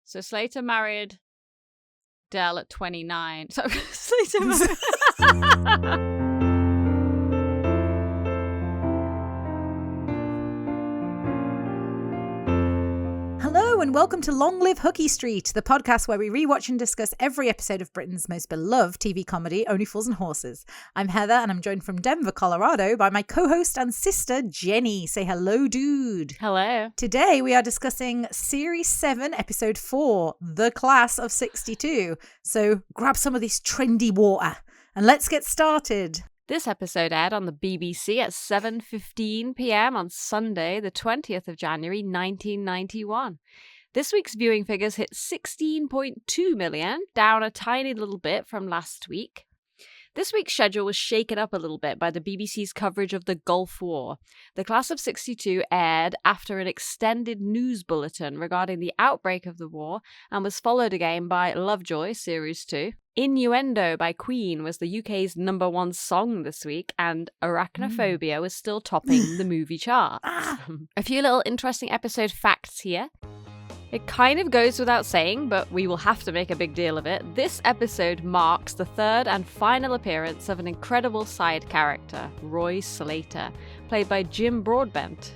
So Slater married Dell at 29. So Slater married... Hello and welcome to Long Live Hooky Street, the podcast where we rewatch and discuss every episode of Britain's most beloved TV comedy, Only Fools and Horses. I'm Heather and I'm joined from Denver, Colorado by my co-host and sister, Jenny. Say hello, dude. Hello. Today we are discussing Series 7, Episode 4, The Class of 62. So grab some of this trendy water and let's get started. This episode aired on the BBC at 7:15 p.m. on Sunday, the 20th of January, 1991. This week's viewing figures hit 16.2 million, down a tiny little bit from last week. This week's schedule was shaken up a little bit by the BBC's coverage of the Gulf War. The Class of 62 aired after an extended news bulletin regarding the outbreak of the war and was followed again by Lovejoy Series 2. Innuendo by Queen was the UK's #1 song this week, and Arachnophobia was still topping the movie charts. A few little interesting episode facts here. It kind of goes without saying, but we will have to make a big deal of it. This episode marks the third and final appearance of an incredible side character, Roy Slater, played by Jim Broadbent.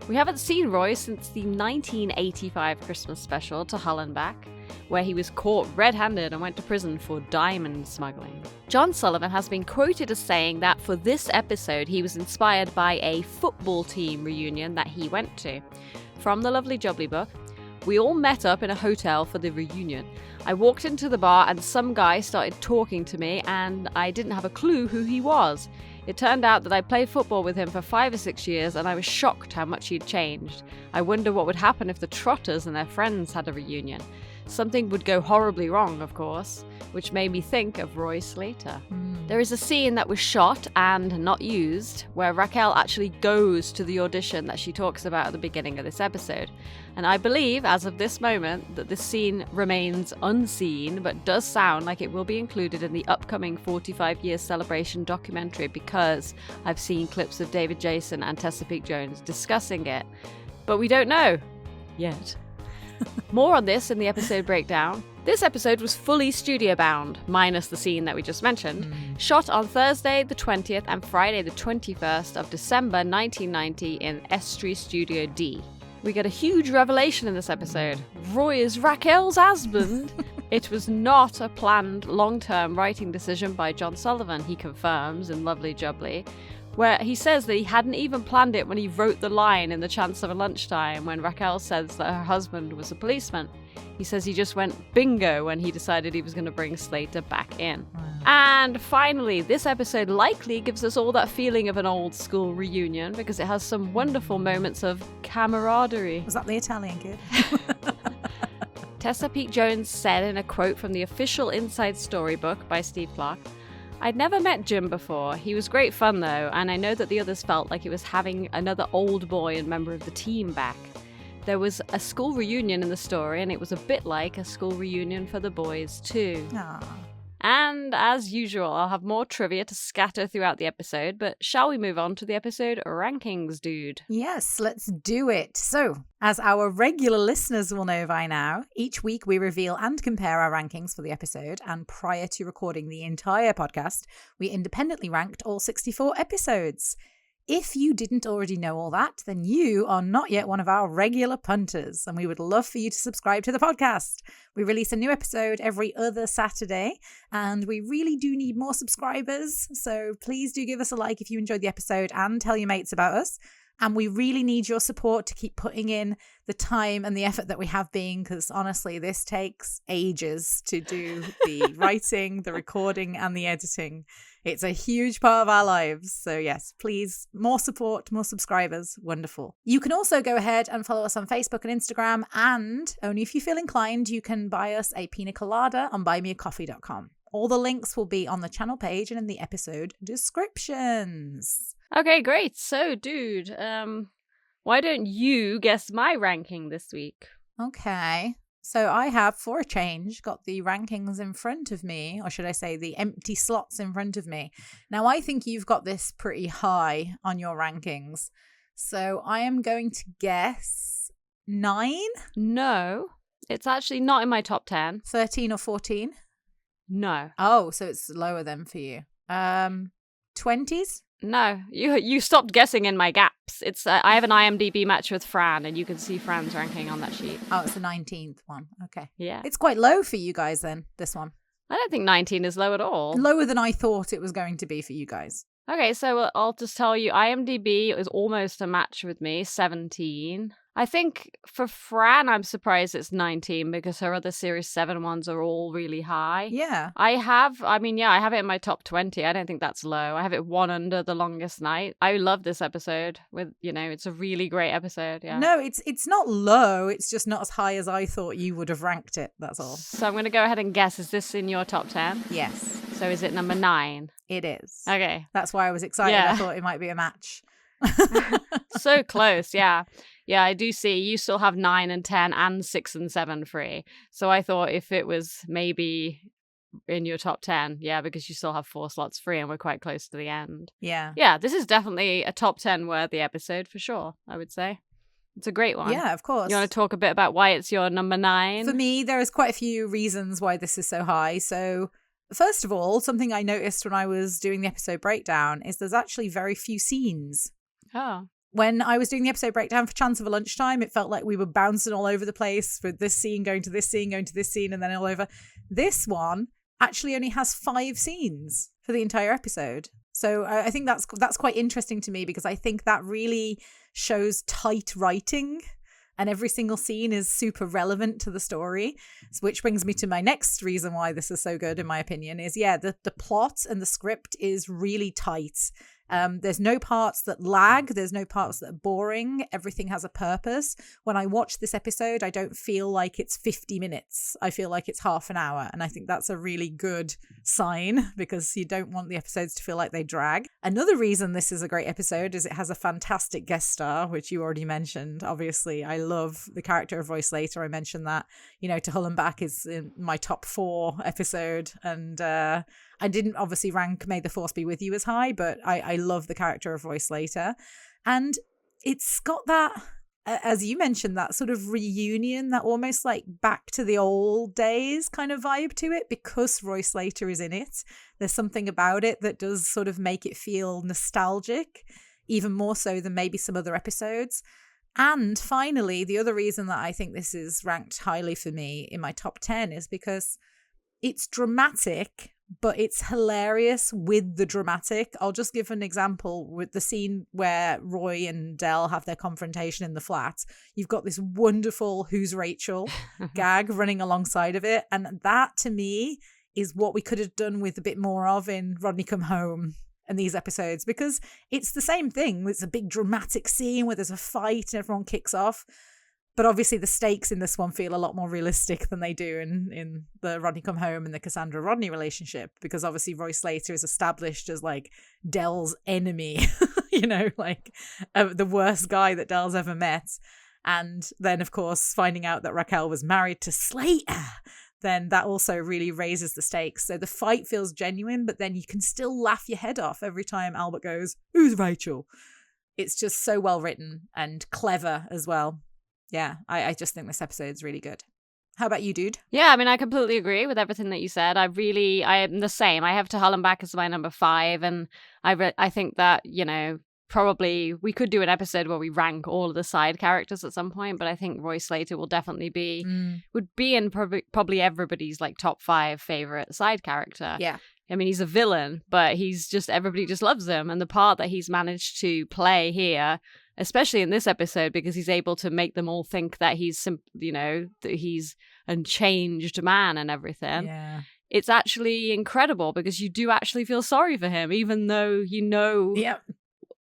We haven't seen Roy since the 1985 Christmas special To Hull and Back, where he was caught red-handed and went to prison for diamond smuggling. John Sullivan has been quoted as saying that for this episode he was inspired by a football team reunion that he went to. From the lovely Jubbly book, we all met up in a hotel for the reunion. I walked into the bar and some guy started talking to me and I didn't have a clue who he was. It turned out that I played football with him for 5 or 6 years and I was shocked how much he'd changed. I wonder what would happen if the Trotters and their friends had a reunion. Something would go horribly wrong, of course, which made me think of Roy Slater. There is a scene that was shot and not used where Raquel actually goes to the audition that she talks about at the beginning of this episode. And I believe, as of this moment, that this scene remains unseen, but does sound like it will be included in the upcoming 45-year celebration documentary because I've seen clips of David Jason and Tessa Peake-Jones discussing it. But we don't know yet. More on this in the episode breakdown. This episode was fully studio-bound, minus the scene that we just mentioned, shot on Thursday the 20th and Friday the 21st of December 1990 in Estuary Studio D. We get a huge revelation in this episode. Roy is Raquel's husband. It was not a planned long-term writing decision by John Sullivan, he confirms in Lovely Jubbly, where he says that he hadn't even planned it when he wrote the line in The Chance of a Lunchtime when Raquel says that her husband was a policeman. He says he just went bingo when he decided he was going to bring Slater back in. Wow. And finally, this episode likely gives us all that feeling of an old school reunion because it has some wonderful moments of camaraderie. Was that the Italian kid? Tessa Peake-Jones said in a quote from the official Inside Storybook by Steve Clark, "I'd never met Jim before. He was great fun though, and I know that the others felt like it was having another old boy and member of the team back. There was a school reunion in the story, and it was a bit like a school reunion for the boys too." Aww. And as usual, I'll have more trivia to scatter throughout the episode, but shall we move on to the episode rankings, dude? Yes, let's do it. So, as our regular listeners will know by now, each week we reveal and compare our rankings for the episode, and prior to recording the entire podcast, we independently ranked all 64 episodes. If you didn't already know all that, then you are not yet one of our regular punters, and we would love for you to subscribe to the podcast. We release a new episode every other Saturday, and we really do need more subscribers, so please do give us a like if you enjoyed the episode and tell your mates about us. And we really need your support to keep putting in the time and the effort that we have been, because honestly, this takes ages to do the writing, the recording, and the editing. It's a huge part of our lives. So yes, please, more support, more subscribers. Wonderful. You can also go ahead and follow us on Facebook and Instagram. And only if you feel inclined, you can buy us a pina colada on buymeacoffee.com. All the links will be on the channel page and in the episode descriptions. Okay, great. So, dude, why don't you guess my ranking this week? Okay. So I have, for a change, got the rankings in front of me, or should I say the empty slots in front of me. Now, I think you've got this pretty high on your rankings. So I am going to guess 9? No. It's actually not in my top 10. 13 or 14? No. Oh, so it's lower then for you. 20s? No, you stopped guessing in my gaps. It's I have an IMDb match with Fran, and you can see Fran's ranking on that sheet. Oh, it's the 19th one. Okay. Yeah. It's quite low for you guys then, this one. I don't think 19 is low at all. Lower than I thought it was going to be for you guys. Okay, so I'll just tell you, IMDb is almost a match with me, 17. I think for Fran, I'm surprised it's 19 because her other Series 7 ones are all really high. Yeah. I have it in my top 20. I don't think that's low. I have it one under The Longest Night. I love this episode it's a really great episode. Yeah. No, it's not low. It's just not as high as I thought you would have ranked it. That's all. So I'm going to go ahead and guess, is this in your top 10? Yes. So is it number 9? It is. Okay. That's why I was excited. Yeah. I thought it might be a match. So close, yeah. Yeah, I do see you still have 9 and 10 and 6 and 7 free. So I thought if it was maybe in your top 10, yeah, because you still have 4 slots free and we're quite close to the end. Yeah. Yeah, this is definitely a top 10 worthy episode for sure, I would say. It's a great one. Yeah, of course. You want to talk a bit about why it's your number 9? For me, there is quite a few reasons why this is so high. So first of all, something I noticed when I was doing the episode breakdown is there's actually very few scenes. Oh. When I was doing the episode breakdown for Chance of a Lunchtime, it felt like we were bouncing all over the place with this scene going to this scene, going to this scene, and then all over. This one actually only has 5 scenes for the entire episode. So I think that's quite interesting to me because I think that really shows tight writing and every single scene is super relevant to the story. Which brings me to my next reason why this is so good, in my opinion, is, the plot and the script is really tight. There's no parts that lag. There's no parts that are boring. Everything has a purpose. When I watch this episode, I don't feel like it's 50 minutes. I feel like it's half an hour. And I think that's a really good sign because you don't want the episodes to feel like they drag. Another reason this is a great episode is it has a fantastic guest star, which you already mentioned. Obviously, I love the character of Roy Slater. I mentioned that, To Hull and Back is in my top 4 episode. And I didn't obviously rank May the Force Be With You as high, but I love the character of Roy Slater. And it's got that, as you mentioned, that sort of reunion, that almost like back to the old days kind of vibe to it because Roy Slater is in it. There's something about it that does sort of make it feel nostalgic, even more so than maybe some other episodes. And finally, the other reason that I think this is ranked highly for me in my top 10 is because it's dramatic, but it's hilarious with the dramatic. I'll just give an example with the scene where Roy and Del have their confrontation in the flat. You've got this wonderful "Who's Rachel" gag running alongside of it. And that, to me, is what we could have done with a bit more of in Rodney Come Home and these episodes, because it's the same thing. It's a big dramatic scene where there's a fight and everyone kicks off. But obviously the stakes in this one feel a lot more realistic than they do in the Rodney Come Home and the Cassandra Rodney relationship, because obviously Roy Slater is established as like Del's enemy, the worst guy that Del's ever met. And then, of course, finding out that Raquel was married to Slater, then that also really raises the stakes. So the fight feels genuine, but then you can still laugh your head off every time Albert goes, "Who's Rachel?" It's just so well written and clever as well. Yeah, I just think this episode's really good. How about you, dude? Yeah, I mean, I completely agree with everything that you said. I am the same. I have To Hull and Back as my number 5, and I think that, probably we could do an episode where we rank all of the side characters at some point, but I think Roy Slater will definitely would be in probably everybody's like top 5 favorite side character. Yeah. I mean, he's a villain, but everybody just loves him. And the part that he's managed to play here, especially in this episode, because he's able to make them all think that he's, that he's a changed man and everything. Yeah. It's actually incredible because you do actually feel sorry for him, even though Yep.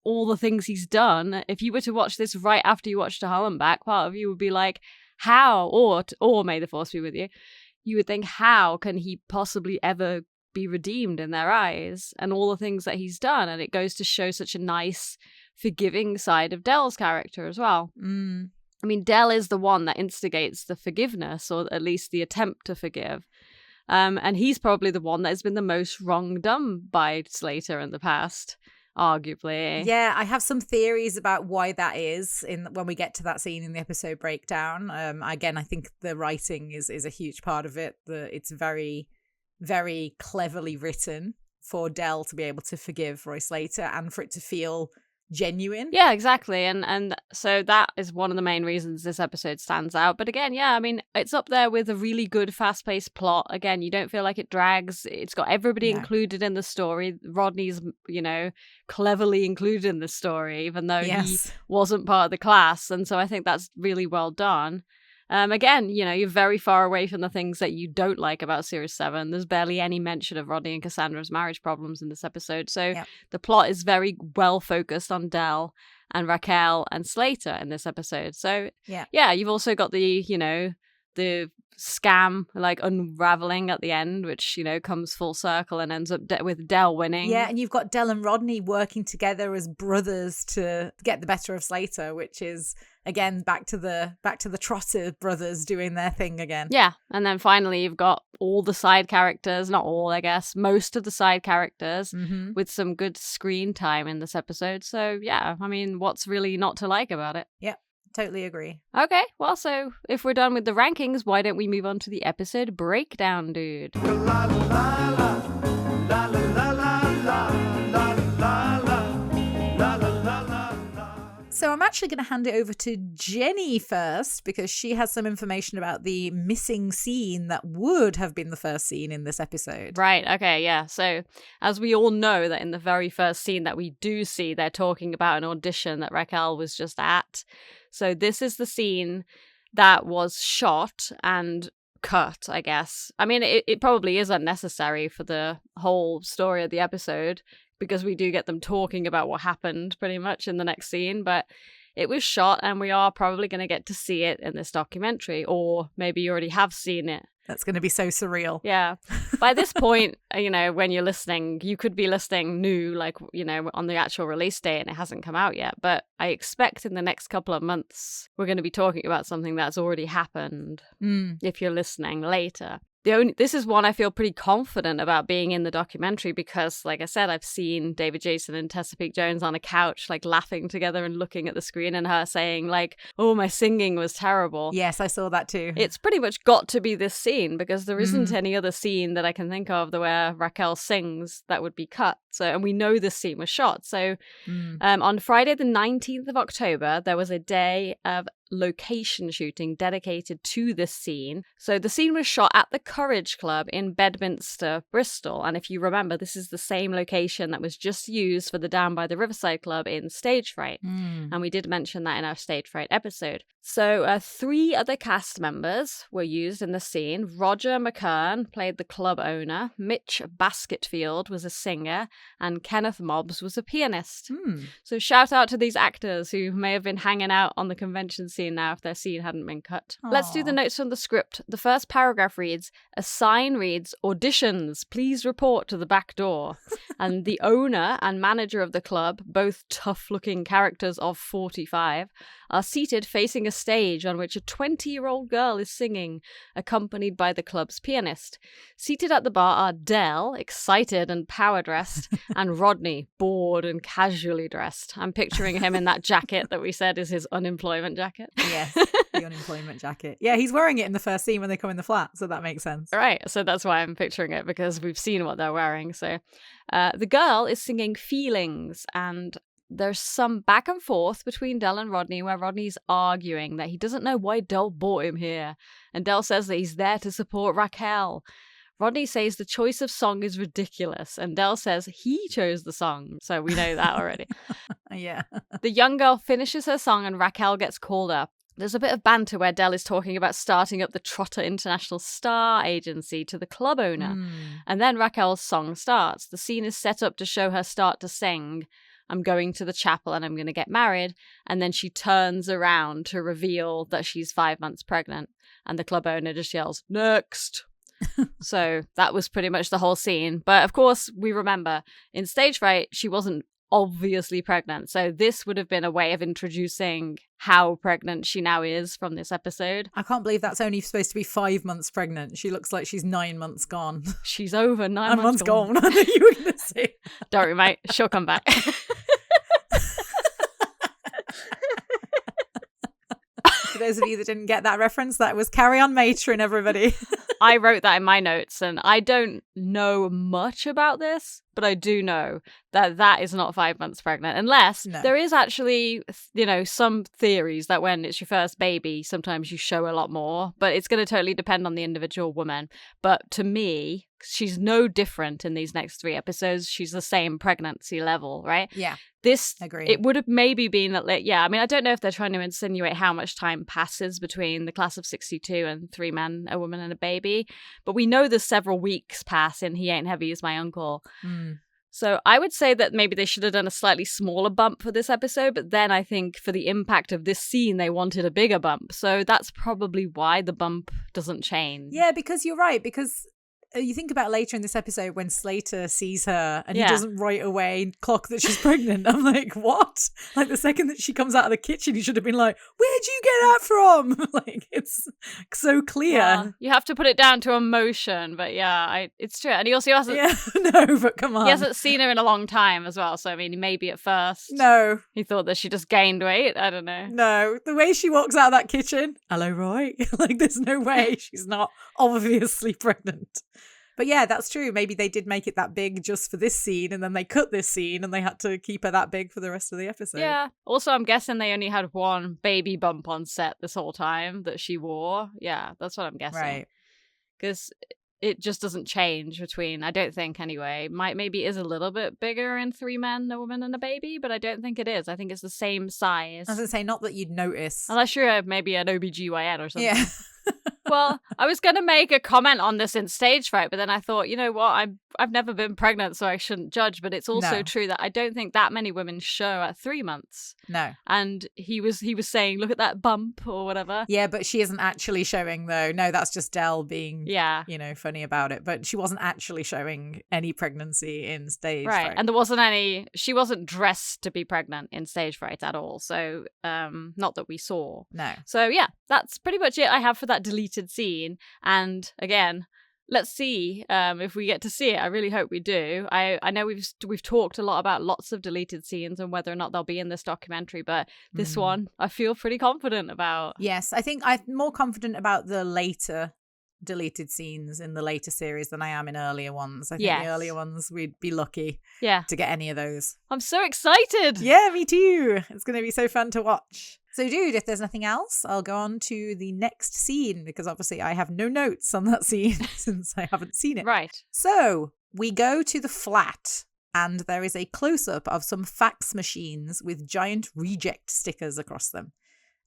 all the things he's done. If you were to watch this right after you watched To Hull and Back, part of you would be like, how, or May the Force Be With You, you would think, how can he possibly ever be redeemed in their eyes, and all the things that he's done. And it goes to show such a nice, forgiving side of Del's character as well. I mean, Del is the one that instigates the forgiveness, or at least the attempt to forgive. And he's probably the one that has been the most wrong done by Slater in the past. arguably. Yeah, I have some theories about why that is when we get to that scene in the episode breakdown. Again, I think the writing is a huge part of it. It's very, very cleverly written for Del to be able to forgive Roy Slater and for it to feel genuine. Yeah, exactly. And so that is one of the main reasons this episode stands out. But again, yeah, I mean, it's up there with a really good fast-paced plot. Again, you don't feel like it drags. It's got everybody included in the story. Rodney's, cleverly included in the story, even though he wasn't part of the class. And so I think that's really well done. Again, you're very far away from the things that you don't like about Series 7. There's barely any mention of Rodney and Cassandra's marriage problems in this episode. So the plot is very well focused on Del and Raquel and Slater in this episode. So you've also got the scam like unraveling at the end, which comes full circle and ends up with Del winning. Yeah, and you've got Del and Rodney working together as brothers to get the better of Slater, which is again back to the Trotter brothers doing their thing again. Yeah, and then finally you've got all the side characters, not all, I guess, most of the side characters with some good screen time in this episode. So yeah, I mean, what's really not to like about it? Yep. Totally agree. Okay, well, so if we're done with the rankings, why don't we move on to the episode breakdown, dude? So I'm actually going to hand it over to Jenny first because she has some information about the missing scene that would have been the first scene in this episode. Right, okay, yeah. So as we all know that in the very first scene that we do see, they're talking about an audition that Raquel was just at. So this is the scene that was shot and cut, I guess. I mean, it probably is unnecessary for the whole story of the episode because we do get them talking about what happened pretty much in the next scene, but it was shot and we are probably going to get to see it in this documentary, or maybe you already have seen it. That's going to be so surreal. Yeah. By this point, when you're listening, you could be listening new, like, on the actual release date and it hasn't come out yet. But I expect in the next couple of months, we're going to be talking about something that's already happened if you're listening later. This is one I feel pretty confident about being in the documentary because, like I said, I've seen David Jason and Tessa Peak Jones on a couch, like laughing together and looking at the screen and her saying like, oh, my singing was terrible. Yes, I saw that too. It's pretty much got to be this scene because there isn't any other scene that I can think of where Raquel sings that would be cut. So, and we know this scene was shot. So on Friday, the 19th of October, there was a day of location shooting dedicated to this scene. So the scene was shot at the Courage Club in Bedminster, Bristol. And if you remember, this is the same location that was just used for the Down by the Riverside Club in Stage Fright. And we did mention that in our Stage Fright episode. So 3 other cast members were used in the scene. Roger McKern played the club owner, Mitch Basketfield was a singer, and Kenneth Mobbs was a pianist. So shout out to these actors who may have been hanging out on the convention scene now if their scene hadn't been cut. Aww. Let's do the notes from the script. The first paragraph reads, a sign reads, auditions, please report to the back door. And the owner and manager of the club, both tough-looking characters of 45, are seated facing a stage on which a 20-year-old girl is singing, accompanied by the club's pianist. Seated at the bar are Del, excited and power-dressed, and Rodney, bored and casually dressed. I'm picturing him in that jacket that we said is his unemployment jacket. Yes, the unemployment jacket. Yeah, he's wearing it in the first scene when they come in the flat, so that makes sense. Right, so that's why I'm picturing it, because we've seen what they're wearing. So the girl is singing Feelings, and there's some back and forth between Del and Rodney where Rodney's arguing that he doesn't know why Del brought him here. And Del says that he's there to support Raquel. Rodney says the choice of song is ridiculous. And Del says he chose the song. So we know that already. Yeah. The young girl finishes her song and Raquel gets called up. There's a bit of banter where Del is talking about starting up the Trotter International Star Agency to the club owner. And then Raquel's song starts. The scene is set up to show her start to sing, I'm going to the chapel and I'm going to get married. And then she turns around to reveal that she's 5 months pregnant. And the club owner just yells, next. So that was pretty much the whole scene. But of course, we remember in Stage Fright, she wasn't obviously pregnant. So this would have been a way of introducing how pregnant she now is from this episode. I can't believe that's only supposed to be 5 months pregnant. She looks like she's 9 months gone. She's over 9 months gone. I know you were going to say. Don't worry, mate. She'll come back. those of you that didn't get that reference, that was Carry On Matron, everybody. I wrote that in my notes, and I don't know much about this, but I do know that that is not 5 months pregnant, unless there is actually, some theories that when it's your first baby, sometimes you show a lot more, but it's going to totally depend on the individual woman. But to me, she's no different in these next 3 episodes. She's the same pregnancy level, right? Yeah. Agreed. It would have maybe been that, I mean, I don't know if they're trying to insinuate how much time passes between the class of 62 and 3 men, a woman and a baby, but we know there's several weeks pass in He Ain't Heavy As My Uncle. So I would say that maybe they should have done a slightly smaller bump for this episode, but then I think for the impact of this scene, they wanted a bigger bump. So that's probably why the bump doesn't change. Yeah, because you're right, because you think about later in this episode when Slater sees her and he doesn't right away clock that she's pregnant. I'm like, what? Like the second that she comes out of the kitchen, he should have been like, where'd you get that from? Like, it's so clear. Well, you have to put it down to emotion, but it's true. And he also hasn't... Yeah, no, but come on. He hasn't seen her in a long time as well. So, I mean, maybe at first... No. He thought that she just gained weight. I don't know. No. The way she walks out of that kitchen, hello, Roy. Like, there's no way she's not obviously pregnant. But yeah, that's true. Maybe they did make it that big just for this scene, and then they cut this scene and they had to keep her that big for the rest of the episode. Yeah. Also, I'm guessing they only had one baby bump on set this whole time that she wore. Yeah, that's what I'm guessing. Right. Because it just doesn't change between, I don't think anyway. Maybe it is a little bit bigger in 3 men, a woman and a baby, but I don't think it is. I think it's the same size. I was going to say, not that you'd notice. Unless you're maybe an OBGYN or something. Yeah. Well, I was going to make a comment on this in Stage Fright, but then I thought, you know what, I've never been pregnant, so I shouldn't judge. But it's also true that I don't think that many women show at 3 months. No. And he was saying, look at that bump or whatever. Yeah, but she isn't actually showing, though. No, that's just Del being, funny about it. But she wasn't actually showing any pregnancy in Stage Fright. Right, and she wasn't dressed to be pregnant in Stage Fright at all. So, not that we saw. No. So, yeah, that's pretty much it I have for that deleted scene. And again, let's see if we get to see it. I really hope we do. I know we've talked a lot about lots of deleted scenes and whether or not they'll be in this documentary, but this one I feel pretty confident about. Yes, I think I'm more confident about the later deleted scenes in the later series than I am in earlier ones. I think the earlier ones we'd be lucky to get any of those. I'm so excited. Yeah, me too. It's going to be so fun to watch. So, dude, if there's nothing else, I'll go on to the next scene because obviously I have no notes on that scene since I haven't seen it. Right. So, we go to the flat and there is a close-up of some fax machines with giant reject stickers across them.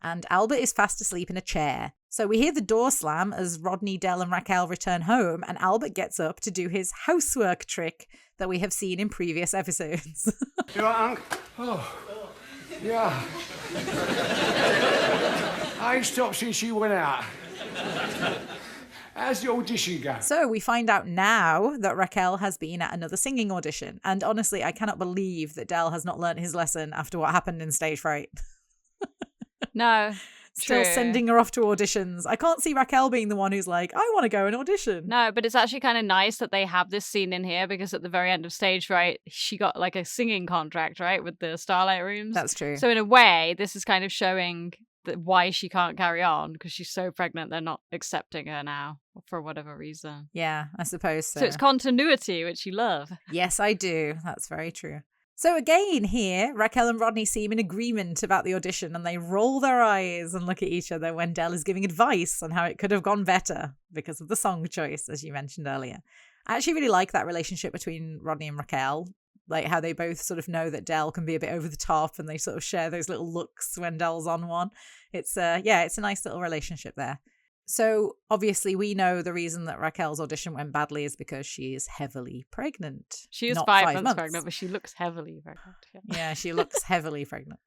And Albert is fast asleep in a chair. So we hear the door slam as Rodney, Del and Raquel return home and Albert gets up to do his housework trick that we have seen in previous episodes. You all right, Unc? Oh, yeah. I ain't stopped since you went out. How's the audition go? So we find out now that Raquel has been at another singing audition. And honestly, I cannot believe that Del has not learnt his lesson after what happened in Stage Fright. No. Still True. sending her off to auditions. I can't see Raquel being the one who's like, I want to go and audition. No, but it's actually kind of nice that they have this scene in here because at the very end of Stage Fright, she got like a singing contract, right, with the Starlight Rooms. That's true. So in a way, this is kind of showing why she can't carry on because she's so pregnant they're not accepting her now for whatever reason. Yeah, I suppose so. So it's continuity, which you love. Yes, I do. That's very true. So again here, Raquel and Rodney seem in agreement about the audition and they roll their eyes and look at each other when Del is giving advice on how it could have gone better because of the song choice, as you mentioned earlier. I actually really like that relationship between Rodney and Raquel, like how they both sort of know that Del can be a bit over the top and they sort of share those little looks when Del's on one. It's it's a nice little relationship there. So obviously we know the reason that Raquel's audition went badly is because she is heavily pregnant. She is not 5 months months pregnant, but she looks heavily pregnant. Yeah, she looks heavily pregnant.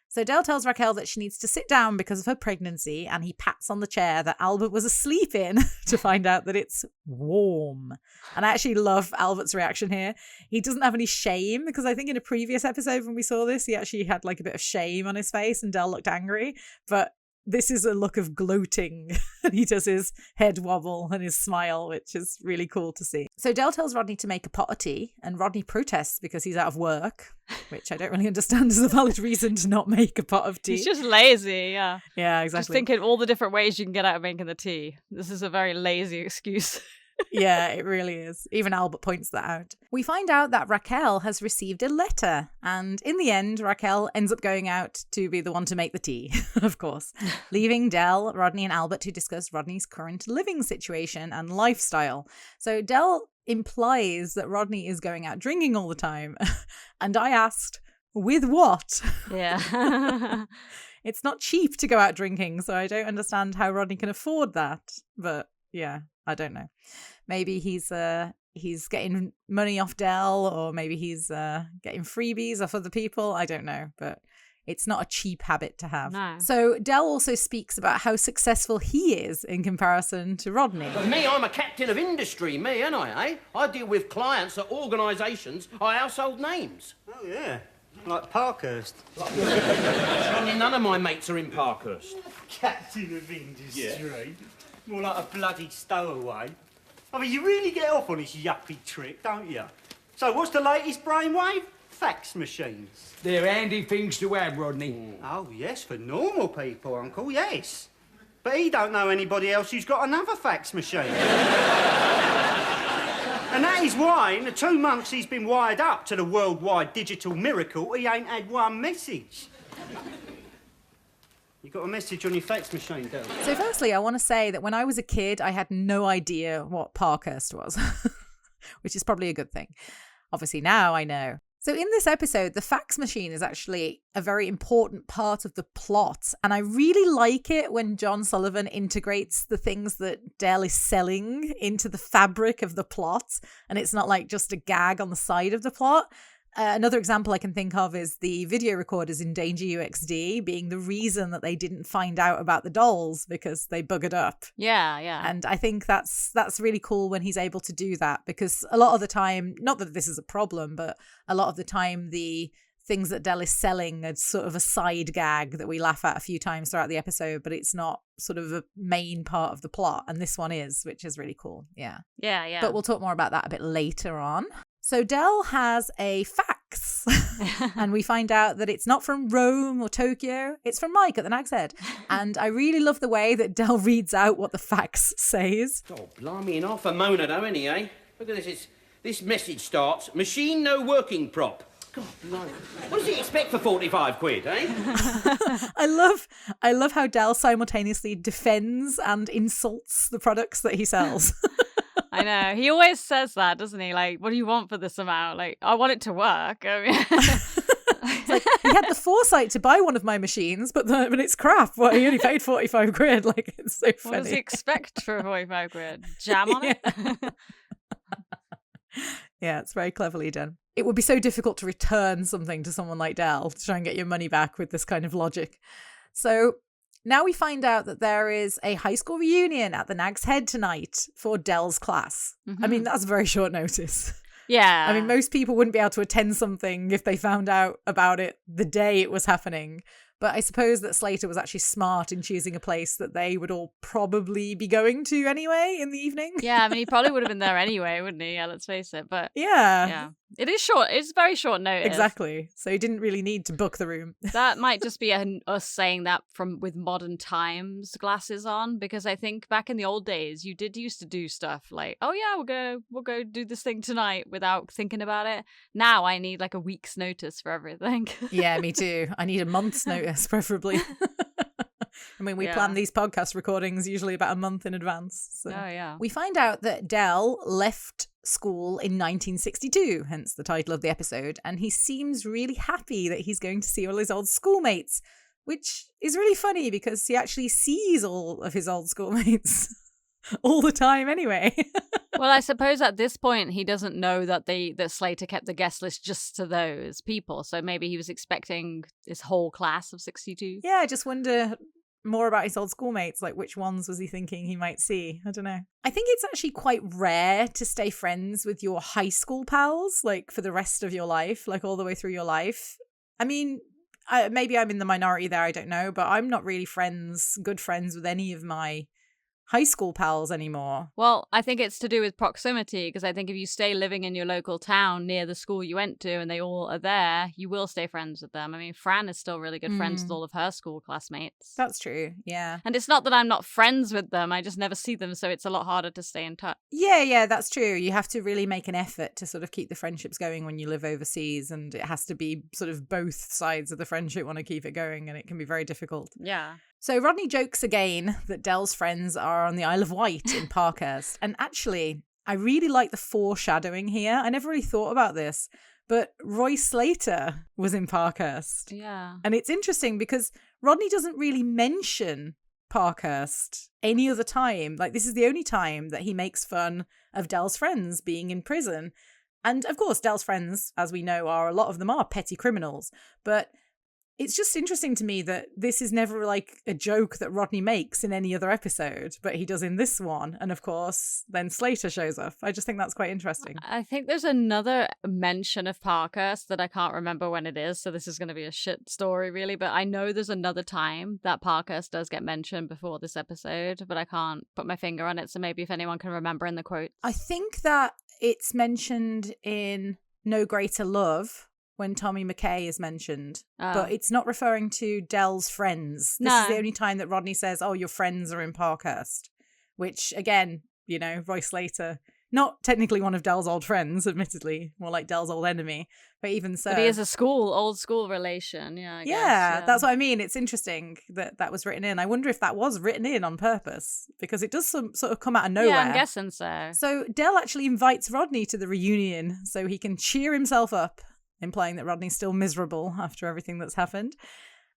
So Del tells Raquel that she needs to sit down because of her pregnancy, and he pats on the chair that Albert was asleep in to find out that it's warm. And I actually love Albert's reaction here. He doesn't have any shame because I think in a previous episode when we saw this, he actually had like a bit of shame on his face and Del looked angry. But this is a look of gloating. He does his head wobble and his smile, which is really cool to see. So Del tells Rodney to make a pot of tea, and Rodney protests because he's out of work, which I don't really understand as a valid reason to not make a pot of tea. He's just lazy, yeah. Yeah, exactly. Just thinking all the different ways you can get out of making the tea. This is a very lazy excuse. Yeah, it really is. Even Albert points that out. We find out that Raquel has received a letter, and in the end, Raquel ends up going out to be the one to make the tea, of course, leaving Del, Rodney, and Albert to discuss Rodney's current living situation and lifestyle. So Del implies that Rodney is going out drinking all the time, and I asked, with what? Yeah. It's not cheap to go out drinking, so I don't understand how Rodney can afford that. But yeah, I don't know. Maybe he's getting money off Del, or maybe he's getting freebies off other people. I don't know, but it's not a cheap habit to have. No. So Del also speaks about how successful he is in comparison to Rodney. But me, I'm a captain of industry, me, ain't I, eh? I deal with clients at organisations are household names. Oh, yeah. Like Parkhurst. None of my mates are in Parkhurst. Captain of industry. More like a bloody stowaway. I mean, you really get off on this yuppie trick, don't you? So what's the latest brainwave? Fax machines. They're handy things to have, Rodney. Oh, yes, for normal people, Uncle, yes. But he don't know anybody else who's got another fax machine. And that is why, in the 2 months he's been wired up to the worldwide digital miracle, he ain't had one message. You got a message on your fax machine, Del? So firstly, I want to say that when I was a kid, I had no idea what Parkhurst was, which is probably a good thing. Obviously now I know. So in this episode, the fax machine is actually a very important part of the plot. And I really like it when John Sullivan integrates the things that Del is selling into the fabric of the plot. And it's not like just a gag on the side of the plot. Another example I can think of is the video recorders in Danger UXD being the reason that they didn't find out about the dolls because they buggered up. Yeah, yeah. And I think that's really cool when he's able to do that, because a lot of the time, not that this is a problem, but a lot of the time the things that Del is selling are sort of a side gag that we laugh at a few times throughout the episode, but it's not sort of a main part of the plot. And this one is, which is really cool. Yeah. Yeah, yeah. But we'll talk more about that a bit later on. So Del has a fax, and we find out that it's not from Rome or Tokyo, it's from Mike at the Nag's Head. And I really love the way that Del reads out what the fax says. Oh, blimey, and half a moaner though, ain't he, eh? Look at this. This message starts, machine no working prop. God, blimey. What does he expect for 45 quid, eh? I love how Del simultaneously defends and insults the products that he sells. I know. He always says that, doesn't he? Like, what do you want for this amount? Like, I want it to work. I mean... It's like, he had the foresight to buy one of my machines, but it's crap. Well, he only paid 45 quid. Like, it's so funny. What does he expect for 45 quid? Jam on it? Yeah, it's very cleverly done. It would be so difficult to return something to someone like Del to try and get your money back with this kind of logic. So now we find out that there is a high school reunion at the Nag's Head tonight for Del's class. Mm-hmm. I mean, that's very short notice. Yeah. I mean, most people wouldn't be able to attend something if they found out about it the day it was happening. But I suppose that Slater was actually smart in choosing a place that they would all probably be going to anyway in the evening. Yeah, I mean, he probably would have been there anyway, wouldn't he? Yeah, let's face it. But yeah. It is short. It's very short notice. Exactly. So he didn't really need to book the room. That might just be us saying that with modern times glasses on, because I think back in the old days, you did used to do stuff like, oh yeah, we'll go do this thing tonight without thinking about it. Now I need like a week's notice for everything. Yeah, me too. I need a month's notice, preferably. I mean, we plan these podcast recordings usually about a month in advance. So. Oh, yeah. We find out that Del left school in 1962, hence the title of the episode, and he seems really happy that he's going to see all his old schoolmates, which is really funny because he actually sees all of his old schoolmates all the time anyway. Well, I suppose at this point he doesn't know that that Slater kept the guest list just to those people, so maybe he was expecting his whole class of 62. Yeah, I just wonder more about his old schoolmates, like which ones was he thinking he might see? I don't know. I think it's actually quite rare to stay friends with your high school pals, like for the rest of your life, like all the way through your life. I mean, maybe I'm in the minority there, I don't know, but I'm not really good friends with any of my high school pals anymore. Well, I think it's to do with proximity, because I think if you stay living in your local town near the school you went to and they all are there, you will stay friends with them. I mean, Fran is still really good friends with all of her school classmates. That's true, yeah. And it's not that I'm not friends with them, I just never see them, so it's a lot harder to stay in touch. Yeah, that's true. You have to really make an effort to sort of keep the friendships going when you live overseas, and it has to be sort of both sides of the friendship want to keep it going, and it can be very difficult. Yeah. So Rodney jokes again that Del's friends are on the Isle of Wight in Parkhurst. And actually, I really like the foreshadowing here. I never really thought about this, but Roy Slater was in Parkhurst. Yeah. And it's interesting because Rodney doesn't really mention Parkhurst any other time. Like, this is the only time that he makes fun of Del's friends being in prison. And of course, Del's friends, as we know, a lot of them are petty criminals. But it's just interesting to me that this is never like a joke that Rodney makes in any other episode, but he does in this one. And of course, then Slater shows up. I just think that's quite interesting. I think there's another mention of Parkhurst that I can't remember when it is, so this is going to be a shit story, really. But I know there's another time that Parkhurst does get mentioned before this episode, but I can't put my finger on it, so maybe if anyone can remember in the quotes. I think that it's mentioned in No Greater Love, when Tommy McKay is mentioned, but it's not referring to Del's friends. This is the only time that Rodney says, oh, your friends are in Parkhurst, which again, you know, Roy Slater, not technically one of Del's old friends, admittedly, more like Del's old enemy, but even so. But he is a old school relation, I guess. Yeah, that's what I mean. It's interesting that that was written in. I wonder if that was written in on purpose, because it does sort of come out of nowhere. Yeah, I'm guessing so. So Del actually invites Rodney to the reunion so he can cheer himself up, implying that Rodney's still miserable after everything that's happened.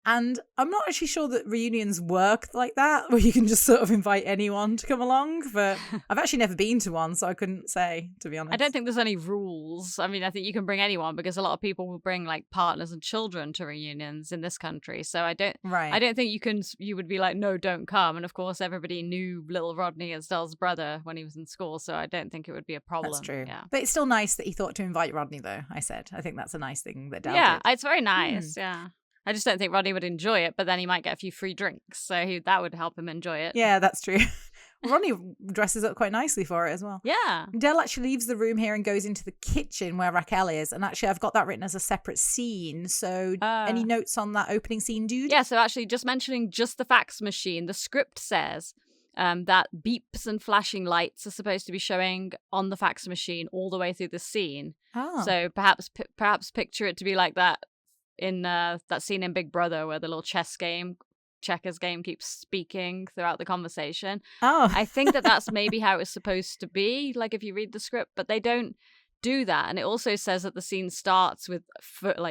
And I'm not actually sure that reunions work like that, where you can just sort of invite anyone to come along. But I've actually never been to one, so I couldn't say, to be honest. I don't think there's any rules. I mean, I think you can bring anyone, because a lot of people will bring like partners and children to reunions in this country. So I don't think you would be like, no, don't come. And of course, everybody knew little Rodney as Del's brother when he was in school. So I don't think it would be a problem. That's true. Yeah. But it's still nice that he thought to invite Rodney, though, I think that's a nice thing that Del did. Yeah, it's very nice. Yeah. I just don't think Rodney would enjoy it, but then he might get a few free drinks, so that would help him enjoy it. Yeah, that's true. Rodney dresses up quite nicely for it as well. Yeah. Del actually leaves the room here and goes into the kitchen where Raquel is, and actually I've got that written as a separate scene, so any notes on that opening scene, dude? Yeah, so actually just mentioning just the fax machine, the script says that beeps and flashing lights are supposed to be showing on the fax machine all the way through the scene. Oh. So perhaps picture it to be like that in that scene in Big Brother where the little checkers game keeps speaking throughout the conversation. Oh. I think that's maybe how it's supposed to be, like if you read the script, but they don't do that. And it also says that the scene starts with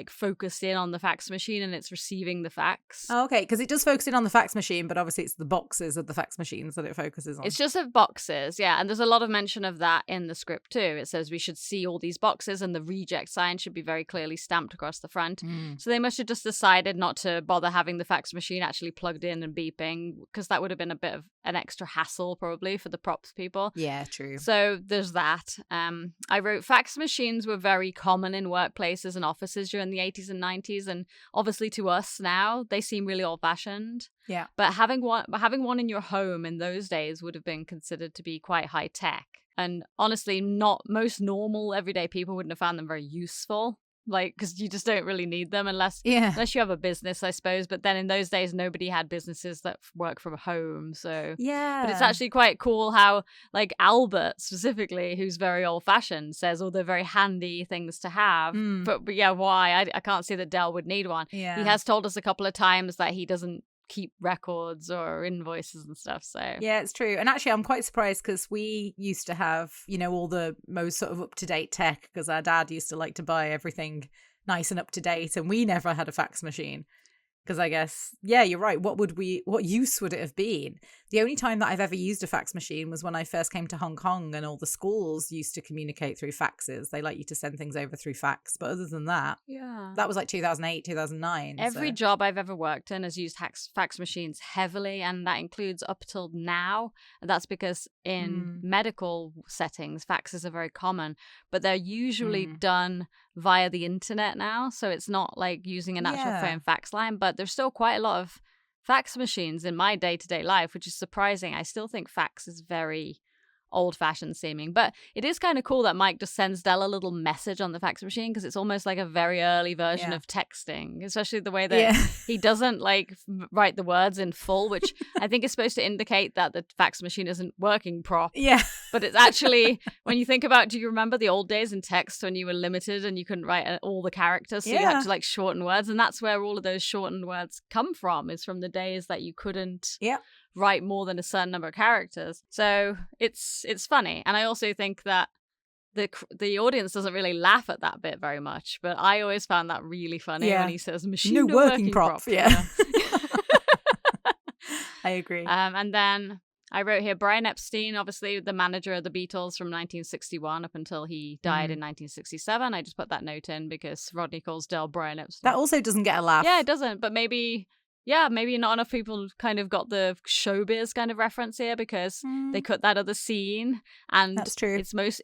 focused in on the fax machine and it's receiving the fax. Oh, okay, because it does focus in on the fax machine, but obviously it's the boxes of the fax machines that it focuses on. It's just of boxes, yeah. And there's a lot of mention of that in the script too. It says we should see all these boxes and the reject sign should be very clearly stamped across the front. So they must have just decided not to bother having the fax machine actually plugged in and beeping, because that would have been a bit of an extra hassle probably for the props people. Yeah, true. So there's that. I wrote fax machines were very common in workplaces and offices during the 80s and 90s, and obviously to us now they seem really old-fashioned. Yeah. But having one in your home in those days would have been considered to be quite high tech. And honestly, not most normal everyday people wouldn't have found them very useful. Like, because you just don't really need them unless you have a business, I suppose. But then in those days, nobody had businesses that work from home. So yeah, but it's actually quite cool how, like, Albert specifically, who's very old fashioned, says, oh, they're very handy things to have. But yeah, why? I can't see that Del would need one. Yeah. He has told us a couple of times that he doesn't keep records or invoices and stuff. So yeah, it's true. And actually I'm quite surprised because we used to have, you know, all the most sort of up-to-date tech, because our dad used to like to buy everything nice and up-to-date, and we never had a fax machine. Because I guess, yeah, you're right. What use would it have been? The only time that I've ever used a fax machine was when I first came to Hong Kong, and all the schools used to communicate through faxes. They like you to send things over through fax. But other than that, that was like 2008, 2009. Every job I've ever worked in has used fax machines heavily, and that includes up till now. And that's because in medical settings, faxes are very common, but they're usually done via the internet now. So it's not like using an actual phone fax line, but there's still quite a lot of fax machines in my day-to-day life, which is surprising. I still think fax is very old-fashioned seeming, but it is kind of cool that Mike just sends Del a little message on the fax machine, because it's almost like a very early version of texting, especially the way that he doesn't like write the words in full, which I think is supposed to indicate that the fax machine isn't working prop. But it's actually, when you think about, do you remember the old days in text when you were limited and you couldn't write all the characters, so you had to like shorten words, and that's where all of those shortened words come from, is from the days that you couldn't write more than a certain number of characters. So it's funny, and I also think that the audience doesn't really laugh at that bit very much, but I always found that really funny when he says machine no working prop. I agree. And then I wrote here Brian Epstein, obviously the manager of the Beatles from 1961 up until he died in 1967. I just put that note in because Rodney calls Del Brian Epstein. That also doesn't get a laugh. Yeah, it doesn't, but maybe not enough people kind of got the showbiz kind of reference here, because they cut that other scene, and that's true.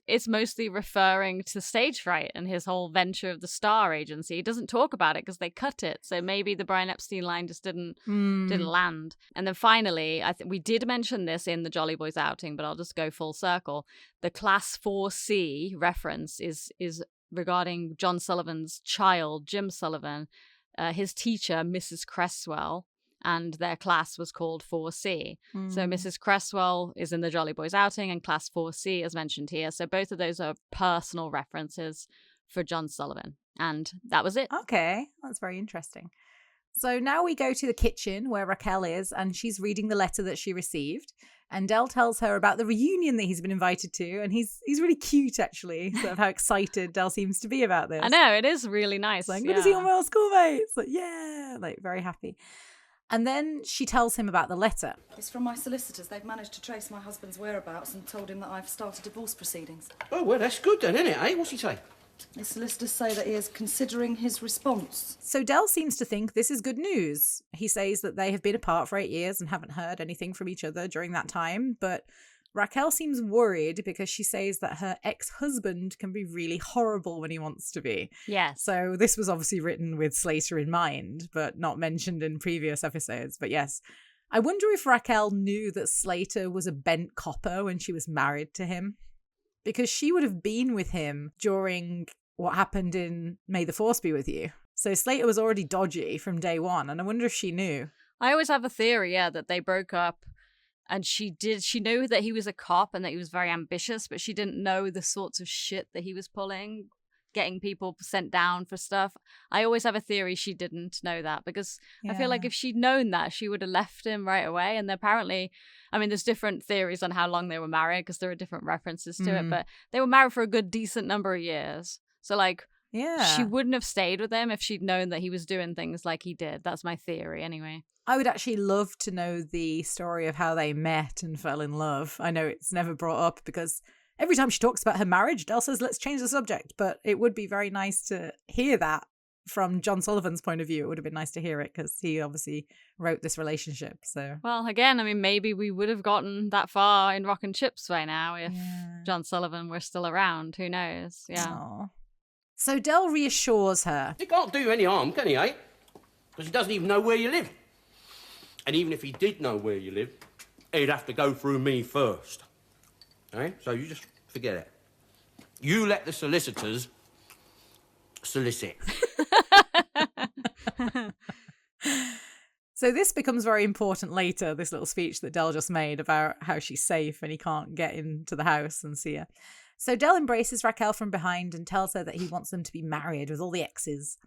It's mostly referring to stage fright and his whole venture of the Star Agency. He doesn't talk about it because they cut it, so maybe the Brian Epstein line just didn't land. And then finally, I think we did mention this in the Jolly Boys outing, but I'll just go full circle. The Class 4C reference is regarding John Sullivan's child, Jim Sullivan. His teacher, Mrs. Cresswell, and their class was called 4C. So Mrs. Cresswell is in the Jolly Boys outing, and Class 4C is mentioned here. So both of those are personal references for John Sullivan. And that was it. Okay, that's very interesting. So now we go to the kitchen where Raquel is, and she's reading the letter that she received. And Del tells her about the reunion that he's been invited to, and he's really cute, actually, sort of how excited Del seems to be about this. I know, it is really nice. Like, I'm going to see all my old schoolmates. Like, yeah, like very happy. And then she tells him about the letter. It's from my solicitors. They've managed to trace my husband's whereabouts and told him that I've started divorce proceedings. Oh, well, that's good then, isn't it, eh? What's he say? The solicitors say that he is considering his response. So Del seems to think this is good news. He says that they have been apart for 8 years and haven't heard anything from each other during that time, but Raquel seems worried because she says that her ex-husband can be really horrible when he wants to be. Yes. So this was obviously written with Slater in mind, but not mentioned in previous episodes. But yes, I wonder if Raquel knew that Slater was a bent copper when she was married to him, because she would have been with him during what happened in May the Force Be With You. So Slater was already dodgy from day one, and I wonder if she knew. I always have a theory, that they broke up, and she knew that he was a cop and that he was very ambitious, but she didn't know the sorts of shit that he was pulling, getting people sent down for stuff. I always have a theory she didn't know that, because I feel like if she'd known that, she would have left him right away. And apparently, I mean, there's different theories on how long they were married, because there are different references to it, but they were married for a good, decent number of years. So, like, she wouldn't have stayed with him if she'd known that he was doing things like he did. That's my theory, anyway. I would actually love to know the story of how they met and fell in love. I know it's never brought up, because every time she talks about her marriage, Del says, let's change the subject. But it would be very nice to hear that from John Sullivan's point of view. It would have been nice to hear it, because he obviously wrote this relationship. So, well, again, I mean, maybe we would have gotten that far in Rock and Chips by now if John Sullivan were still around. Who knows? Yeah. Aww. So Del reassures her. He can't do you any harm, can he, eh? Because he doesn't even know where you live. And even if he did know where you live, he'd have to go through me first. Eh? So you just forget it. You let the solicitors solicit. So this becomes very important later, this little speech that Del just made about how she's safe and he can't get into the house and see her. So Del embraces Raquel from behind and tells her that he wants them to be married with all the exes.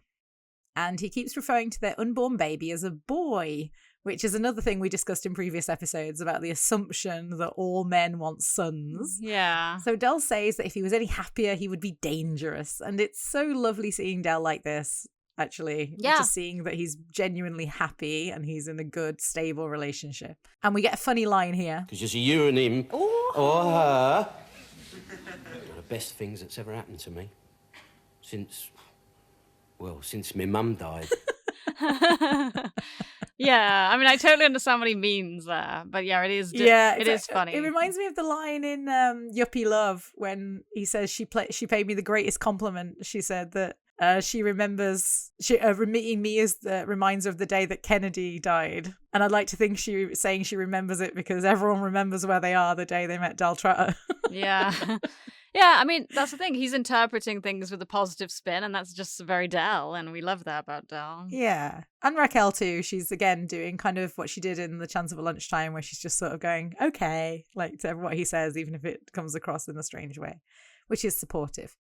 And he keeps referring to their unborn baby as a boy, which is another thing we discussed in previous episodes about the assumption that all men want sons. Yeah. So Del says that if he was any happier, he would be dangerous. And it's so lovely seeing Del like this, actually. Yeah. Just seeing that he's genuinely happy and he's in a good, stable relationship. And we get a funny line here. Because you see, you and him, or her, are the best things that's ever happened to me. Since my mum died. Yeah, I mean, I totally understand what he means there, but yeah, it is. It is funny. It reminds me of the line in Yuppie Love when he says she paid me the greatest compliment. She said that she remembers meeting me reminds her of the day that Kennedy died, and I'd like to think she remembers it because everyone remembers where they are the day they met Del Trotter. Yeah. Yeah, I mean, that's the thing. He's interpreting things with a positive spin, and that's just very Del, and we love that about Del. Yeah. And Raquel, too. She's, again, doing kind of what she did in The Chance of a Lunchtime, where she's just sort of going, okay, like to what he says, even if it comes across in a strange way, which is supportive.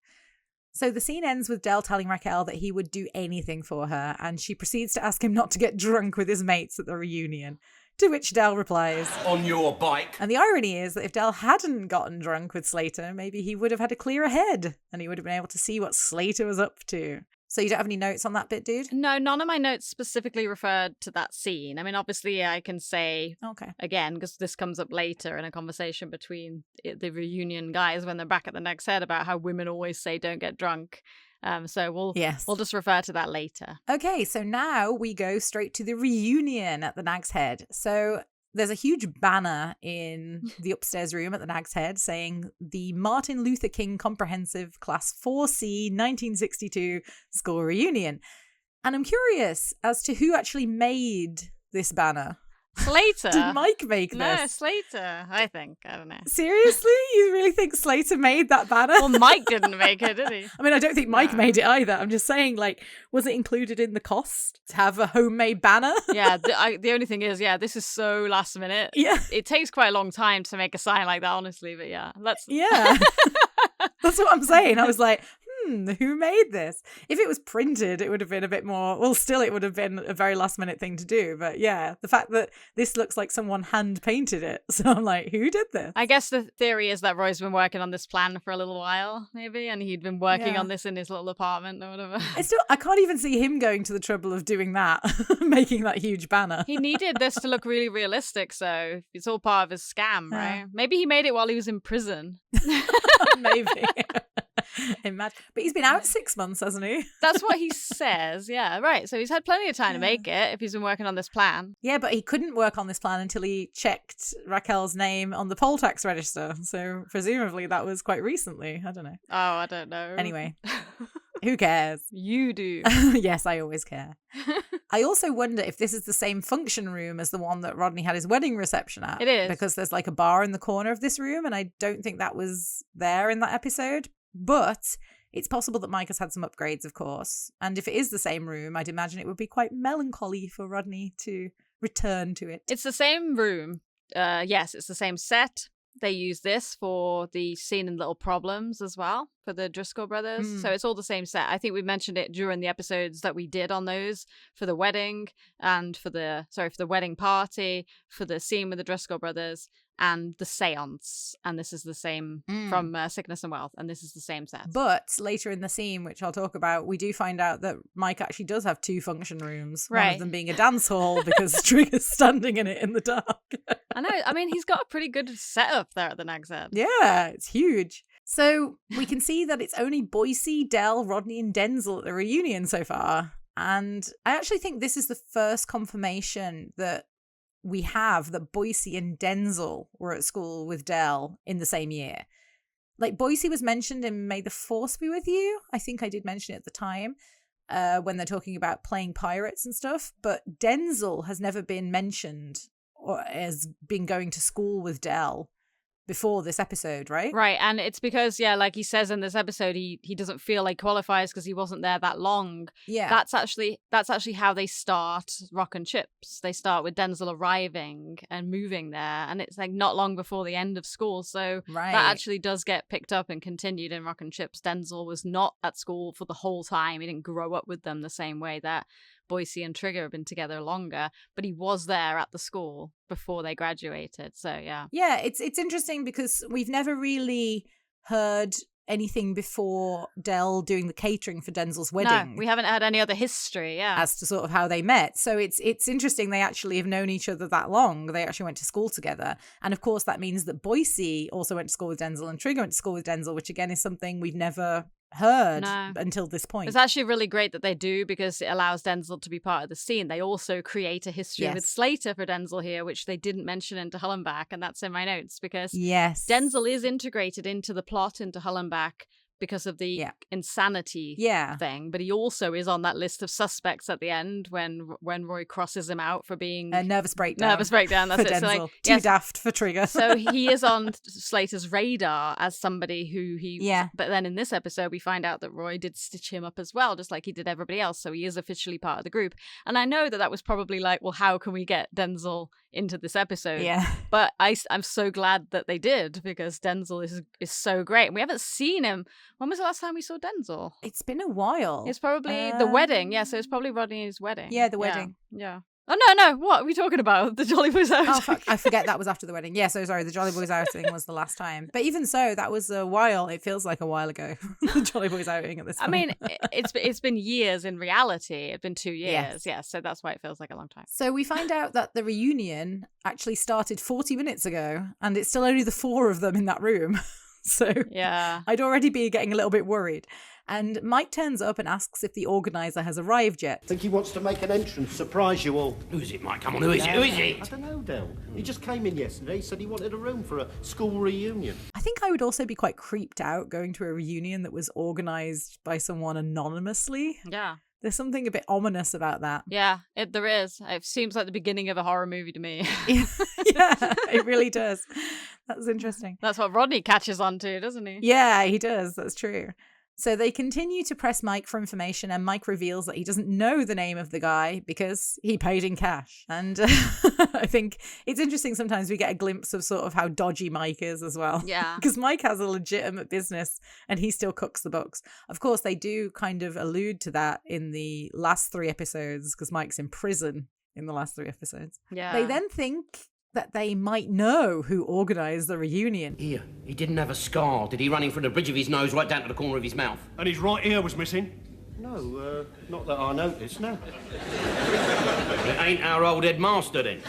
So the scene ends with Del telling Raquel that he would do anything for her, and she proceeds to ask him not to get drunk with his mates at the reunion. To which Del replies, On your bike. And the irony is that if Del hadn't gotten drunk with Slater, maybe he would have had a clearer head and he would have been able to see what Slater was up to. So you don't have any notes on that bit, dude? No, none of my notes specifically referred to that scene. I mean, obviously I can say, again, because this comes up later in a conversation between the reunion guys when they're back at the Nag's Head about how women always say don't get drunk. So we'll just refer to that later. Okay, so now we go straight to the reunion at the Nag's Head. So there's a huge banner in the upstairs room at the Nag's Head saying the Martin Luther King Comprehensive Class 4C 1962 School Reunion. And I'm curious as to who actually made this banner. Slater. Did Mike make this? No, Slater, I think. I don't know. Seriously? You really think Slater made that banner? Well, Mike didn't make it, did he? I mean, I don't think Mike made it either. I'm just saying, like, was it included in the cost to have a homemade banner? Yeah, the only thing is, this is so last minute. Yeah. It takes quite a long time to make a sign like that, honestly, but yeah. Yeah. That's what I'm saying. I was like, who made this? If it was printed, it would have been a bit more, well, still it would have been a very last minute thing to do. But yeah, the fact that this looks like someone hand painted it. So I'm like, who did this? I guess the theory is that Roy's been working on this plan for a little while, maybe, and he'd been working on this in his little apartment or whatever. I can't even see him going to the trouble of doing that, making that huge banner. He needed this to look really realistic, so it's all part of his scam, right? Maybe he made it while he was in prison. Maybe. Imagine. But he's been out 6 months, hasn't he? That's what he says. Yeah, right. So he's had plenty of time to make it if he's been working on this plan. Yeah, but he couldn't work on this plan until he checked Raquel's name on the poll tax register. So presumably that was quite recently. I don't know. Oh, I don't know. Anyway, who cares? You do. Yes, I always care. I also wonder if this is the same function room as the one that Rodney had his wedding reception at. It is. Because there's like a bar in the corner of this room, and I don't think that was there in that episode. But it's possible that Mike has had some upgrades, of course. And if it is the same room, I'd imagine it would be quite melancholy for Rodney to return to it. It's the same room. Yes, it's the same set. They use this for the scene in Little Problems as well, for the Driscoll brothers. So it's all the same set. I think we mentioned it during the episodes that we did on those for the wedding and for the wedding party, for the scene with the Driscoll brothers and the seance. And this is the same from Sickness and Wealth. And this is the same set. But later in the scene, which I'll talk about, we do find out that Mike actually does have two function rooms. Right. One of them being a dance hall because Trigger's standing in it in the dark. I know. I mean, he's got a pretty good setup there at the Nag's Head. Yeah, it's huge. So we can see that it's only Boise, Del, Rodney, and Denzel at the reunion so far. And I actually think this is the first confirmation that we have that Boise and Denzel were at school with Del in the same year. Like, Boise was mentioned in May the Force Be With You. I think I did mention it at the time when they're talking about playing pirates and stuff. But Denzel has never been mentioned or has been going to school with Del before this episode, right? Right, and it's because, like he says in this episode, he doesn't feel like qualifies because he wasn't there that long. Yeah. That's actually how they start Rock and Chips. They start with Denzel arriving and moving there, and it's like not long before the end of school, so that actually does get picked up and continued in Rock and Chips. Denzel was not at school for the whole time. He didn't grow up with them the same way that Boise and Trigger have been together longer, but he was there at the school before they graduated. So yeah, it's interesting because we've never really heard anything before Del doing the catering for Denzel's wedding. No, we haven't had any other history, as to sort of how they met. So it's interesting they actually have known each other that long. They actually went to school together. And of course that means that Boise also went to school with Denzel and Trigger went to school with Denzel, which again is something we've never heard No. until this point. It's actually really great that they do because it allows Denzel to be part of the scene. They also create a history with Slater for Denzel here, which they didn't mention into Hull and Back, and that's in my notes because Denzel is integrated into the plot into Hull and Back because of the insanity thing, but he also is on that list of suspects at the end when Roy crosses him out for being a nervous breakdown. That's for it. Denzel. So like, Too daft for Trigger. So he is on Slater's radar as somebody who but then in this episode we find out that Roy did stitch him up as well, just like he did everybody else, so he is officially part of the group. And I know that was probably like, well, how can we get Denzel into this episode? But I'm so glad that they did, because Denzel is so great, and we haven't seen him. When was the last time we saw Denzel? It's been a while. It's probably the wedding. Yeah, so it's probably Rodney's wedding. Yeah, the wedding. Yeah. Oh, no. What are we talking about? The Jolly Boys outing? Oh, fuck. I forget that was after the wedding. Yeah, so sorry. The Jolly Boys outing was the last time. But even so, that was a while. It feels like a while ago. The Jolly Boys outing at this point. I mean, it's been years in reality. It's been 2 years. Yeah, so that's why it feels like a long time. So we find out that the reunion actually started 40 minutes ago, and it's still only the 4 of them in that room. So I'd already be getting a little bit worried. And Mike turns up and asks if the organizer has arrived yet. I think he wants to make an entrance, surprise you all. Who is it, Mike? Come on, who is it? Who is it? I don't know, Del. He just came in yesterday. He said he wanted a room for a school reunion. I think I would also be quite creeped out going to a reunion that was organized by someone anonymously. Yeah. There's something a bit ominous about that. Yeah, there is. It seems like the beginning of a horror movie to me. Yeah, it really does. That's interesting. That's what Rodney catches on to, doesn't he? Yeah, he does. That's true. So they continue to press Mike for information, and Mike reveals that he doesn't know the name of the guy because he paid in cash. And I think it's interesting sometimes we get a glimpse of sort of how dodgy Mike is as well. Yeah. Because Mike has a legitimate business and he still cooks the books. Of course, they do kind of allude to that in the last 3 episodes because Mike's in prison in the last 3 episodes. Yeah. They then think that they might know who organised the reunion. Here, he didn't have a scar, did he? Running from the bridge of his nose right down to the corner of his mouth. And his right ear was missing? No, not that I noticed, no. It ain't our old headmaster, then.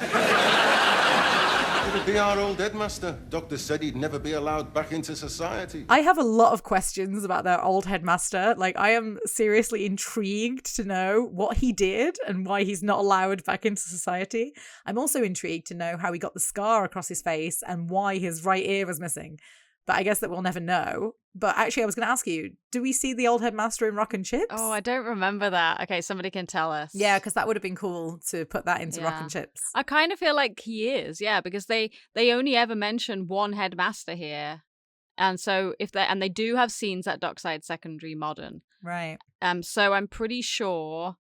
It'll be our old headmaster. Doctor said he'd never be allowed back into society. I have a lot of questions about their old headmaster. Like, I am seriously intrigued to know what he did and why he's not allowed back into society. I'm also intrigued to know how he got the scar across his face and why his right ear was missing. But I guess that we'll never know. But actually, I was going to ask you, do we see the old headmaster in Rock and Chips? Oh, I don't remember that. Okay, somebody can tell us. Yeah, because that would have been cool to put that into Rock and Chips. I kind of feel like he is, because they only ever mention one headmaster here. And so they do have scenes at Dockside Secondary Modern. Right. So I'm pretty sure,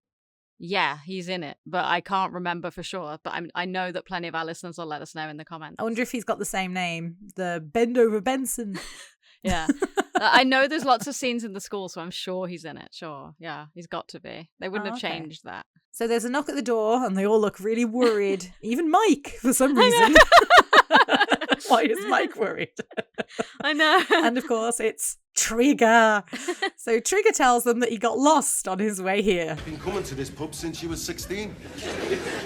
he's in it, but I can't remember for sure. But I know that plenty of our listeners will let us know in the comments. I wonder if he's got the same name, the Bend Over Benson. Yeah. I know there's lots of scenes in the school, so I'm sure he's in it. Sure. Yeah, he's got to be. They wouldn't have changed that. So there's a knock at the door and they all look really worried. Even Mike, for some reason. Why is Mike worried? I know. And of course, it's Trigger. So Trigger tells them that he got lost on his way here. Been coming to this pub since you was 16.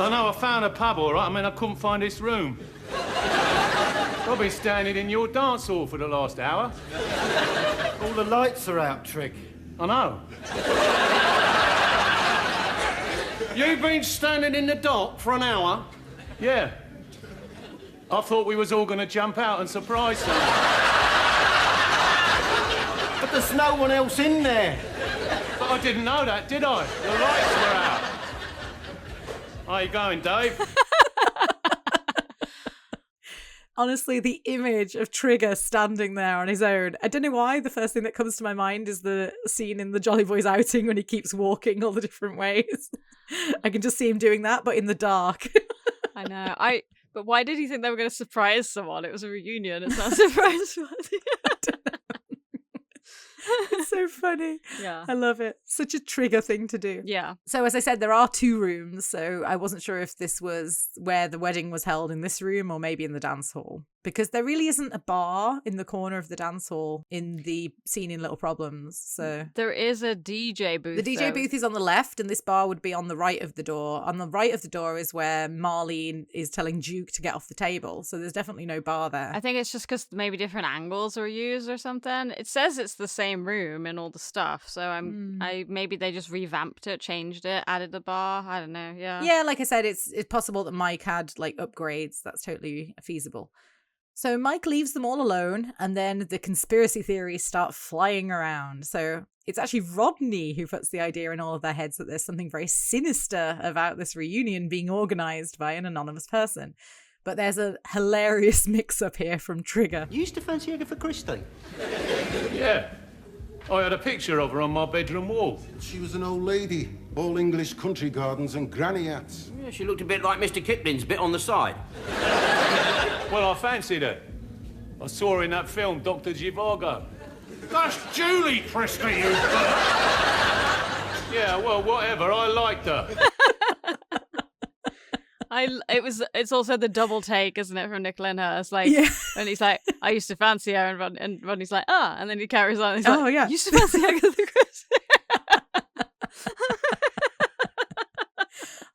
I know, I found a pub, all right. I mean, I couldn't find this room. I've been standing in your dance hall for the last hour. All the lights are out, Trig. I know. You've been standing in the dock for an hour? Yeah. I thought we was all going to jump out and surprise someone. But there's no one else in there. But I didn't know that, did I? The lights were out. How you going, Dave? Honestly, the image of Trigger standing there on his own. I don't know why. The first thing that comes to my mind is the scene in the Jolly Boys outing when he keeps walking all the different ways. I can just see him doing that, but in the dark. I know. But why did he think they were going to surprise someone? It was a reunion. It's not a surprise party. It's so funny. Yeah. I love it. Such a Trigger thing to do. Yeah. So as I said, there are 2 rooms. So I wasn't sure if this was where the wedding was held, in this room or maybe in the dance hall. because there really isn't a bar in the corner of the dance hall in the scene in Little Problems. So there is a DJ booth. The DJ booth is on the left, and this bar would be on the right of the door. On the right of the door is where Marlene is telling Duke to get off the table. So there's definitely no bar there. I think it's just because maybe different angles were used or something. It says it's the same room and all the stuff. So maybe they just revamped it, changed it, added the bar. I don't know. Yeah. Yeah, like I said, it's possible that Mike had like upgrades. That's totally feasible. So Mike leaves them all alone, and then the conspiracy theories start flying around. So it's actually Rodney who puts the idea in all of their heads that there's something very sinister about this reunion being organised by an anonymous person. But there's a hilarious mix-up here from Trigger. You used to fancy Agatha Christie? Yeah. I had a picture of her on my bedroom wall. She was an old lady, all English country gardens and granny hats. Yeah, she looked a bit like Mr. Kipling's bit on the side. Well, I fancied her. I saw her in that film, Dr. Zhivago. That's Julie Christie, you Yeah, well, whatever. I liked her. It's also the double take, isn't it, from Nick Lyndhurst? Like, when he's like, I used to fancy her, and Rodney's like, and then he carries on. And he's like, yeah. You used to fancy Agatha Christie.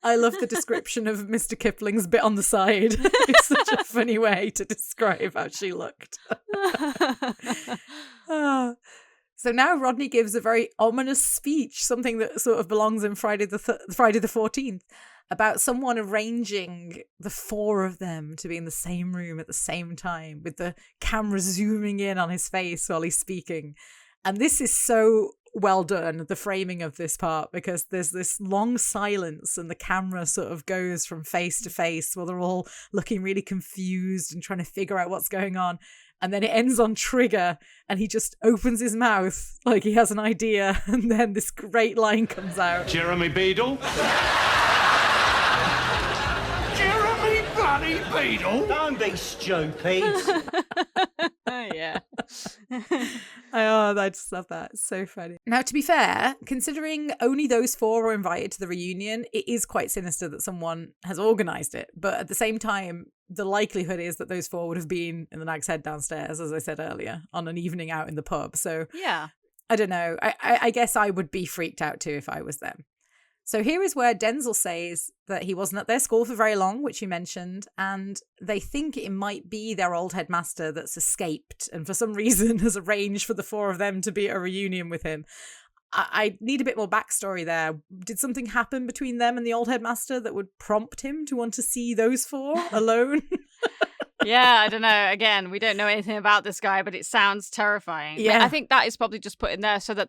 I love the description of Mr. Kipling's bit on the side. It's such a funny way to describe how she looked. So now Rodney gives a very ominous speech, something that sort of belongs in Friday the 14th, about someone arranging the four of them to be in the same room at the same time, with the camera zooming in on his face while he's speaking. And this is so well done, the framing of this part, because there's this long silence and the camera sort of goes from face to face while they're all looking really confused and trying to figure out what's going on. And then it ends on Trigger and he just opens his mouth like he has an idea, and then this great line comes out. Jeremy Beadle? Jeremy bloody Beadle? Don't be stupid. Yeah. I just love that. It's so funny. Now, to be fair, considering only those four were invited to the reunion, it is quite sinister that someone has organised it. But at the same time, the likelihood is that those four would have been in the Nag's Head downstairs, as I said earlier, on an evening out in the pub. So yeah, I don't know. I guess I would be freaked out too if I was them. So here is where Denzel says that he wasn't at their school for very long, which you mentioned, and they think it might be their old headmaster that's escaped and for some reason has arranged for the four of them to be at a reunion with him. I need a bit more backstory there. Did something happen between them and the old headmaster that would prompt him to want to see those four alone? Yeah, I don't know. Again, we don't know anything about this guy, but it sounds terrifying. Yeah. I think that is probably just put in there so that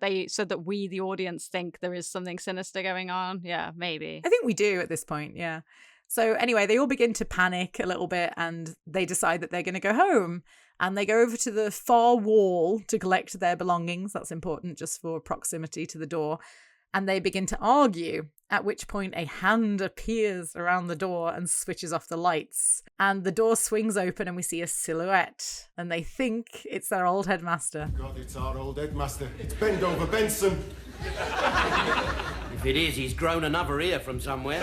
we, the audience, think there is something sinister going on. Yeah, maybe. I think we do at this point, yeah. So anyway, they all begin to panic a little bit and they decide that they're going to go home. And they go over to the far wall to collect their belongings. That's important just for proximity to the door. And they begin to argue, at which point a hand appears around the door and switches off the lights. And the door swings open and we see a silhouette. And they think it's their old headmaster. God, it's our old headmaster. It's Bend Over Benson. If it is, he's grown another ear from somewhere.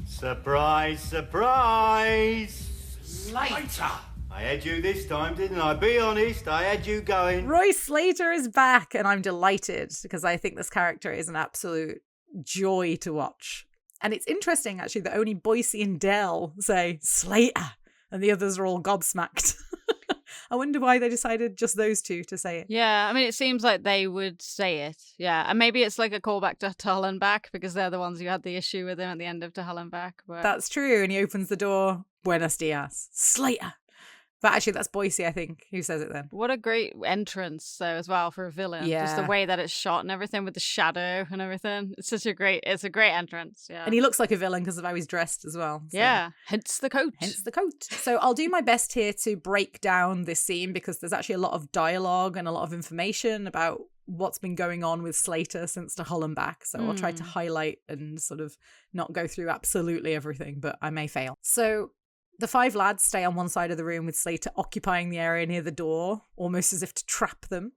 Surprise, surprise. Slater! I had you this time, didn't I? Be honest, I had you going. Roy Slater is back and I'm delighted because I think this character is an absolute joy to watch. And it's interesting, actually, that only Boyce and Dell say Slater and the others are all gobsmacked. I wonder why they decided just those two to say it. Yeah, I mean, it seems like they would say it. Yeah, and maybe it's like a callback to Hull and Back because they're the ones who had the issue with him at the end of To Hull and Back. But... That's true. And he opens the door. Buenos dias. Slater. But actually, that's Boyce, I think, who says it then. What a great entrance, though, as well, for a villain. Yeah. Just the way that it's shot and everything with the shadow and everything. It's a great entrance, yeah. And he looks like a villain because of how he's dressed as well. So. Yeah, hence the coat. Hence the coat. So I'll do my best here to break down this scene because there's actually a lot of dialogue and a lot of information about what's been going on with Slater since To Hull and Back. So I'll try to highlight and sort of not go through absolutely everything, but I may fail. So the five lads stay on one side of the room with Slater occupying the area near the door, almost as if to trap them.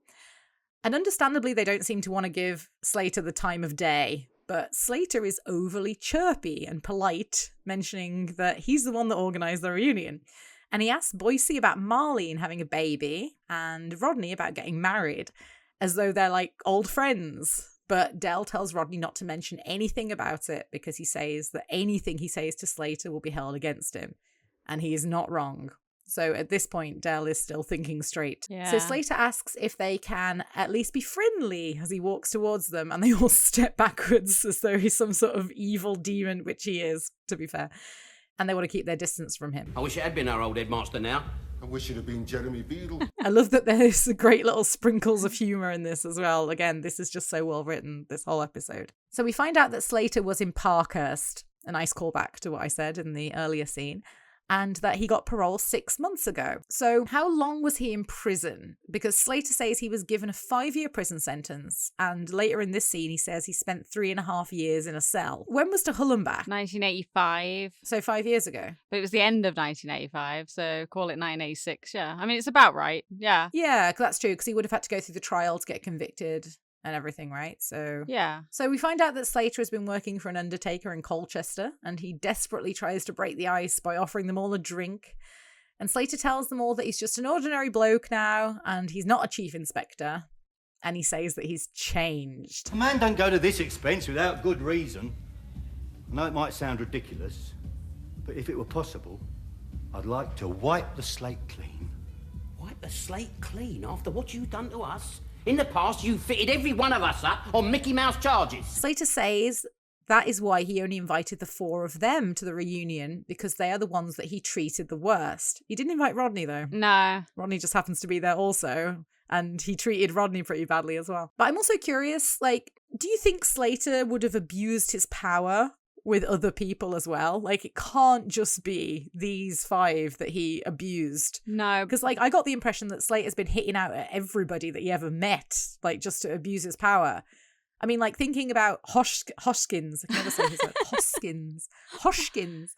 And understandably, they don't seem to want to give Slater the time of day. But Slater is overly chirpy and polite, mentioning that he's the one that organised the reunion. And he asks Boycie about Marlene having a baby and Rodney about getting married, as though they're like old friends. But Del tells Rodney not to mention anything about it because he says that anything he says to Slater will be held against him. And he is not wrong. So at this point, Del is still thinking straight. Yeah. So Slater asks if they can at least be friendly as he walks towards them, and they all step backwards as though he's some sort of evil demon, which he is, to be fair. And they want to keep their distance from him. I wish it had been our old headmaster now. I wish it had been Jeremy Beadle. I love that there's great little sprinkles of humour in this as well. Again, this is just so well written, this whole episode. So we find out that Slater was in Parkhurst, a nice callback to what I said in the earlier scene, and that he got parole 6 months ago. So how long was he in prison? Because Slater says he was given a 5-year prison sentence, and later in this scene he says he spent 3.5 years in a cell. When was to Hullenbach? 1985. So 5 years ago. But it was the end of 1985, so call it 1986, yeah. I mean, it's about right, yeah. Yeah, that's true, because he would have had to go through the trial to get convicted and everything, right? So yeah. So we find out that Slater has been working for an undertaker in Colchester, and he desperately tries to break the ice by offering them all a drink. And Slater tells them all that he's just an ordinary bloke now, and he's not a chief inspector. And he says that he's changed. A man don't go to this expense without good reason. I know it might sound ridiculous, but if it were possible, I'd like to wipe the slate clean. Wipe the slate clean after what you've done to us? In the past, you fitted every one of us up on Mickey Mouse charges. Slater says that is why he only invited the 4 of them to the reunion, because they are the ones that he treated the worst. He didn't invite Rodney, though. No. Rodney just happens to be there also, and he treated Rodney pretty badly as well. But I'm also curious, like, do you think Slater would have abused his power with other people as well? Like, it can't just be these 5 that he abused. No. Because, like, I got the impression that Slater's been hitting out at everybody that he ever met, like, just to abuse his power. I mean, like, thinking about Hoskins. I can never say his name. Hoskins.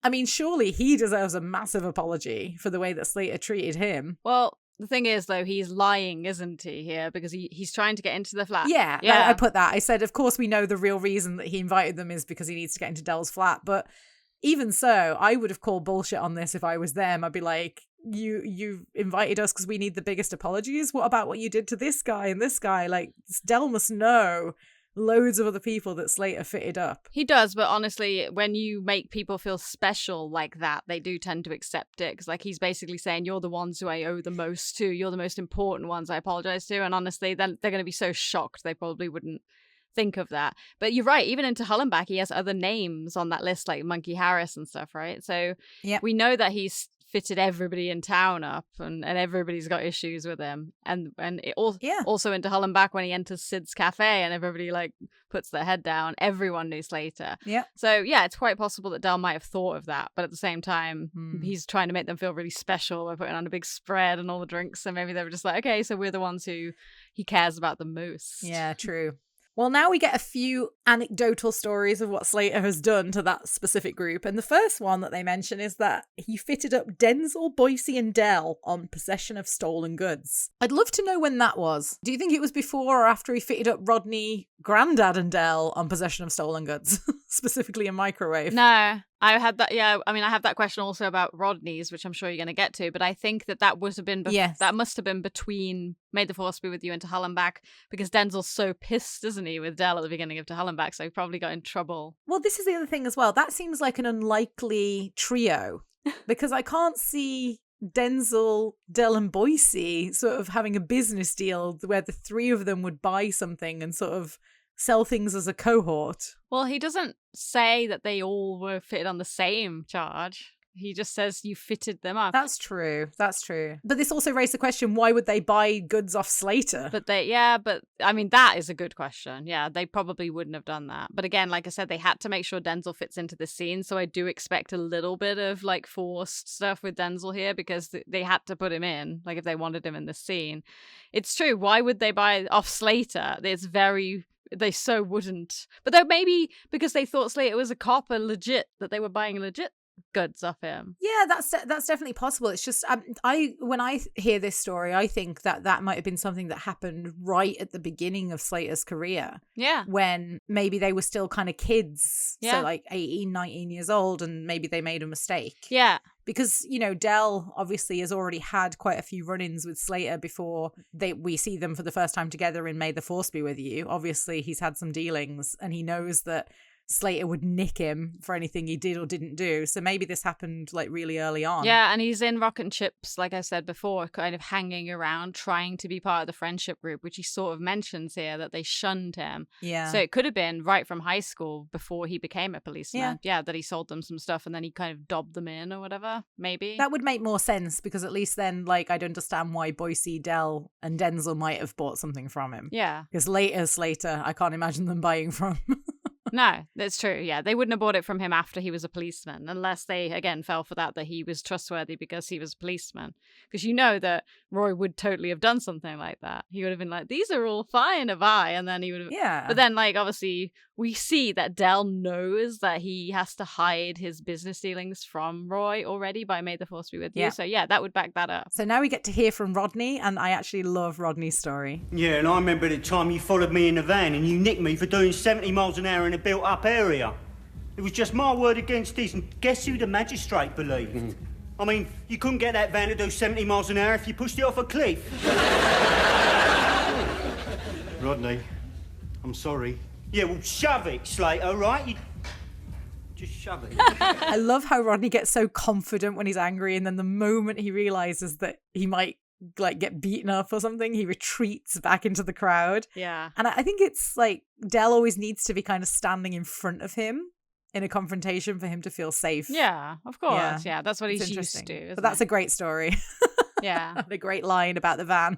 I mean, surely he deserves a massive apology for the way that Slater treated him. Well, the thing is, though, he's lying, isn't he, here? Because he's trying to get into the flat. Yeah. I put that. I said, of course, we know the real reason that he invited them is because he needs to get into Del's flat. But even so, I would have called bullshit on this if I was them. I'd be like, you invited us because we need the biggest apologies? What about what you did to this guy and this guy? Like, Del must know loads of other people that Slater fitted up. He does, but honestly, when you make people feel special like that, they do tend to accept it. Because, like, he's basically saying, you're the ones who I owe the most to. You're the most important ones I apologize to. And honestly, then they're going to be so shocked they probably wouldn't think of that. But you're right, even into Hullenbach, he has other names on that list, like Monkey Harris and stuff, right? So we know that he's fitted everybody in town up, and everybody's got issues with him, and it also into Hullenbach when he enters Sid's cafe and everybody like puts their head down. Everyone knew Slater. So yeah, it's quite possible that Del might have thought of that, but at the same time he's trying to make them feel really special by putting on a big spread and all the drinks, so maybe they were just like, okay, so we're the ones who he cares about the most. Yeah, true. Well, now we get a few anecdotal stories of what Slater has done to that specific group. And the first one that they mention is that he fitted up Denzel, Boycie and Del on possession of stolen goods. I'd love to know when that was. Do you think it was before or after he fitted up Rodney, Grandad and Del on possession of stolen goods? Specifically a microwave. No, I had that. Yeah, I mean, I have that question also about Rodney's, which I'm sure you're going to get to. But I think that would have been that must have been between May the Force Be With You and To Hullenbach, because Denzel's so pissed, isn't he, with Del at the beginning of To Hullenbach, so he probably got in trouble. Well, this is the other thing as well. That seems like an unlikely trio, because I can't see Denzel, Del and Boycie sort of having a business deal where the 3 of them would buy something and sort of sell things as a cohort. Well, he doesn't say that they all were fitted on the same charge. He just says you fitted them up. That's true. But this also raised the question, why would they buy goods off Slater? But I mean, that is a good question. Yeah, they probably wouldn't have done that. But again, like I said, they had to make sure Denzel fits into the scene. So I do expect a little bit of like forced stuff with Denzel here, because they had to put him in, like if they wanted him in the scene. It's true. Why would they buy off Slater? They so wouldn't. But though maybe because they thought Slater was a cop and legit, that they were buying legit goods off him. Yeah, that's definitely possible. It's just when I hear this story, I think that might have been something that happened right at the beginning of Slater's career. Yeah. When maybe they were still kind of kids, Yeah. so like 18, 19 years old, and maybe they made a mistake. Yeah. Because, you know, Del obviously has already had quite a few run-ins with Slater before we see them for the first time together in May the Force Be With You. Obviously, he's had some dealings, and he knows that Slater would nick him for anything he did or didn't do. So maybe this happened like really early on. Yeah, and he's in Rock and Chips, like I said before, kind of hanging around, trying to be part of the friendship group, which he sort of mentions here that they shunned him. Yeah. So it could have been right from high school before he became a policeman. Yeah, that he sold them some stuff and then he kind of dobbed them in or whatever, maybe. That would make more sense, because at least then, like, I'd understand why Boise, Del, and Denzel might have bought something from him. Yeah. Because later, Slater, I can't imagine them buying from. No, that's true. Yeah, they wouldn't have bought it from him after he was a policeman, unless they, again, fell for that he was trustworthy because he was a policeman. Because you know that Roy would totally have done something like that. He would have been like, these are all fine, have I? And then he would have... Yeah. But then, like, obviously, we see that Del knows that he has to hide his business dealings from Roy already by May the Force Be With You. Yeah. So, yeah, that would back that up. So now we get to hear from Rodney, and I actually love Rodney's story. Yeah, and I remember the time you followed me in the van and you nicked me for doing 70 miles an hour in a built-up area. It was just my word against his, and guess who the magistrate believed? I mean, you couldn't get that van to do 70 miles an hour if you pushed it off a cliff. Rodney, I'm sorry. Yeah, well, shove it, Slater, right? You just shove it. I love how Rodney gets so confident when he's angry, and then the moment he realizes that he might like get beaten up or something, he retreats back into the crowd. Yeah. And I think it's like Del always needs to be kind of standing in front of him in a confrontation for him to feel safe. Yeah, of course. Yeah, that's what It's he's used interesting. to. But that's a great story. Yeah. And a great line about the van.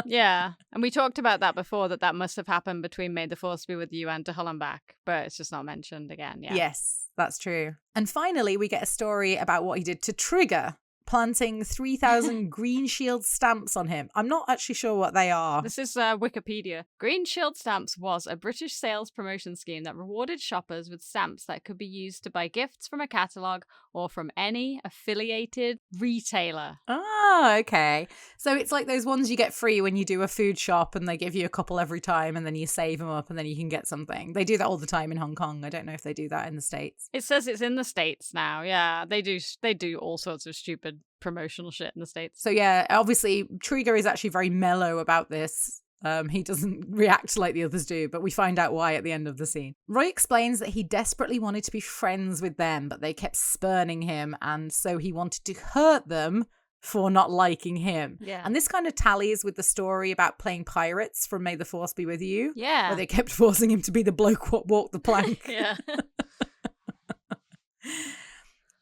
Yeah, and we talked about that before, that must have happened between May the Force Be With You and To Hull and Back, but it's just not mentioned again. Yeah. Yes, that's true. And finally, we get a story about what he did to Trigger, planting 3,000 Green Shield stamps on him. I'm not actually sure what they are. This is Wikipedia. Green Shield Stamps was a British sales promotion scheme that rewarded shoppers with stamps that could be used to buy gifts from a catalogue or from any affiliated retailer. Oh, okay. So it's like those ones you get free when you do a food shop, and they give you a couple every time, and then you save them up and then you can get something. They do that all the time in Hong Kong. I don't know if they do that in the States. It says it's in the States now. Yeah, they do all sorts of stupid promotional shit in the States. So yeah, obviously Trigger is actually very mellow about this. He doesn't react like the others do, but we find out why at the end of the scene. Roy explains that he desperately wanted to be friends with them, but they kept spurning him, and so he wanted to hurt them for not liking him. Yeah. And this kind of tallies with the story about playing pirates from May the Force Be With You. Yeah. Where they kept forcing him to be the bloke what walked the plank. Yeah.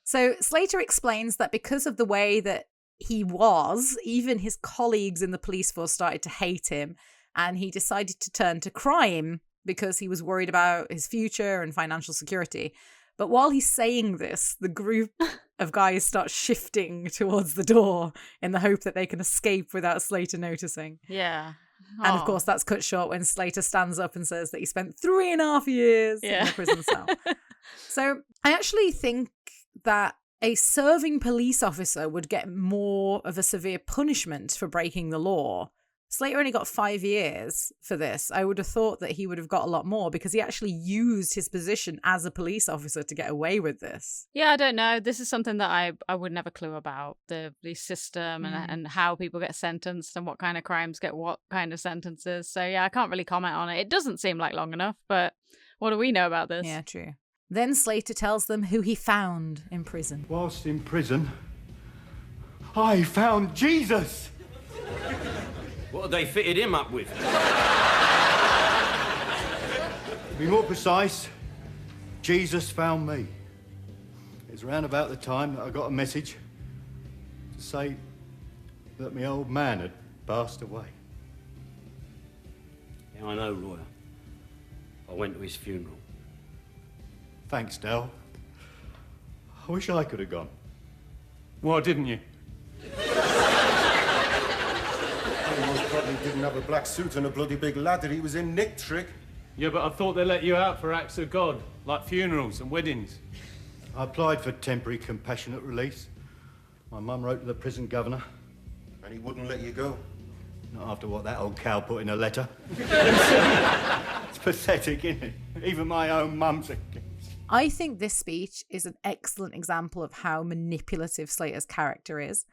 So Slater explains that because of the way that he was, even his colleagues in the police force started to hate him, and he decided to turn to crime because he was worried about his future and financial security. But while he's saying this, the group of guys start shifting towards the door in the hope that they can escape without Slater noticing. Yeah. And of Aw. course, that's cut short when Slater stands up and says that he spent 3.5 years in the prison cell. So I actually think that a serving police officer would get more of a severe punishment for breaking the law. Slater only got 5 years for this. I would have thought that he would have got a lot more because he actually used his position as a police officer to get away with this. Yeah, I don't know. This is something that I wouldn't have a clue about, the system and how people get sentenced and what kind of crimes get what kind of sentences. So yeah, I can't really comment on it. It doesn't seem like long enough, but what do we know about this? Yeah, true. Then Slater tells them who he found in prison. Whilst in prison, I found Jesus. What have they fitted him up with? To be more precise, Jesus found me. It was around about the time that I got a message to say that my old man had passed away. Yeah, I know, Roy. I went to his funeral. Thanks, Del. I wish I could have gone. Why didn't you? He probably didn't have a black suit and a bloody big ladder. He was in Nick Trick. Yeah, but I thought they let you out for acts of God, like funerals and weddings. I applied for temporary compassionate release. My mum wrote to the prison governor. And he wouldn't let you go. Not after what that old cow put in a letter. It's pathetic, isn't it? Even my own mum's against. I think this speech is an excellent example of how manipulative Slater's character is.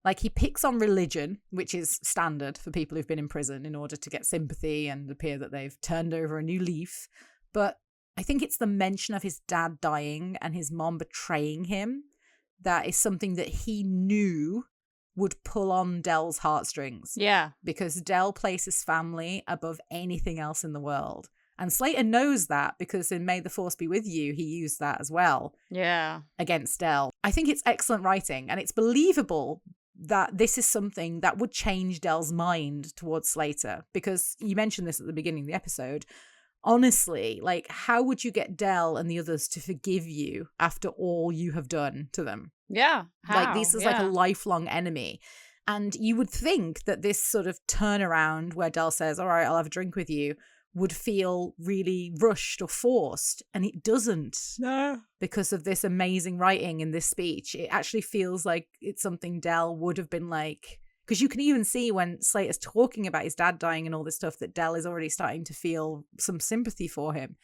Like, he picks on religion, which is standard for people who've been in prison in order to get sympathy and appear that they've turned over a new leaf. But I think it's the mention of his dad dying and his mom betraying him that is something that he knew would pull on Dell's heartstrings. Yeah. Because Dell places family above anything else in the world. And Slater knows that because in May the Force Be With You, he used that as well. Yeah. Against Dell. I think it's excellent writing, and it's believable that this is something that would change Dell's mind towards Slater, because you mentioned this at the beginning of the episode. Honestly, like, how would you get Dell and the others to forgive you after all you have done to them? Yeah. How? Like, this is like a lifelong enemy. And you would think that this sort of turnaround where Dell says, all right, I'll have a drink with you, would feel really rushed or forced. And it doesn't. No. Because of this amazing writing in this speech. It actually feels like it's something Dell would have been like, because you can even see when Slater's talking about his dad dying and all this stuff that Dell is already starting to feel some sympathy for him.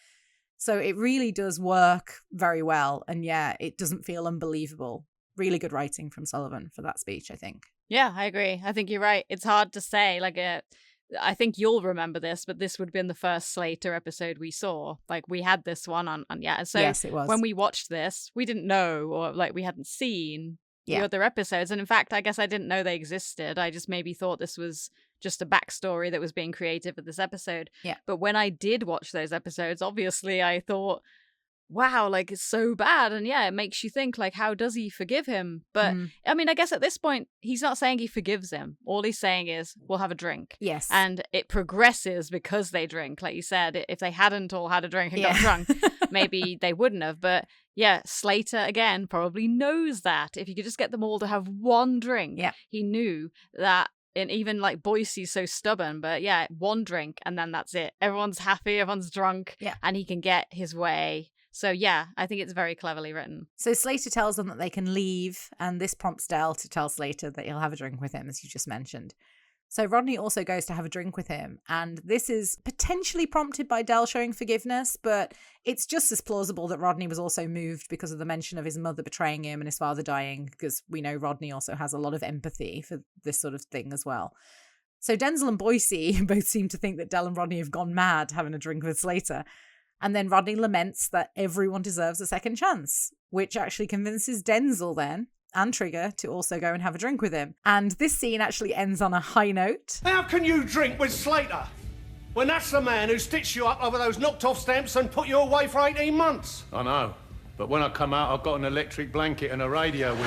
So it really does work very well. And yeah, it doesn't feel unbelievable. Really good writing from Sullivan for that speech, I think. Yeah, I agree. I think you're right. It's hard to say. Like, I think you'll remember this, but this would have been the first Slater episode we saw. Like, we had this one on yeah. So yes, it was. When we watched this, we didn't know, or like we hadn't seen the other episodes. And in fact, I guess I didn't know they existed. I just maybe thought this was just a backstory that was being created for this episode. Yeah. But when I did watch those episodes, obviously I thought, wow, like, it's so bad. And yeah, it makes you think, like, how does he forgive him? But I mean, I guess at this point, he's not saying he forgives him. All he's saying is, we'll have a drink. Yes. And it progresses because they drink. Like you said, if they hadn't all had a drink and got drunk, maybe they wouldn't have. But yeah, Slater, again, probably knows that. If you could just get them all to have one drink, he knew that. And even like Boise's so stubborn, but yeah, one drink and then that's it. Everyone's happy, everyone's drunk, and he can get his way. So yeah, I think it's very cleverly written. So Slater tells them that they can leave, and this prompts Dell to tell Slater that he'll have a drink with him, as you just mentioned. So Rodney also goes to have a drink with him, and this is potentially prompted by Dell showing forgiveness, but it's just as plausible that Rodney was also moved because of the mention of his mother betraying him and his father dying, because we know Rodney also has a lot of empathy for this sort of thing as well. So Denzel and Boise both seem to think that Dell and Rodney have gone mad having a drink with Slater. And then Rodney laments that everyone deserves a second chance, which actually convinces Denzel then and Trigger to also go and have a drink with him. And this scene actually ends on a high note. How can you drink with Slater when that's the man who stitched you up over those knocked-off stamps and put you away for 18 months? I know, but when I come out, I've got an electric blanket and a radio with me.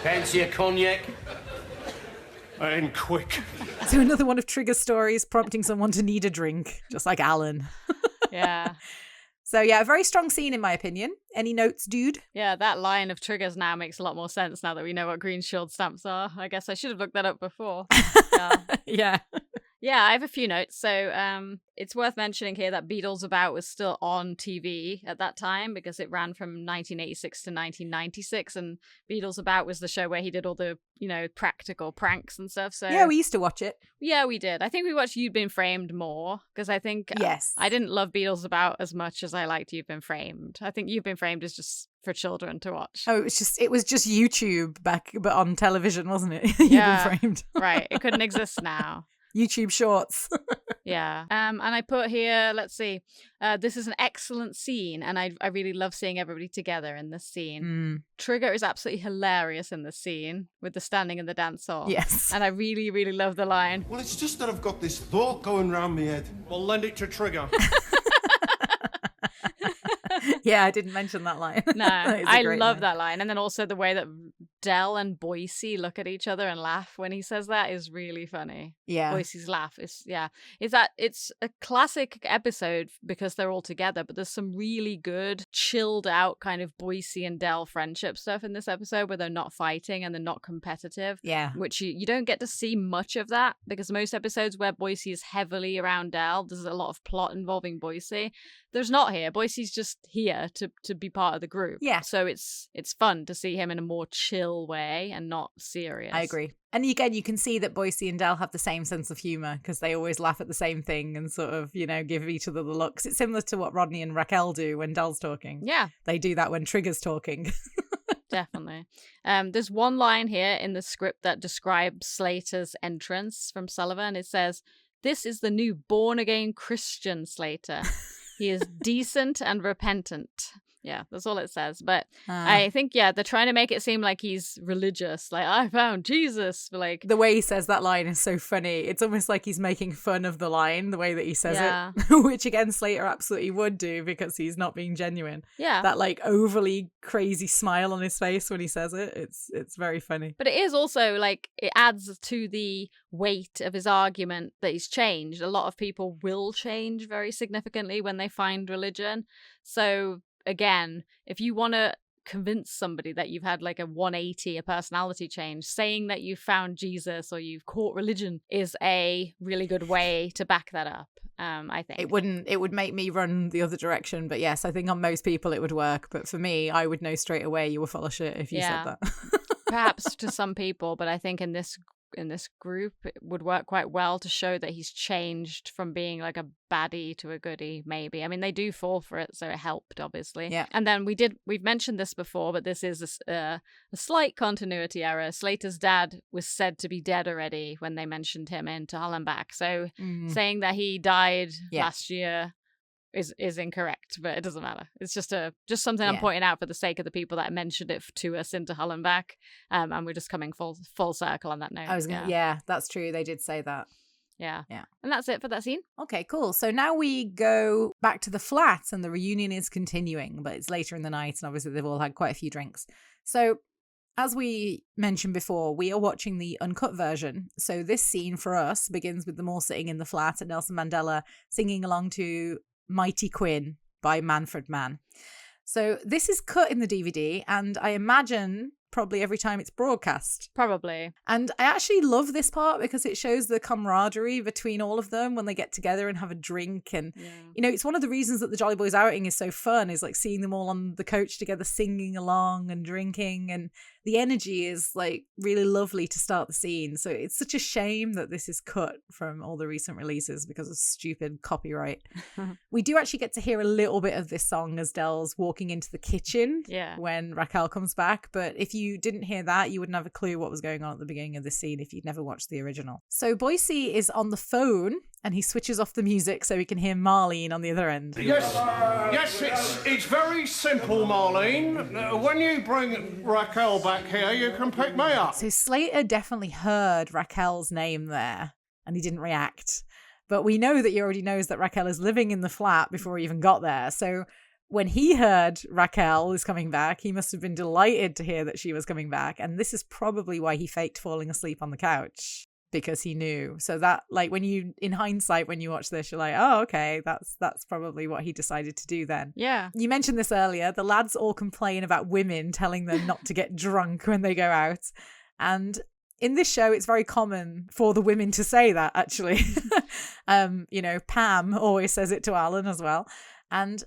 Fancy a cognac? And quick. So another one of Trigger's stories prompting someone to need a drink, just like Alan. Yeah. So yeah, a very strong scene in my opinion. Any notes, dude? Yeah, that line of Triggers now makes a lot more sense now that we know what green shield stamps are. I guess I should have looked that up before. Yeah. Yeah, I have a few notes. So it's worth mentioning here that Beatles About was still on TV at that time because it ran from 1986 to 1996. And Beatles About was the show where he did all the, practical pranks and stuff. So yeah, we used to watch it. Yeah, we did. I think we watched You'd Been Framed more because I think I didn't love Beatles About as much as I liked You've Been Framed. I think You've Been Framed is just for children to watch. Oh, it was just YouTube back, but on television, wasn't it? Yeah, You've Been Framed. Right. It couldn't exist now. YouTube Shorts. Yeah. And I put here, let's see, this is an excellent scene, and I really love seeing everybody together in this scene. Trigger is absolutely hilarious in this scene with the standing and the dance off. Yes. And I really, really love the line. Well, it's just that I've got this thought going round my head. Well, lend it to Trigger. Yeah, I didn't mention that line. No, I love that line. And then also the way that Del and Boise look at each other and laugh when he says that is really funny. Yeah. Boise's laugh is it's a classic episode because they're all together, but there's some really good chilled out kind of Boise and Del friendship stuff in this episode where they're not fighting and they're not competitive. Yeah. Which you don't get to see much of that because most episodes where Boise is heavily around Del, there's a lot of plot involving Boise. There's not here. Boise's just here to be part of the group. Yeah. So it's fun to see him in a more chill way and not serious. I agree. And again, you can see that Boise and Del have the same sense of humor because they always laugh at the same thing and sort of, give each other the looks. It's similar to what Rodney and Raquel do when Del's talking. Yeah. They do that when Trigger's talking. Definitely. There's one line here in the script that describes Slater's entrance from Sullivan. It says, "This is the new born-again Christian Slater. He is decent and repentant." Yeah, that's all it says. But I think, they're trying to make it seem like he's religious. Like, I found Jesus. Like, the way he says that line is so funny. It's almost like he's making fun of the line, the way that he says it. Which, again, Slater absolutely would do because he's not being genuine. Yeah. That, like, overly crazy smile on his face when he says it. It's very funny. But it is also, like, it adds to the weight of his argument that he's changed. A lot of people will change very significantly when they find religion. So, again, if you want to convince somebody that you've had like a 180, a personality change, saying that you've found Jesus or you've caught religion is a really good way to back that up. I think it would make me run the other direction, but yes, I think on most people it would work. But for me, I would know straight away you were full of shit if you said that. Perhaps to some people, but I think in this group it would work quite well to show that he's changed from being like a baddie to a goodie, maybe. I mean, they do fall for it, so it helped, obviously. Yeah. And then we've mentioned this before, but this is a slight continuity error. Slater's dad was said to be dead already when they mentioned him in To Hell and Back, so saying that he died last year is incorrect, but it doesn't matter. It's just something I'm pointing out for the sake of the people that mentioned it to us into Hull and Back, and we're just coming full circle on that note. That's true. They did say that. Yeah. And that's it for that scene. Okay, cool. So now we go back to the flat, and the reunion is continuing, but it's later in the night, and obviously they've all had quite a few drinks. So, as we mentioned before, we are watching the uncut version. So this scene for us begins with them all sitting in the flat and Nelson Mandela singing along to Mighty Quinn by Manfred Mann. So this is cut in the DVD, and I imagine probably every time it's broadcast. Probably. And I actually love this part because it shows the camaraderie between all of them when they get together and have a drink. And, it's one of the reasons that the Jolly Boys outing is so fun, is like seeing them all on the coach together, singing along and drinking. And the energy is like really lovely to start the scene. So it's such a shame that this is cut from all the recent releases because of stupid copyright. We do actually get to hear a little bit of this song as Del's walking into the kitchen when Raquel comes back. But if you didn't hear that, you wouldn't have a clue what was going on at the beginning of this scene if you'd never watched the original. So Boise is on the phone and he switches off the music so he can hear Marlene on the other end. Yes, it's very simple, Marlene. When you bring Raquel back here, you can pick me up. So Slater definitely heard Raquel's name there and he didn't react. But we know that he already knows that Raquel is living in the flat before he even got there. So when he heard Raquel is coming back, he must have been delighted to hear that she was coming back. And this is probably why he faked falling asleep on the couch, because he knew. So that, like, when you, in hindsight, when you watch this, you're like, oh, okay, that's probably what he decided to do then. Yeah. You mentioned this earlier. The lads all complain about women telling them not to get drunk when they go out. And in this show, it's very common for the women to say that, actually. Pam always says it to Alan as well. And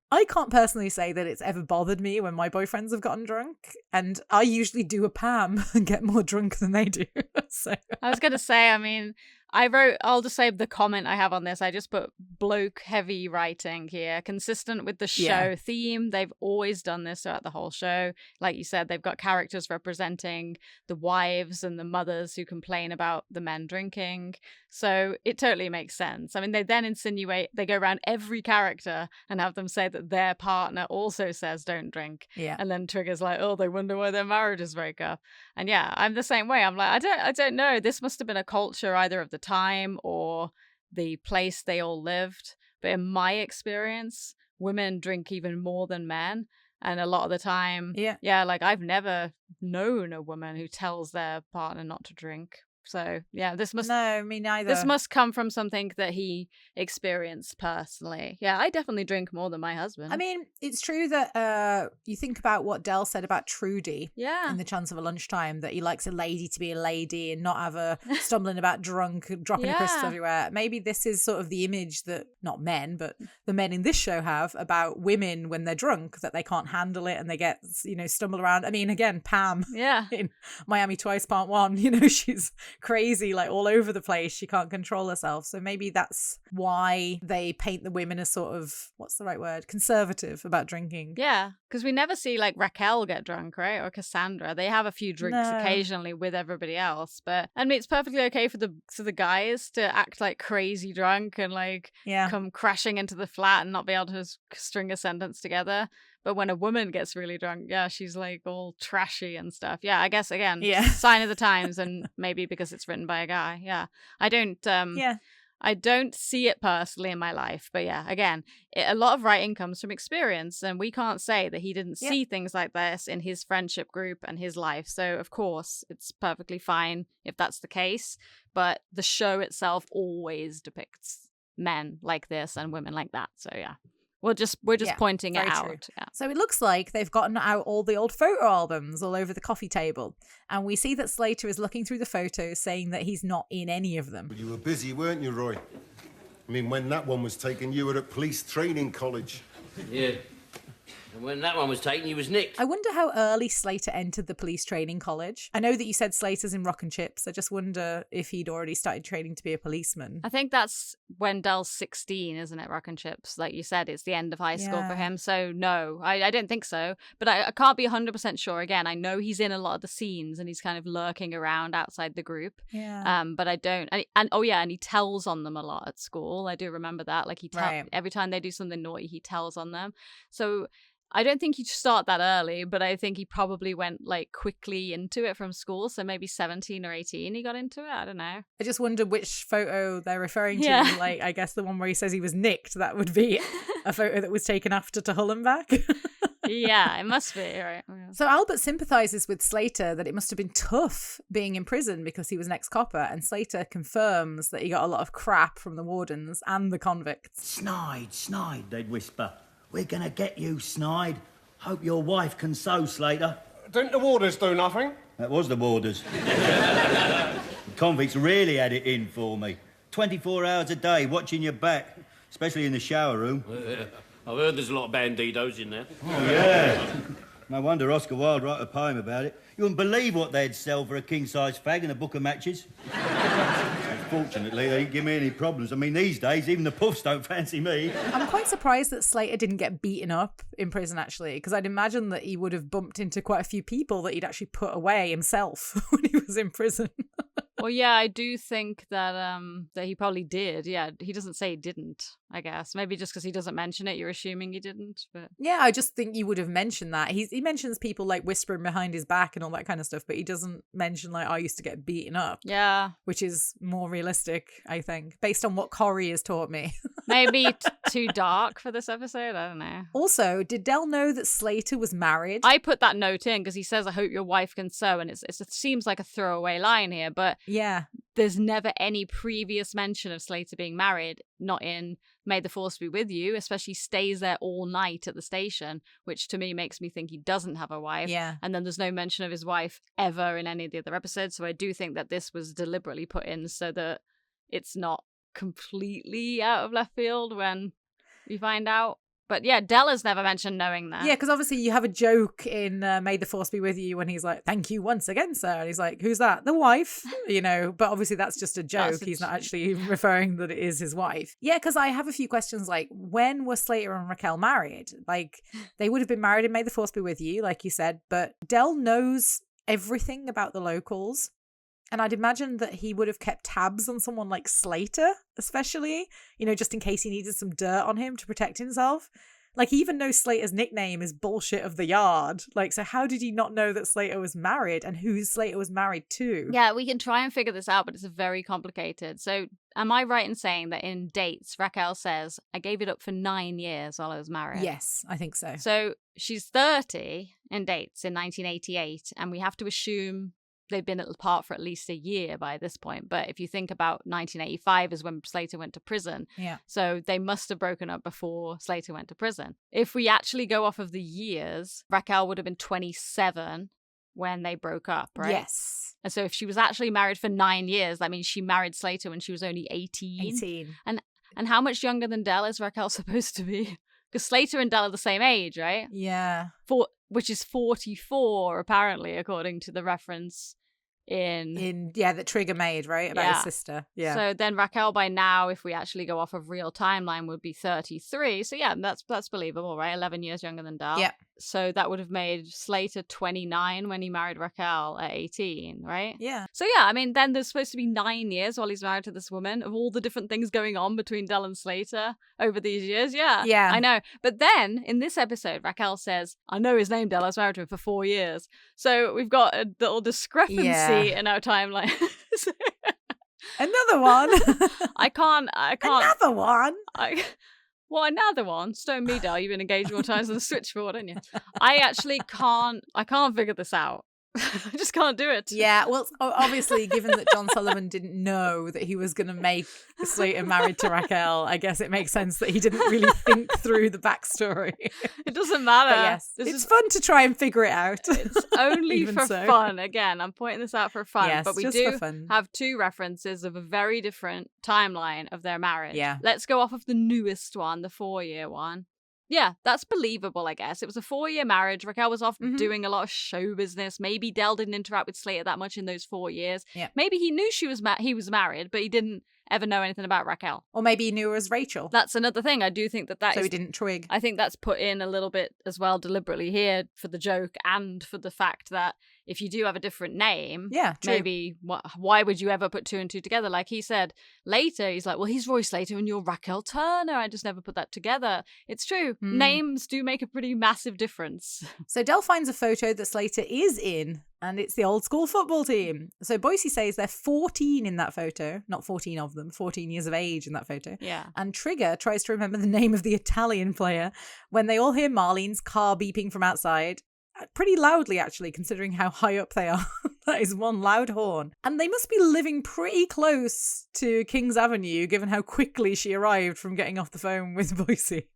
I can't personally say that it's ever bothered me when my boyfriends have gotten drunk, and I usually do a Pam and get more drunk than they do. So I was going to say, I mean, I'll just say the comment I have on this. I just put bloke heavy writing here, consistent with the show theme. They've always done this throughout the whole show. Like you said, they've got characters representing the wives and the mothers who complain about the men drinking. So it totally makes sense. I mean, they then insinuate, they go around every character and have them say that their partner also says don't drink. Yeah. And then Trigger's like, oh, they wonder why their marriages break up. And yeah, I'm the same way. I'm like, I don't know. This must have been a culture either of the time or the place they all lived. But in my experience, women drink even more than men. And a lot of the time, like I've never known a woman who tells their partner not to drink. So yeah, No, me neither. This must come from something that he experienced personally. Yeah, I definitely drink more than my husband. I mean, it's true that you think about what Del said about Trudy in The Chance of a Lunchtime, that he likes a lady to be a lady and not have her stumbling about drunk, dropping crisps everywhere. Maybe this is sort of the image that, not men, but the men in this show have about women when they're drunk, that they can't handle it and they get, stumble around. I mean, again, Pam in Miami Twice Part 1, she's crazy, like all over the place. She can't control herself. So maybe that's why they paint the women as sort of, what's the right word, conservative about drinking. Yeah, because we never see like Raquel get drunk, right? Or Cassandra. They have a few drinks occasionally with everybody else, but I mean, it's perfectly okay for the guys to act like crazy drunk and like come crashing into the flat and not be able to string a sentence together. But when a woman gets really drunk, she's like all trashy and stuff. Yeah, I guess again, sign of the times, and maybe because it's written by a guy. Yeah, I don't see it personally in my life, but again, a lot of writing comes from experience, and we can't say that he didn't see things like this in his friendship group and his life. So of course, it's perfectly fine if that's the case. But the show itself always depicts men like this and women like that. So yeah. We're just pointing it out. Yeah. So it looks like they've gotten out all the old photo albums all over the coffee table. And we see that Slater is looking through the photos saying that he's not in any of them. Well, you were busy, weren't you, Roy? I mean, when that one was taken, you were at police training college. Yeah. And when that one was taken, he was nicked. I wonder how early Slater entered the police training college. I know that you said Slater's in Rock and Chips. I just wonder if he'd already started training to be a policeman. I think that's when Del's 16, isn't it, Rock and Chips? Like you said, it's the end of high school for him. So no, I don't think so. But I can't be 100% sure. Again, I know he's in a lot of the scenes and he's kind of lurking around outside the group. Yeah. But I don't. And he tells on them a lot at school. I do remember that. Like every time they do something naughty, he tells on them. So I don't think he'd start that early, but I think he probably went like quickly into it from school. So maybe 17 or 18 he got into it. I don't know. I just wonder which photo they're referring to. Like, I guess the one where he says he was nicked, that would be a photo that was taken after To Hull and Back. Yeah, it must be, right? So Albert sympathizes with Slater that it must have been tough being in prison because he was an ex-copper, and Slater confirms that he got a lot of crap from the wardens and the convicts. Snide, they'd whisper. We're gonna get you, Snide. Hope your wife can sew, Slater. Didn't the warders do nothing? That was the warders. The convicts really had it in for me. 24 hours a day, watching your back, especially in the shower room. I've heard there's a lot of banditos in there. Oh, yeah. No wonder Oscar Wilde wrote a poem about it. You wouldn't believe what they'd sell for a king-size fag in a book of matches. Fortunately, they didn't give me any problems. I mean, these days, even the puffs don't fancy me. I'm quite surprised that Slater didn't get beaten up in prison, actually, because I'd imagine that he would have bumped into quite a few people that he'd actually put away himself when he was in prison. Well, yeah, I do think that that he probably did. Yeah, he doesn't say he didn't, I guess. Maybe just because he doesn't mention it, you're assuming he didn't. But yeah, I just think you would have mentioned that. He mentions people like whispering behind his back and all that kind of stuff, but he doesn't mention like, I used to get beaten up. Yeah. Which is more realistic, I think, based on what Corey has taught me. Maybe too dark for this episode. I don't know. Also, did Del know that Slater was married? I put that note in because he says, I hope your wife can sew. And it seems like a throwaway line here, but yeah, there's never any previous mention of Slater being married, not in May the Force Be With You, especially stays there all night at the station, which to me makes me think he doesn't have a wife. Yeah. And then there's no mention of his wife ever in any of the other episodes. So I do think that this was deliberately put in so that it's not completely out of left field when we find out. But yeah, Della's never mentioned knowing that. Yeah, because obviously you have a joke in May the Force Be With You when he's like, thank you once again, sir. And he's like, who's that? The wife, but obviously that's just a joke. He's not actually referring that it is his wife. Yeah, because I have a few questions like, when were Slater and Raquel married? Like, they would have been married in May the Force Be With You, like you said, but Del knows everything about the locals. And I'd imagine that he would have kept tabs on someone like Slater, especially, just in case he needed some dirt on him to protect himself. Like, he even knows Slater's nickname is Bullshit of the Yard. Like, so how did he not know that Slater was married and who Slater was married to? Yeah, we can try and figure this out, but it's very complicated. So am I right in saying that in dates, Raquel says, I gave it up for 9 years while I was married? Yes, I think so. So she's 30 in dates in 1988, and we have to assume they've been apart for at least a year by this point. But if you think about 1985 is when Slater went to prison. Yeah. So they must have broken up before Slater went to prison. If we actually go off of the years, Raquel would have been 27 when they broke up, right? Yes. And so if she was actually married for 9 years, that means she married Slater when she was only 18. 18. And how much younger than Dell is Raquel supposed to be? Because Slater and Dell are the same age, right? Yeah. Which is 44, apparently, according to the reference that Trigger made, right? About his sister. Yeah. So then Raquel, by now, if we actually go off of real timeline, would be 33. So yeah, that's believable, right? 11 years younger than Dell. Yeah. So that would have made Slater 29 when he married Raquel at 18, right? Yeah. So yeah, I mean, then there's supposed to be 9 years while he's married to this woman of all the different things going on between Dell and Slater over these years. Yeah. Yeah. I know. But then in this episode, Raquel says, I know his name, Dell. I was married to him for 4 years. So we've got a little discrepancy in our timeline. Another one. I can't. Another one. Well, another one. Stone me, Dell. You've been engaged more times than the switchboard, haven't you? I actually can't figure this out. I just can't do it. Yeah, well, obviously, given that John Sullivan didn't know that he was going to make Slater married to Raquel, I guess it makes sense that he didn't really think through the backstory. It doesn't matter. But yes, it's fun to try and figure it out. It's only for fun. Again, I'm pointing this out for fun. Yes, but we do have 2 references of a very different timeline of their marriage. Yeah. Let's go off of the newest one, the 4-year one. Yeah, that's believable, I guess. It was a 4-year marriage. Raquel was off doing a lot of show business. Maybe Dell didn't interact with Slater that much in those 4 years. Yeah. Maybe he knew he was married, but he didn't ever know anything about Raquel. Or maybe he knew her as Rachel. That's another thing. I do think that so he didn't twig. I think that's put in a little bit as well deliberately here for the joke and for the fact that if you do have a different name, maybe why would you ever put 2 and 2 together? Like he said later, he's like, well, he's Roy Slater and you're Raquel Turner. I just never put that together. It's true. Names do make a pretty massive difference. So Dell finds a photo that Slater is in, and it's the old school football team. So Boise says they're 14 in that photo. Not 14 of them, 14 years of age in that photo. Yeah. And Trigger tries to remember the name of the Italian player when they all hear Marlene's car beeping from outside. Pretty loudly, actually, considering how high up they are. That is one loud horn. And they must be living pretty close to Kings Avenue, given how quickly she arrived from getting off the phone with Boise.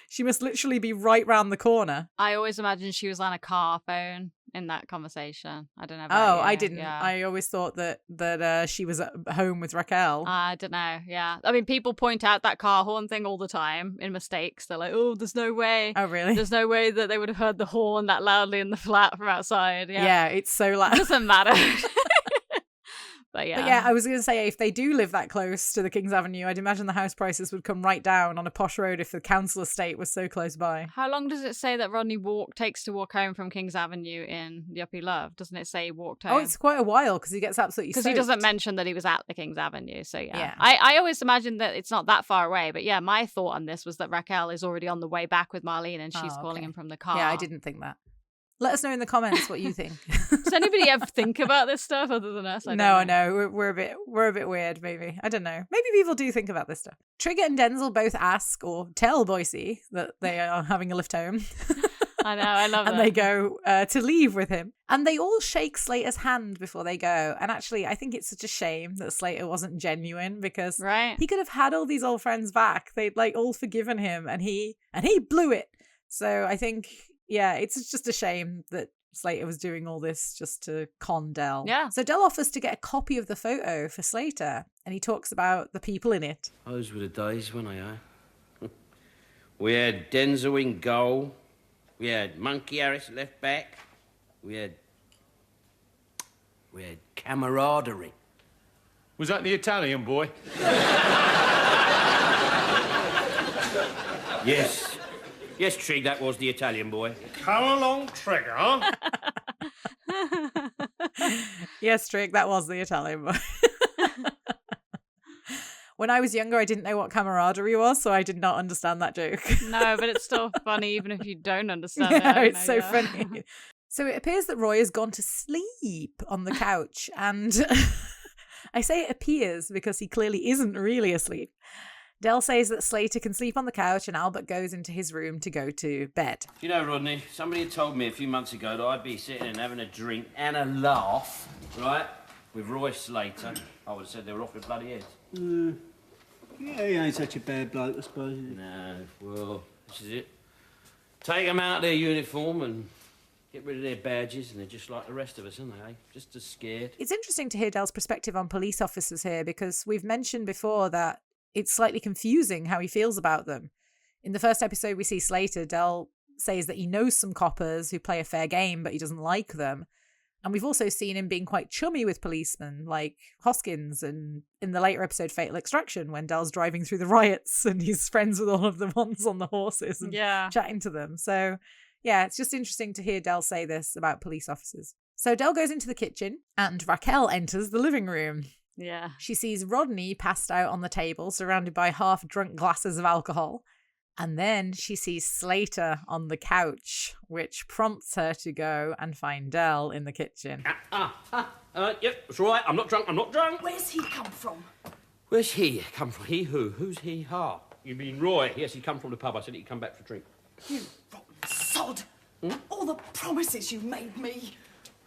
She must literally be right round the corner. I always imagined she was on a car phone in that conversation. I don't know about you. I didn't. Yeah. I always thought that she was at home with Raquel. I don't know. Yeah. I mean, people point out that car horn thing all the time in mistakes. They're like, oh, there's no way. Oh, really? There's no way that they would have heard the horn that loudly in the flat from outside. Yeah. Yeah, it's so loud. It doesn't matter. But yeah, I was going to say, if they do live that close to the Kings Avenue, I'd imagine the house prices would come right down on a posh road if the council estate was so close by. How long does it say that Rodney takes to walk home from Kings Avenue in The Uppy Love? Doesn't it say he walked home? Oh, it's quite a while because he gets absolutely soaked. Because he doesn't mention that he was at the Kings Avenue, so yeah. I always imagine that it's not that far away, but yeah, my thought on this was that Raquel is already on the way back with Marlene and she's calling him from the car. Yeah, I didn't think that. Let us know in the comments what you think. Does anybody ever think about this stuff other than us? I know. We're a bit weird, maybe. I don't know. Maybe people do think about this stuff. Trigger and Denzel both ask or tell Boise that they are having a lift home. I know, I love that. And they go to leave with him. And they all shake Slater's hand before they go. And actually, I think it's such a shame that Slater wasn't genuine because he could have had all these old friends back. They'd all forgiven him and he blew it. So I think... yeah, it's just a shame that Slater was doing all this just to con Dell. Yeah. So Dell offers to get a copy of the photo for Slater, and he talks about the people in it. Those were the days when we had Denzel in goal, we had Monkey Harris at left back, we had camaraderie. Was that the Italian boy? Yes. Yes, Trig, that was the Italian boy. Come along, Trigger, huh? Yes, Trig, that was the Italian boy. When I was younger, I didn't know what camaraderie was, so I did not understand that joke. No, but it's still funny even if you don't understand it. Yeah, it's so funny. So it appears that Roy has gone to sleep on the couch, and I say it appears because he clearly isn't really asleep. Del says that Slater can sleep on the couch, and Albert goes into his room to go to bed. You know, Rodney, somebody had told me a few months ago that I'd be sitting and having a drink and a laugh, right, with Roy Slater. I would have said they were off their bloody heads. Yeah, he ain't such a bad bloke, I suppose. No, well, this is it. Take them out of their uniform and get rid of their badges, and they're just like the rest of us, aren't they? Just as scared. It's interesting to hear Del's perspective on police officers here, because we've mentioned before that it's slightly confusing how he feels about them. In the first episode we see Slater, Del says that he knows some coppers who play a fair game, but he doesn't like them. And we've also seen him being quite chummy with policemen like Hoskins, and in the later episode Fatal Extraction, when Del's driving through the riots and he's friends with all of the ones on the horses and chatting to them. So yeah, it's just interesting to hear Del say this about police officers. So Del goes into the kitchen and Raquel enters the living room. Yeah. She sees Rodney passed out on the table, surrounded by half-drunk glasses of alcohol. And then she sees Slater on the couch, which prompts her to go and find Del in the kitchen. Yep, it's all right. I'm not drunk. Where's he come from? Where's he come from? He who? Who's he? Ha. You mean Roy? Yes, he come from the pub. I said he'd come back for a drink. You rotten sod. All the promises you made me.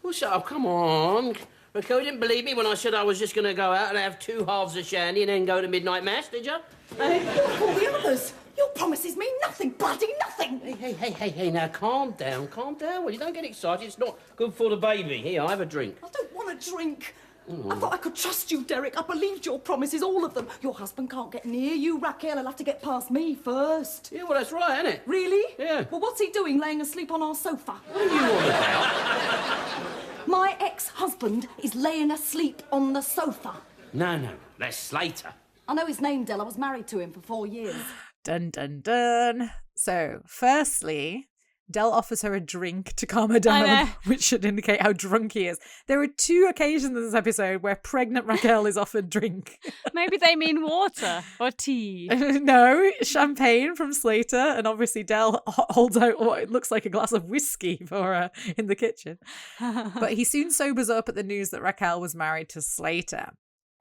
Well, shut up, come on. Raquel, you didn't believe me when I said I was just going to go out and have 2 halves of shandy and then go to midnight mass, did you? All the others. Your promises mean nothing, bloody nothing. Hey, now calm down. Well, you don't get excited. It's not good for the baby. Here, have a drink. I don't want a drink. I thought I could trust you, Derek. I believed your promises, all of them. Your husband can't get near you, Raquel. He'll have to get past me first. Yeah, well, that's right, isn't it? Really? Yeah. Well, what's he doing, laying asleep on our sofa? What are you on about? My ex-husband is laying asleep on the sofa. No, that's Slater. I know his name, Del. I was married to him for 4 years. Dun, dun, dun. So, firstly, Del offers her a drink to calm her down, which should indicate how drunk he is. There are 2 occasions in this episode where pregnant Raquel is offered drink. Maybe they mean water or tea. No, champagne from Slater, and obviously Del holds out what looks like a glass of whiskey for her in the kitchen. But he soon sobers up at the news that Raquel was married to Slater.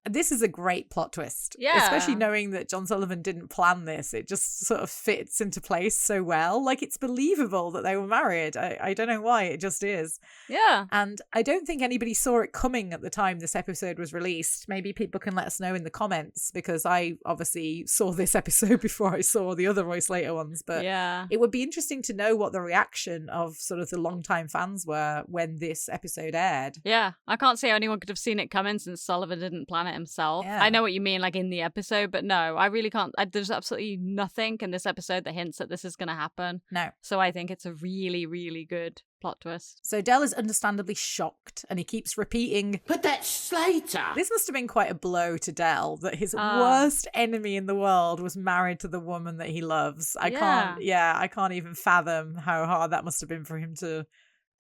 This is a great plot twist. Yeah. Especially knowing that John Sullivan didn't plan this. It just sort of fits into place so well. Like, it's believable that they were married. I don't know why, it just is. Yeah. And I don't think anybody saw it coming at the time this episode was released. Maybe people can let us know in the comments, because I obviously saw this episode before I saw the other Roy Slater ones. But yeah, it would be interesting to know what the reaction of sort of the longtime fans were when this episode aired. Yeah, I can't say anyone could have seen it coming since Sullivan didn't plan it himself. Yeah. I know what you mean, like in the episode, but no, I really can't. There's absolutely nothing in this episode that hints that this is going to happen. No. So I think it's a really, really good plot twist. So Del is understandably shocked, and he keeps repeating, "But that's Slater." This must have been quite a blow to Del, that his worst enemy in the world was married to the woman that he loves. I can't even fathom how hard that must have been for him to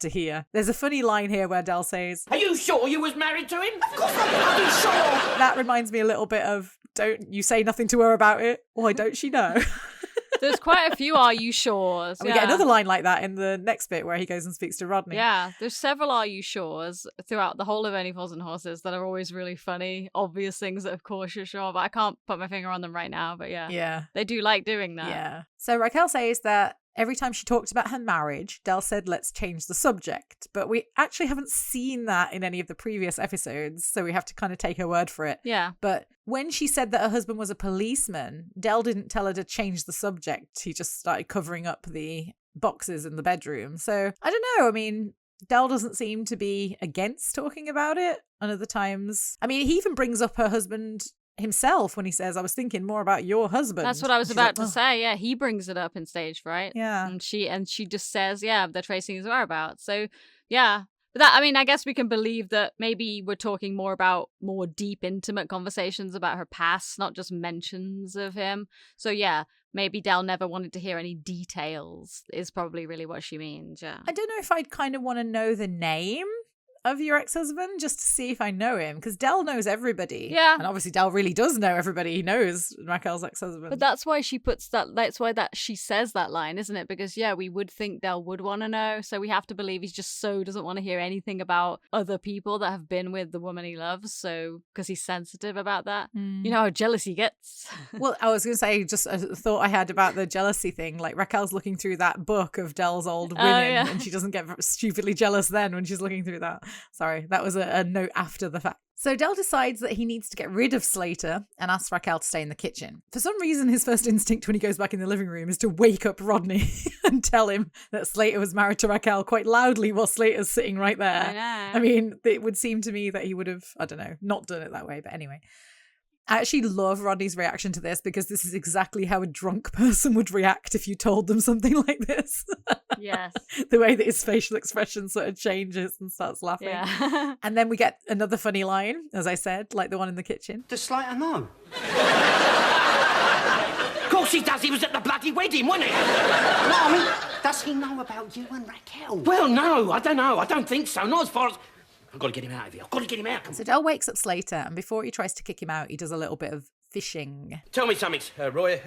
hear. There's a funny line here where Del says, "Are you sure you was married to him?" Of course I'm bloody sure. That reminds me a little bit of, don't you say nothing to her about it? Why don't she know? There's quite a few "are you sures?" And we get another line like that in the next bit where he goes and speaks to Rodney. Yeah, there's several "are you sures" throughout the whole of Only Fools and Horses that are always really funny, obvious things that of course you're sure, but I can't put my finger on them right now, but yeah. They do like doing that. Yeah. So Raquel says that every time she talked about her marriage, Del said, "Let's change the subject." But we actually haven't seen that in any of the previous episodes, so we have to kind of take her word for it. Yeah. But when she said that her husband was a policeman, Del didn't tell her to change the subject. He just started covering up the boxes in the bedroom. So I don't know. I mean, Del doesn't seem to be against talking about it. And other times, I mean, he even brings up her husband himself when he says, "I was thinking more about your husband." That's what I was about to say. Yeah, he brings it up in stage, right? Yeah. And she just says, "Yeah, they're tracing his whereabouts." So, yeah. But that, I mean, I guess we can believe that maybe we're talking more about more deep, intimate conversations about her past, not just mentions of him. So, yeah, maybe Del never wanted to hear any details is probably really what she means. Yeah. I don't know if I'd kind of want to know the name of your ex-husband just to see if I know him? Because Del knows everybody. Yeah. And obviously Del really does know everybody. He knows Raquel's ex-husband. But that's why she she says that line, isn't it? Because, yeah, we would think Del would want to know. So we have to believe he's just so doesn't want to hear anything about other people that have been with the woman he loves. So, because he's sensitive about that. You know how jealous he gets. Well, I was going to say just a thought I had about the jealousy thing. Like Raquel's looking through that book of Del's old women and she doesn't get stupidly jealous then when she's looking through that. Sorry, that was a note after the fact. So Del decides that he needs to get rid of Slater and asks Raquel to stay in the kitchen. For some reason, his first instinct when he goes back in the living room is to wake up Rodney and tell him that Slater was married to Raquel quite loudly while Slater's sitting right there. I mean, it would seem to me that he would have, I don't know, not done it that way, but anyway. I actually love Rodney's reaction to this because this is exactly how a drunk person would react if you told them something like this. Yes. The way that his facial expression sort of changes and starts laughing. Yeah. And then we get another funny line, as I said, like the one in the kitchen. Does Slater know? Of course he does. He was at the bloody wedding, wasn't he? No, I mean, does he know about you and Raquel? Well, no, I don't know. I don't think so. Not as far as... I've got to get him out of here. I've got to get him out. So Del wakes up Slater, and before he tries to kick him out, he does a little bit of fishing. Tell me something, Roy.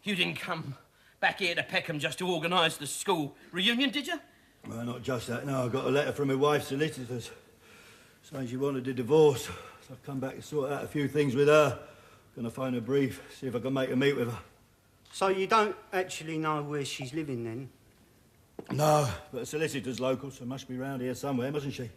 You didn't come back here to Peckham just to organise the school reunion, did you? Well, not just that. No, I got a letter from my wife's solicitors saying she wanted a divorce. So I've come back to sort out a few things with her. Gonna phone her brief, see if I can make a meet with her. So you don't actually know where she's living then? No, but the solicitor's local, so must be round here somewhere, mustn't she?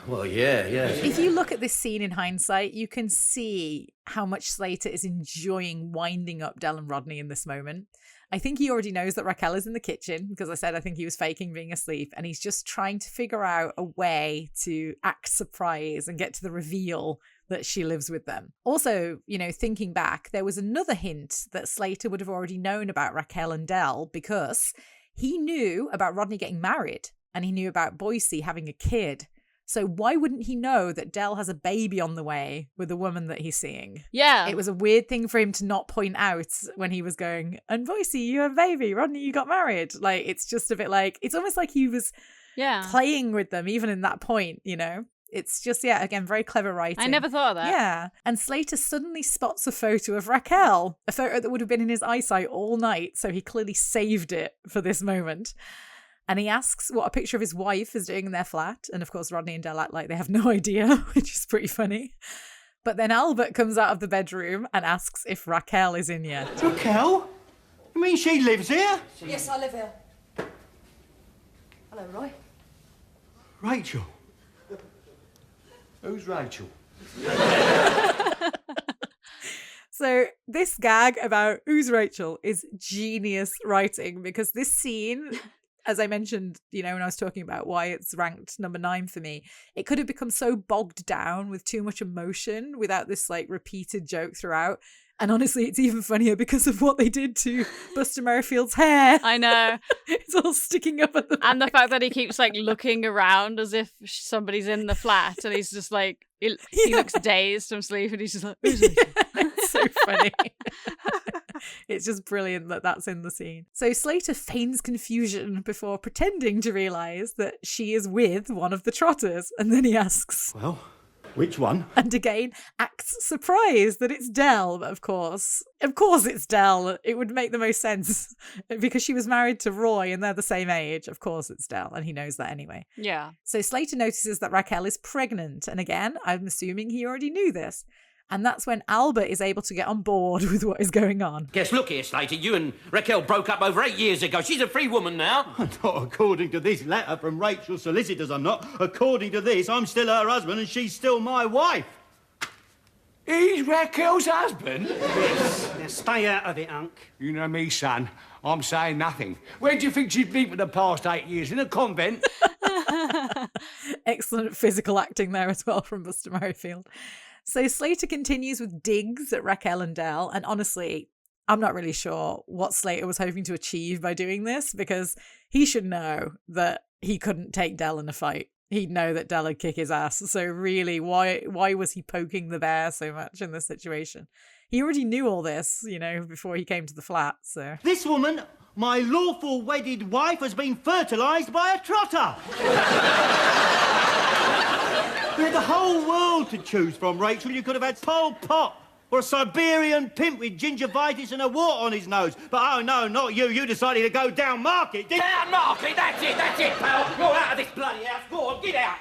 Well, yeah. If you look at this scene in hindsight, you can see how much Slater is enjoying winding up Del and Rodney in this moment. I think he already knows that Raquel is in the kitchen, because I said I think he was faking being asleep, and he's just trying to figure out a way to act surprised and get to the reveal that she lives with them. Also, you know, thinking back, there was another hint that Slater would have already known about Raquel and Del because he knew about Rodney getting married and he knew about Boise having a kid. So why wouldn't he know that Del has a baby on the way with the woman that he's seeing? Yeah. It was a weird thing for him to not point out when he was going, and Boise, you have a baby. Rodney, you got married. Like, it's just a bit like, it's almost like he was playing with them even in that point, you know? It's just, yeah, again, very clever writing. I never thought of that. Yeah. And Slater suddenly spots a photo of Raquel, a photo that would have been in his eyesight all night. So he clearly saved it for this moment. And he asks what a picture of his wife is doing in their flat. And of course, Rodney and Del act like they have no idea, which is pretty funny. But then Albert comes out of the bedroom and asks if Raquel is in yet. Raquel? You mean she lives here? Yes, I live here. Hello, Roy. Rachel? Who's Rachel? So this gag about who's Rachel is genius writing, because this scene, as I mentioned, you know, when I was talking about why it's ranked number 9 for me, it could have become so bogged down with too much emotion without this like repeated joke throughout. And honestly, it's even funnier because of what they did to Buster Merrifield's hair. I know. It's all sticking up at the back. And the fact that he keeps like looking around as if somebody's in the flat and he's just like, he looks dazed from sleep and he's just like, who's it? It's so funny. It's just brilliant that that's in the scene. So Slater feigns confusion before pretending to realise that she is with one of the trotters. And then he asks, Well, which one? and again acts surprised that it's Del. But of course it's Del. It would make the most sense because she was married to Roy and they're the same age. Of course it's Del, and he knows that anyway. Yeah. So Slater notices that Raquel is pregnant. And again, I'm assuming he already knew this. And that's when Albert is able to get on board with what is going on. Guess, look here, Slater, you and Raquel broke up over 8 years ago. She's a free woman now. Not according to this letter from Rachel's solicitors, I'm not. According to this, I'm still her husband and she's still my wife. He's Raquel's husband? Now stay out of it, Unc. You know me, son. I'm saying nothing. Where do you think she's been for the past 8 years? In a convent? Excellent physical acting there as well from Buster Merrifield. So Slater continues with digs at Raquel and Del, and honestly, I'm not really sure what Slater was hoping to achieve by doing this, because he should know that he couldn't take Del in a fight. he'd know that Del would kick his ass. So really, why was he poking the bear so much in this situation? He already knew all this, before he came to the flat, so... This woman, my lawful wedded wife, has been fertilised by a trotter. You had the whole world to choose from, Rachel. You could have had Pol Pot or a Siberian pimp with gingivitis and a wart on his nose. But oh no, not you. You decided to go down market, didn't you? Down market, that's it, pal. You're out of this bloody house. Go on, get out.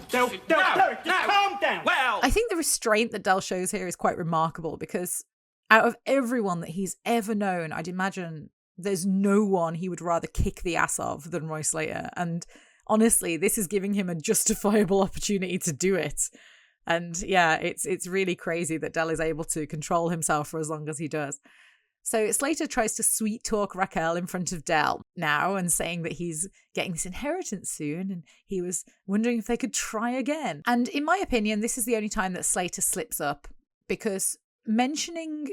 Derek, just calm down. Well, I think the restraint that Del shows here is quite remarkable because out of everyone that he's ever known, I'd imagine there's no one he would rather kick the ass of than Roy Slater. And honestly, this is giving him a justifiable opportunity to do it. And yeah, it's really crazy that Del is able to control himself for as long as he does. So Slater tries to sweet talk Raquel in front of Del now and saying that he's getting this inheritance soon and he was wondering if they could try again. And in my opinion, this is the only time that Slater slips up, because mentioning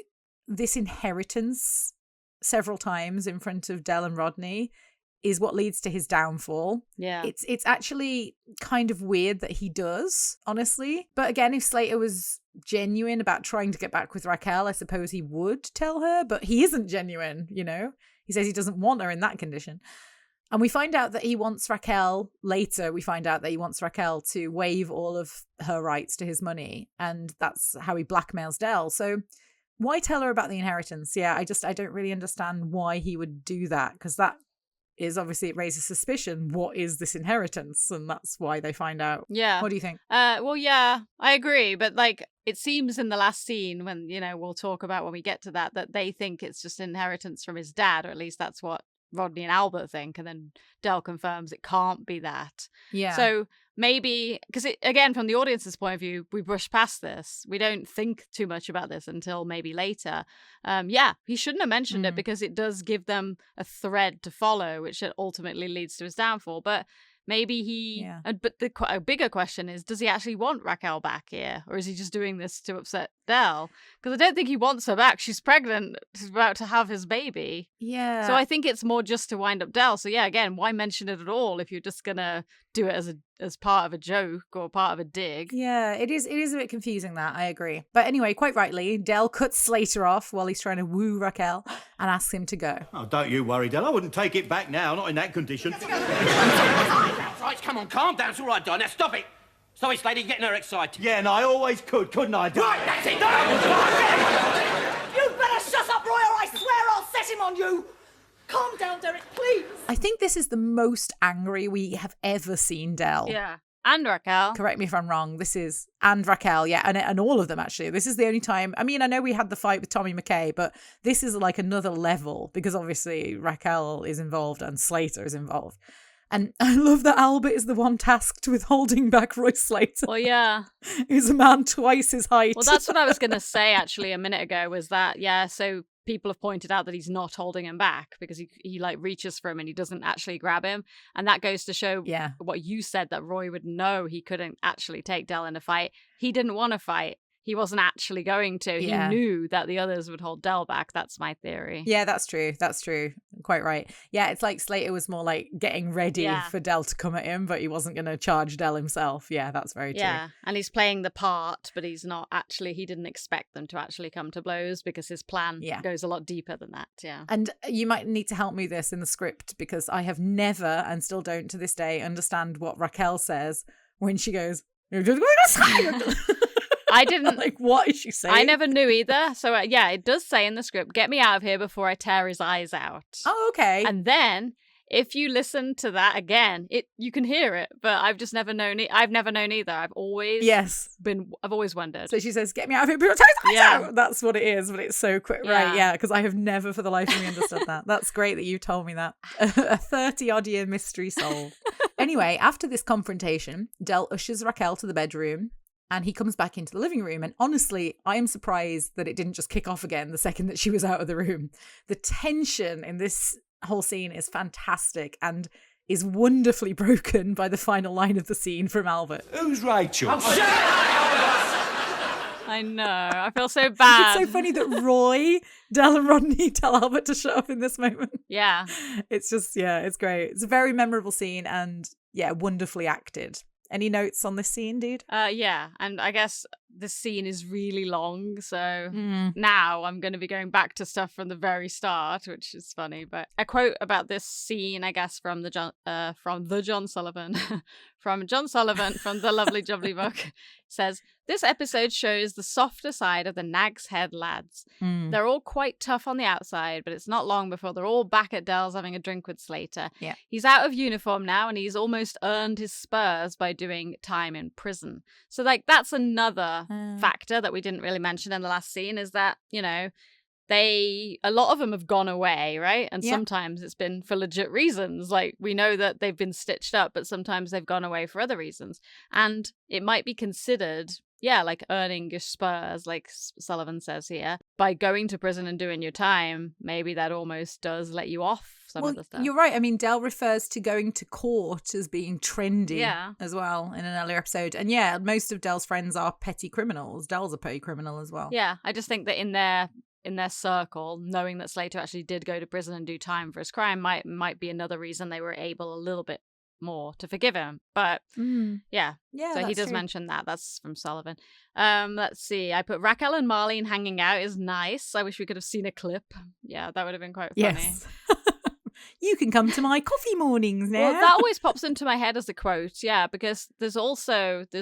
this inheritance several times in front of Del and Rodney is what leads to his downfall. Yeah. It's actually kind of weird that he does, honestly. But again, if Slater was genuine about trying to get back with Raquel, I suppose he would tell her, but he isn't genuine, He says he doesn't want her in that condition. And we find out that he wants Raquel, later we find out that he wants Raquel to waive all of her rights to his money. And that's how he blackmails Del. So why tell her about the inheritance? Yeah, I don't really understand why he would do that, because that is obviously, it raises suspicion. What is this inheritance? And that's why they find out. Yeah. What do you think? Well, yeah, I agree. But it seems in the last scene when, we'll talk about when we get to that they think it's just inheritance from his dad, or at least that's what Rodney and Albert think. And then Del confirms it can't be that. Yeah. So maybe, because again, from the audience's point of view, we brush past this. We don't think too much about this until maybe later. He shouldn't have mentioned it because it does give them a thread to follow, which ultimately leads to his downfall. But maybe he... Yeah. But a bigger question is, does he actually want Raquel back here? Or is he just doing this to upset Del? Because I don't think he wants her back. She's pregnant. She's about to have his baby. Yeah. So I think it's more just to wind up Del. So yeah, again, why mention it at all if you're just going to do it as part of a joke or part of a dig? Yeah, it is a bit confusing, that. I agree. But anyway, quite rightly, Del cuts Slater off while he's trying to woo Raquel and asks him to go. Oh, don't you worry, Del. I wouldn't take it back now, not in that condition. Right, come on, calm down. It's all right, Don. Now stop it. Stop it, Slater. You're getting her excited. Yeah, and I always could, couldn't I, Del? Right, that's it. You better shut up, Roy, or I swear I'll set him on you. Calm down, Derek, please. I think this is the most angry we have ever seen Del. Yeah. And Raquel. Correct me if I'm wrong. And Raquel, yeah, and all of them, actually. This is the only time. I mean, I know we had the fight with Tommy McKay, but this is like another level because obviously Raquel is involved and Slater is involved. And I love that Albert is the one tasked with holding back Roy Slater. Well, yeah. He's a man twice his height. Well, that's what I was going to say, actually, a minute ago, was that, yeah, so people have pointed out that he's not holding him back because he reaches for him and he doesn't actually grab him. And that goes to show what you said, that Roy would know he couldn't actually take Del in a fight. He didn't want to fight. He wasn't actually going to. Yeah. He knew that the others would hold Del back. That's my theory. Yeah, that's true. That's true. Quite right. Yeah, it's like Slater was more like getting ready for Del to come at him, but he wasn't going to charge Del himself. Yeah, that's very true. Yeah, and he's playing the part, but he's not actually, he didn't expect them to actually come to blows because his plan goes a lot deeper than that. Yeah. And you might need to help me this in the script because I have never, and still don't to this day, understand what Raquel says when she goes, "You're just going to say." I didn't. Like, what is she saying? I never knew either. So, yeah, it does say in the script, "Get me out of here before I tear his eyes out." Oh, okay. And then, if you listen to that again, you can hear it. But I've just never known it. I've never known either. I've always I've always wondered. So she says, "Get me out of here before I tear his eyes out." That's what it is, but it's so quick. Yeah. Right, yeah, because I have never for the life of me understood that. That's great that you told me that. A 30-odd year mystery solved. Anyway, after this confrontation, Del ushers Raquel to the bedroom. And he comes back into the living room. And honestly, I am surprised that it didn't just kick off again the second that she was out of the room. The tension in this whole scene is fantastic and is wonderfully broken by the final line of the scene from Albert. Who's Rachel? I I know. I feel so bad. It's so funny that Roy, Del and Rodney tell Albert to shut up in this moment. Yeah. It's just, it's great. It's a very memorable scene and, wonderfully acted. Any notes on this scene, dude? Yeah, and I guess this scene is really long, so now I'm going to be going back to stuff from the very start, which is funny. But a quote about this scene, I guess, from John Sullivan, from John Sullivan from the lovely Jubbly book, says, "This episode shows the softer side of the Nag's Head lads. They're all quite tough on the outside, but it's not long before they're all back at Dell's having a drink with Slater. Yeah. He's out of uniform now, and he's almost earned his spurs by doing time in prison. So, that's another factor that we didn't really mention in the last scene, is that, a lot of them have gone away, right? And sometimes it's been for legit reasons. Like, we know that they've been stitched up, but sometimes they've gone away for other reasons. And it might be considered, earning your spurs, like Sullivan says here. By going to prison and doing your time, maybe that almost does let you off some of the stuff. You're right. I mean, Del refers to going to court as being trendy as well in an earlier episode. And most of Del's friends are petty criminals. Del's a petty criminal as well. Yeah, I just think that in their circle, knowing that Slater actually did go to prison and do time for his crime might be another reason they were able a little bit more to forgive him. But so he does mention that. That's from Sullivan. Let's see. I put Raquel and Marlene hanging out is nice. I wish we could have seen a clip. Yeah, that would have been quite funny. Yes. You can come to my coffee mornings now. Well, that always pops into my head as a quote, because there's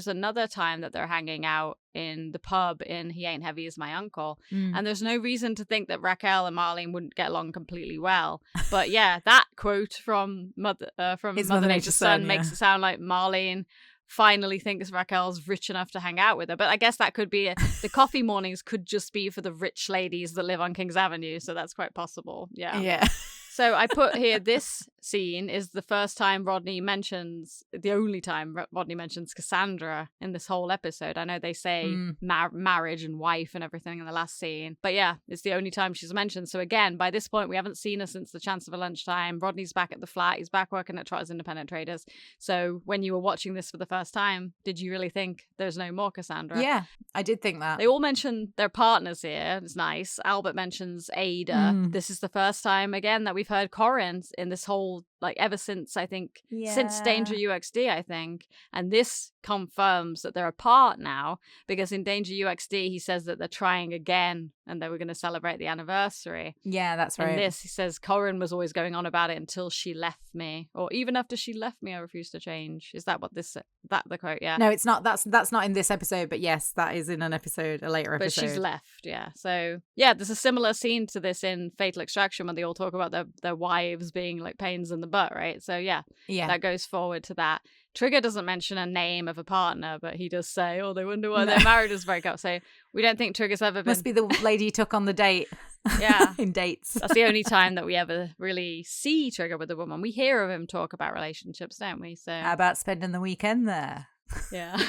another time that they're hanging out in the pub in He Ain't Heavy As My Uncle, and there's no reason to think that Raquel and Marlene wouldn't get along completely well. But that quote from Mother Nature's Son makes it sound like Marlene finally thinks Raquel's rich enough to hang out with her. But I guess that could be the coffee mornings could just be for the rich ladies that live on King's Avenue, so that's quite possible. Yeah. So I put here, this scene is the only time Rodney mentions Cassandra in this whole episode. I know they say marriage and wife and everything in the last scene, but it's the only time she's mentioned. So again, by this point, we haven't seen her since the chance of a lunchtime. Rodney's back at the flat. He's back working at Trotter's Independent Traders. So when you were watching this for the first time, did you really think there's no more Cassandra? Yeah, I did think that. They all mention their partners here. It's nice. Albert mentions Ada. This is the first time, again, that we've heard Corin in this whole, ever since, I think, since Danger UXD, I think. And this confirms that they're apart now, because in Danger UXD, he says that they're trying again and they were going to celebrate the anniversary. Yeah, that's right. In this, he says, Corin was always going on about it until she left me. Or even after she left me, I refused to change. Is that what the quote? Yeah. No, it's not. That's not in this episode, but yes, that is in a later episode. But she's left, So, there's a similar scene to this in Fatal Extraction when they all talk about their wives being like pains in the butt, right? So, that goes forward to that. Trigger doesn't mention a name of a partner, but he does say, they wonder why their marriages break up. So we don't think Trigger's ever been... Must be the lady you took on the date. Yeah. In Dates. That's the only time that we ever really see Trigger with a woman. We hear of him talk about relationships, don't we? So how about spending the weekend there? Yeah.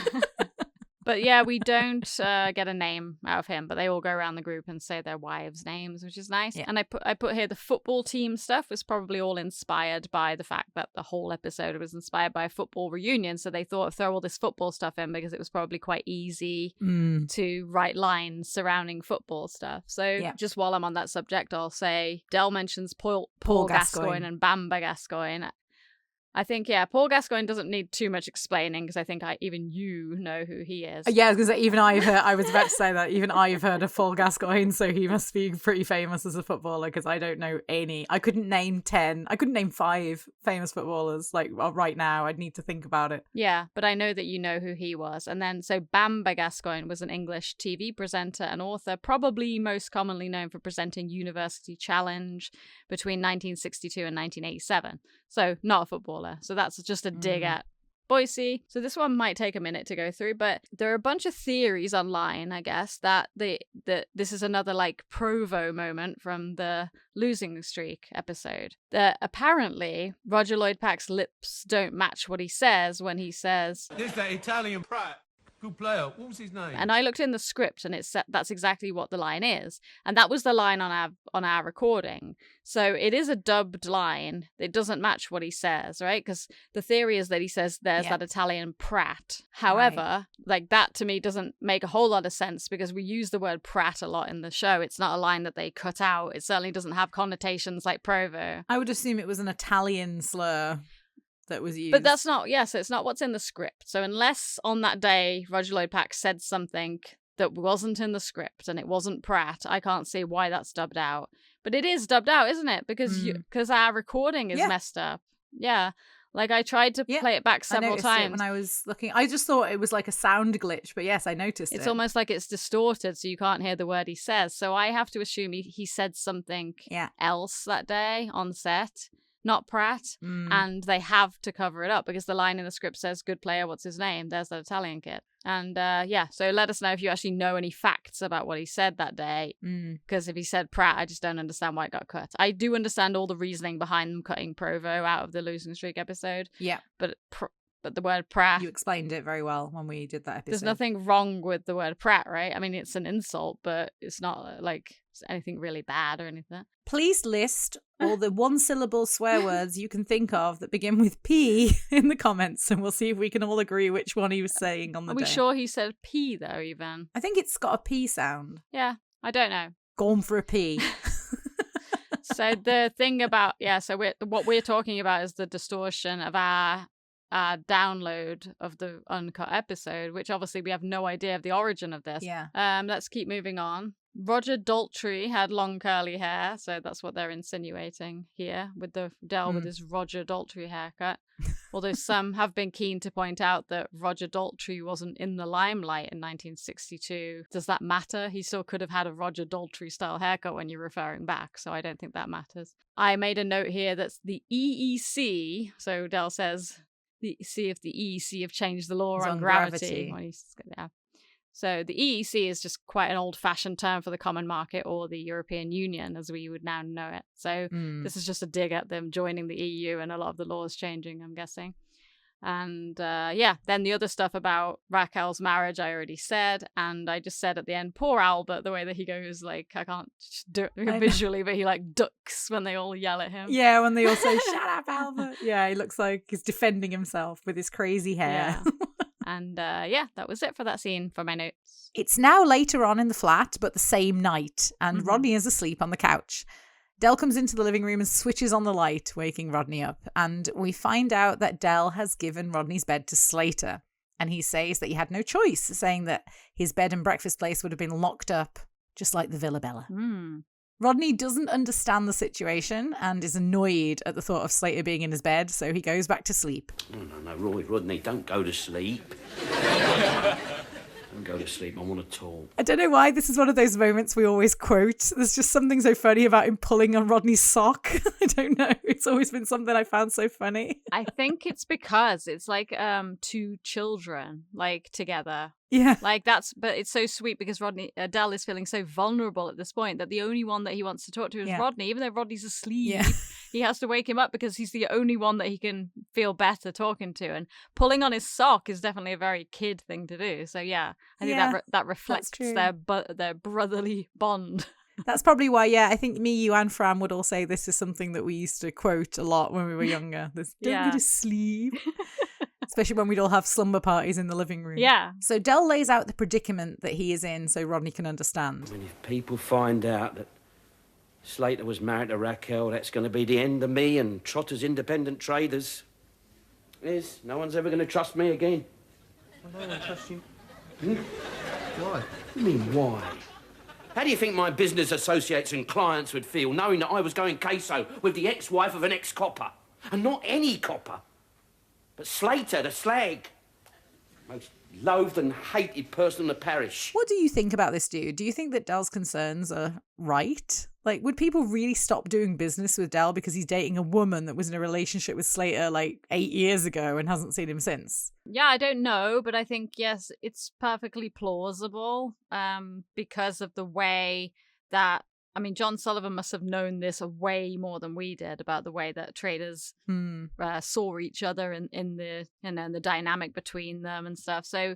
But we don't get a name out of him, but they all go around the group and say their wives' names, which is nice. Yeah. And I put here the football team stuff was probably all inspired by the fact that the whole episode was inspired by a football reunion. So they thought of throw all this football stuff in because it was probably quite easy to write lines surrounding football stuff. So just while I'm on that subject, I'll say Del mentions Paul Gascoigne and Bamba Gascoigne. I think, Paul Gascoigne doesn't need too much explaining because I think even you know who he is. Yeah, because even I was about to say that, even I've heard of Paul Gascoigne, so he must be pretty famous as a footballer because I don't know any. I couldn't name 5 famous footballers right now. I'd need to think about it. Yeah, but I know that you know who he was. And then, so Bamba Gascoigne was an English TV presenter and author, probably most commonly known for presenting University Challenge between 1962 and 1987. So not a footballer. So that's just a dig at Boise. So this one might take a minute to go through, but there are a bunch of theories online, I guess, that this is another Provo moment from the Losing Streak episode. That apparently Roger Lloyd Pack's lips don't match what he says when he says, This that Italian pride. Good player. What was his name? And I looked in the script, and that's exactly what the line is, and that was the line on our recording. So it is a dubbed line. It doesn't match what he says, right? Because the theory is that he says there's that Italian prat. However, like that to me doesn't make a whole lot of sense because we use the word prat a lot in the show. It's not a line that they cut out. It certainly doesn't have connotations like provo. I would assume it was an Italian slur that was used. But that's not, so it's not what's in the script. So unless on that day Roger Lloyd Pack said something that wasn't in the script and it wasn't Pratt, I can't see why that's dubbed out. But it is dubbed out, isn't it? Because our recording is messed up. Yeah. Like I tried to play it back several times. When I was looking, I just thought it was like a sound glitch, but yes, I noticed it's almost like it's distorted, so you can't hear the word he says. So I have to assume he said something else that day on set. Not Pratt, and they have to cover it up because the line in the script says, good player, what's his name? There's that Italian kid. And so let us know if you actually know any facts about what he said that day, because if he said Pratt, I just don't understand why it got cut. I do understand all the reasoning behind them cutting Provo out of the Losing Streak episode. Yeah. But the word Pratt... You explained it very well when we did that episode. There's nothing wrong with the word Pratt, right? I mean, it's an insult, but it's not like anything really bad or anything. Please list all the one-syllable swear words you can think of that begin with P in the comments, and we'll see if we can all agree which one he was saying on the day. Are we sure he said P, though, even? I think it's got a P sound. Yeah, I don't know. Gone for a P. So the thing about... what we're talking about is the distortion of our download of the uncut episode, which obviously we have no idea of the origin of this. Yeah. Let's keep moving on. Roger Daltrey had long curly hair, so that's what they're insinuating here with the Del with his Roger Daltrey haircut. Although some have been keen to point out that Roger Daltrey wasn't in the limelight in 1962. Does that matter? He still could have had a Roger Daltrey style haircut when you're referring back, so I don't think that matters. I made a note here that's the EEC, so Del says, see if the EEC have changed the law on gravity. So the EEC is just quite an old-fashioned term for the common market or the European Union as we would now know it. So this is just a dig at them joining the EU and a lot of the laws changing, I'm guessing. And then the other stuff about Raquel's marriage I already said, and I just said at the end, poor Albert, the way that he goes, like, I can't do it visually, but he like ducks when they all yell at him. Yeah, when they all say, shut up, Albert. Yeah, he looks like he's defending himself with his crazy hair. Yeah. And that was it for that scene for my notes. It's now later on in the flat, but the same night, and Rodney is asleep on the couch. Del comes into the living room and switches on the light, waking Rodney up, and we find out that Del has given Rodney's bed to Slater, and he says that he had no choice, saying that his bed and breakfast place would have been locked up, just like the Villa Bella. Rodney doesn't understand the situation and is annoyed at the thought of Slater being in his bed, so he goes back to sleep. Oh, no, Rodney, don't go to sleep. Don't go to sleep, I want to talk. I don't know why this is one of those moments we always quote. There's just something so funny about him pulling on Rodney's sock. I don't know. It's always been something I found so funny. I think it's because it's like two children, like, together. Yeah. Like, but it's so sweet because Del is feeling so vulnerable at this point that the only one that he wants to talk to is Rodney. Even though Rodney's asleep, he has to wake him up because he's the only one that he can feel better talking to. And pulling on his sock is definitely a very kid thing to do. So, yeah, I think that reflects their brotherly bond. That's probably why, I think me, you, and Fran would all say this is something that we used to quote a lot when we were younger. This, don't go to sleep. Especially when we'd all have slumber parties in the living room. Yeah. So Del lays out the predicament that he is in so Rodney can understand. I mean, if people find out that Slater was married to Raquel, that's going to be the end of me and Trotter's independent traders. Liz, no one's ever going to trust me again. I don't want to trust you. Why? What do you mean, why? How do you think my business associates and clients would feel knowing that I was going queso with the ex-wife of an ex-copper? And not any copper, but Slater, the slag. Most loathed and hated person in the parish. What do you think about this dude? Do you think that Del's concerns are right? Like, would people really stop doing business with Del because he's dating a woman that was in a relationship with Slater like 8 years ago and hasn't seen him since? Yeah, I don't know, but I think, yes, it's perfectly plausible because of the way that, I mean, John Sullivan must have known this way more than we did about the way that traders saw each other in the, the dynamic between them and stuff. So,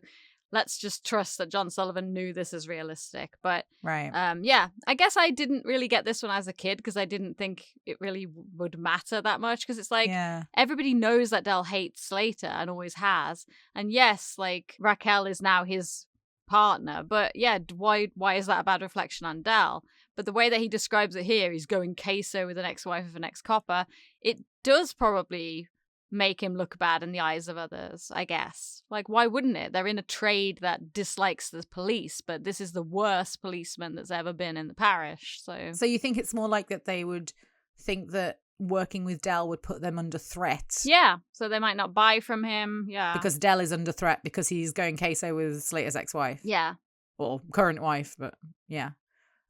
let's just trust that John Sullivan knew this is realistic. But Right. yeah, I guess I didn't really get this one as a kid because I didn't think it really would matter that much, because it's like everybody knows that Del hates Slater and always has. And yes, like Raquel is now his partner, but yeah, why is that a bad reflection on Del? But the way that he describes it here, he's going queso with an ex-wife of an ex-copper, it does probably make him look bad in the eyes of others, I guess. Like, why wouldn't it? They're in a trade that dislikes the police, but this is the worst policeman that's ever been in the parish. So you think it's more like that they would think that working with Del would put them under threat? Yeah, so they might not buy from him. Yeah, because Del is under threat because he's going queso with Slater's ex-wife. Yeah, or current wife, but yeah.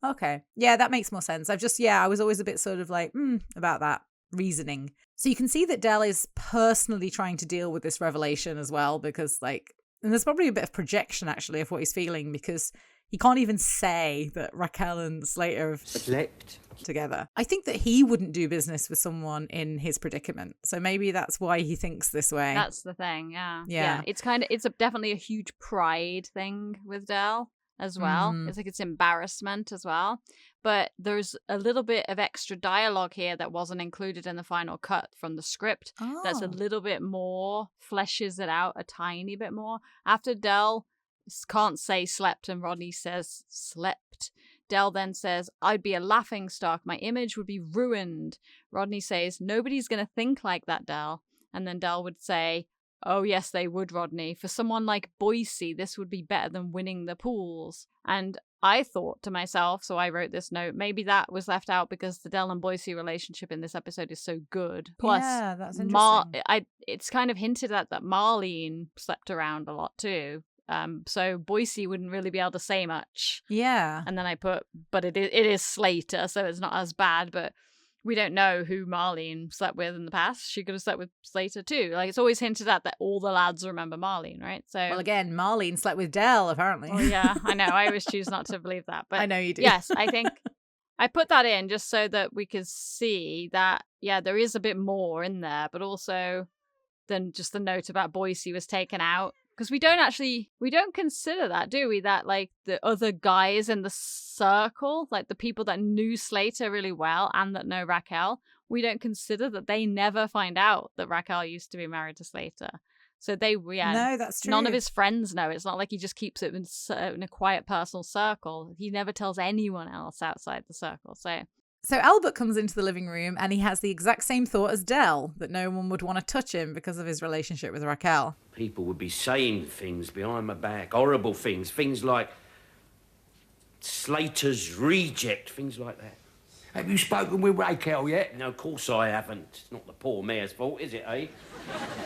Okay, yeah, that makes more sense. I was always a bit sort of like about that reasoning. So you can see that Del is personally trying to deal with this revelation as well, because like, and there's probably a bit of projection actually of what he's feeling, because he can't even say that Raquel and Slater have slept together. I think that he wouldn't do business with someone in his predicament. So maybe that's why he thinks this way. That's the thing. Yeah. It's definitely a huge pride thing with Del as well. It's like it's embarrassment as well. But there's a little bit of extra dialogue here that wasn't included in the final cut from the script. That's a little bit more, fleshes it out a tiny bit more. After Del can't say slept and Rodney says slept, Del then says, I'd be a laughingstock. My image would be ruined. Rodney says, nobody's going to think like that, Del. And then Del would say, oh, yes, they would, Rodney. For someone like Boise, this would be better than winning the pools. And I thought to myself, so I wrote this note, maybe that was left out because the Del and Boise relationship in this episode is so good. Plus, yeah, that's interesting. It's kind of hinted at that Marlene slept around a lot too. So Boise wouldn't really be able to say much. Yeah. And then I put, but it is Slater, so it's not as bad, but we don't know who Marlene slept with in the past. She could have slept with Slater too. Like, it's always hinted at that all the lads remember Marlene, right? So, well, again, Marlene slept with Del, apparently. Oh, yeah, I know. I always choose not to believe that. But I know you do. Yes, I think I put that in just so that we could see that, yeah, there is a bit more in there, but also than just the note about Boise was taken out. Because we don't consider that, do we? That, like, the other guys in the circle, like the people that knew Slater really well and that know Raquel, we don't consider that they never find out that Raquel used to be married to Slater. So no, that's true. None of his friends know. It's not like he just keeps it in a quiet personal circle. He never tells anyone else outside the circle. So Albert comes into the living room and he has the exact same thought as Del, that no one would want to touch him because of his relationship with Raquel. People would be saying things behind my back, horrible things like Slater's reject, things like that. Have you spoken with Raquel yet? No, of course I haven't. It's not the poor mare's fault, is it, eh?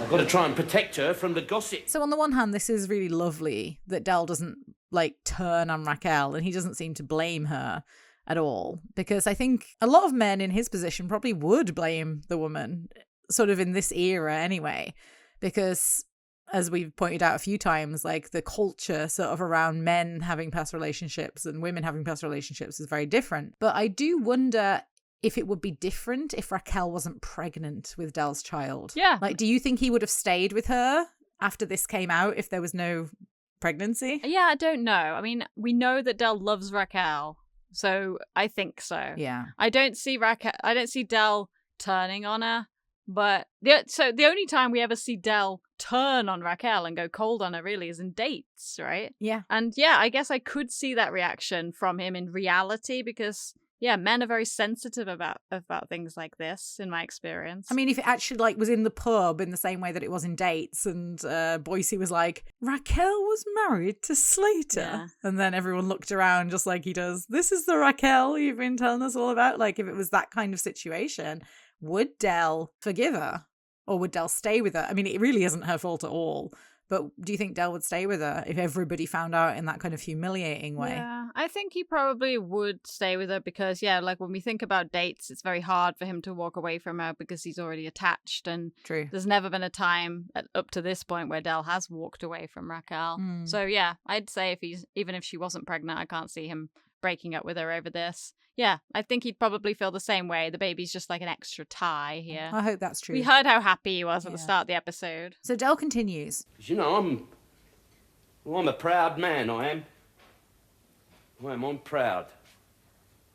I've got to try and protect her from the gossip. So on the one hand, this is really lovely that Del doesn't, like, turn on Raquel and he doesn't seem to blame her at all, because I think a lot of men in his position probably would blame the woman, sort of in this era anyway, because as we've pointed out a few times, like, the culture sort of around men having past relationships and women having past relationships is very different. But I do wonder if it would be different if Raquel wasn't pregnant with Del's child. Yeah. Like, do you think he would have stayed with her after this came out if there was no pregnancy? Yeah, I don't know. I mean, we know that Del loves Raquel. So I think so. Yeah. I don't see Del turning on her, but the only time we ever see Del turn on Raquel and go cold on her really is in dates, right? Yeah. And yeah, I guess I could see that reaction from him in reality because, yeah, men are very sensitive about things like this, in my experience. I mean, if it actually, like, was in the pub in the same way that it was in dates, and Boise was like, Raquel was married to Slater. Yeah. And then everyone looked around just like he does, this is the Raquel you've been telling us all about. Like, if it was that kind of situation, would Del forgive her? Or would Del stay with her? I mean, it really isn't her fault at all. But do you think Del would stay with her if everybody found out in that kind of humiliating way? Yeah, I think he probably would stay with her because, yeah, like when we think about dates, it's very hard for him to walk away from her because he's already attached. And True. There's never been a time up to this point where Del has walked away from Raquel. So, yeah, I'd say even if she wasn't pregnant, I can't see him breaking up with her over this. Yeah, I think he'd probably feel the same way. The baby's just like an extra tie here. I hope that's true. We heard how happy he was at the start of the episode. So Del continues. You know, Well, I'm a proud man, I am. I'm proud.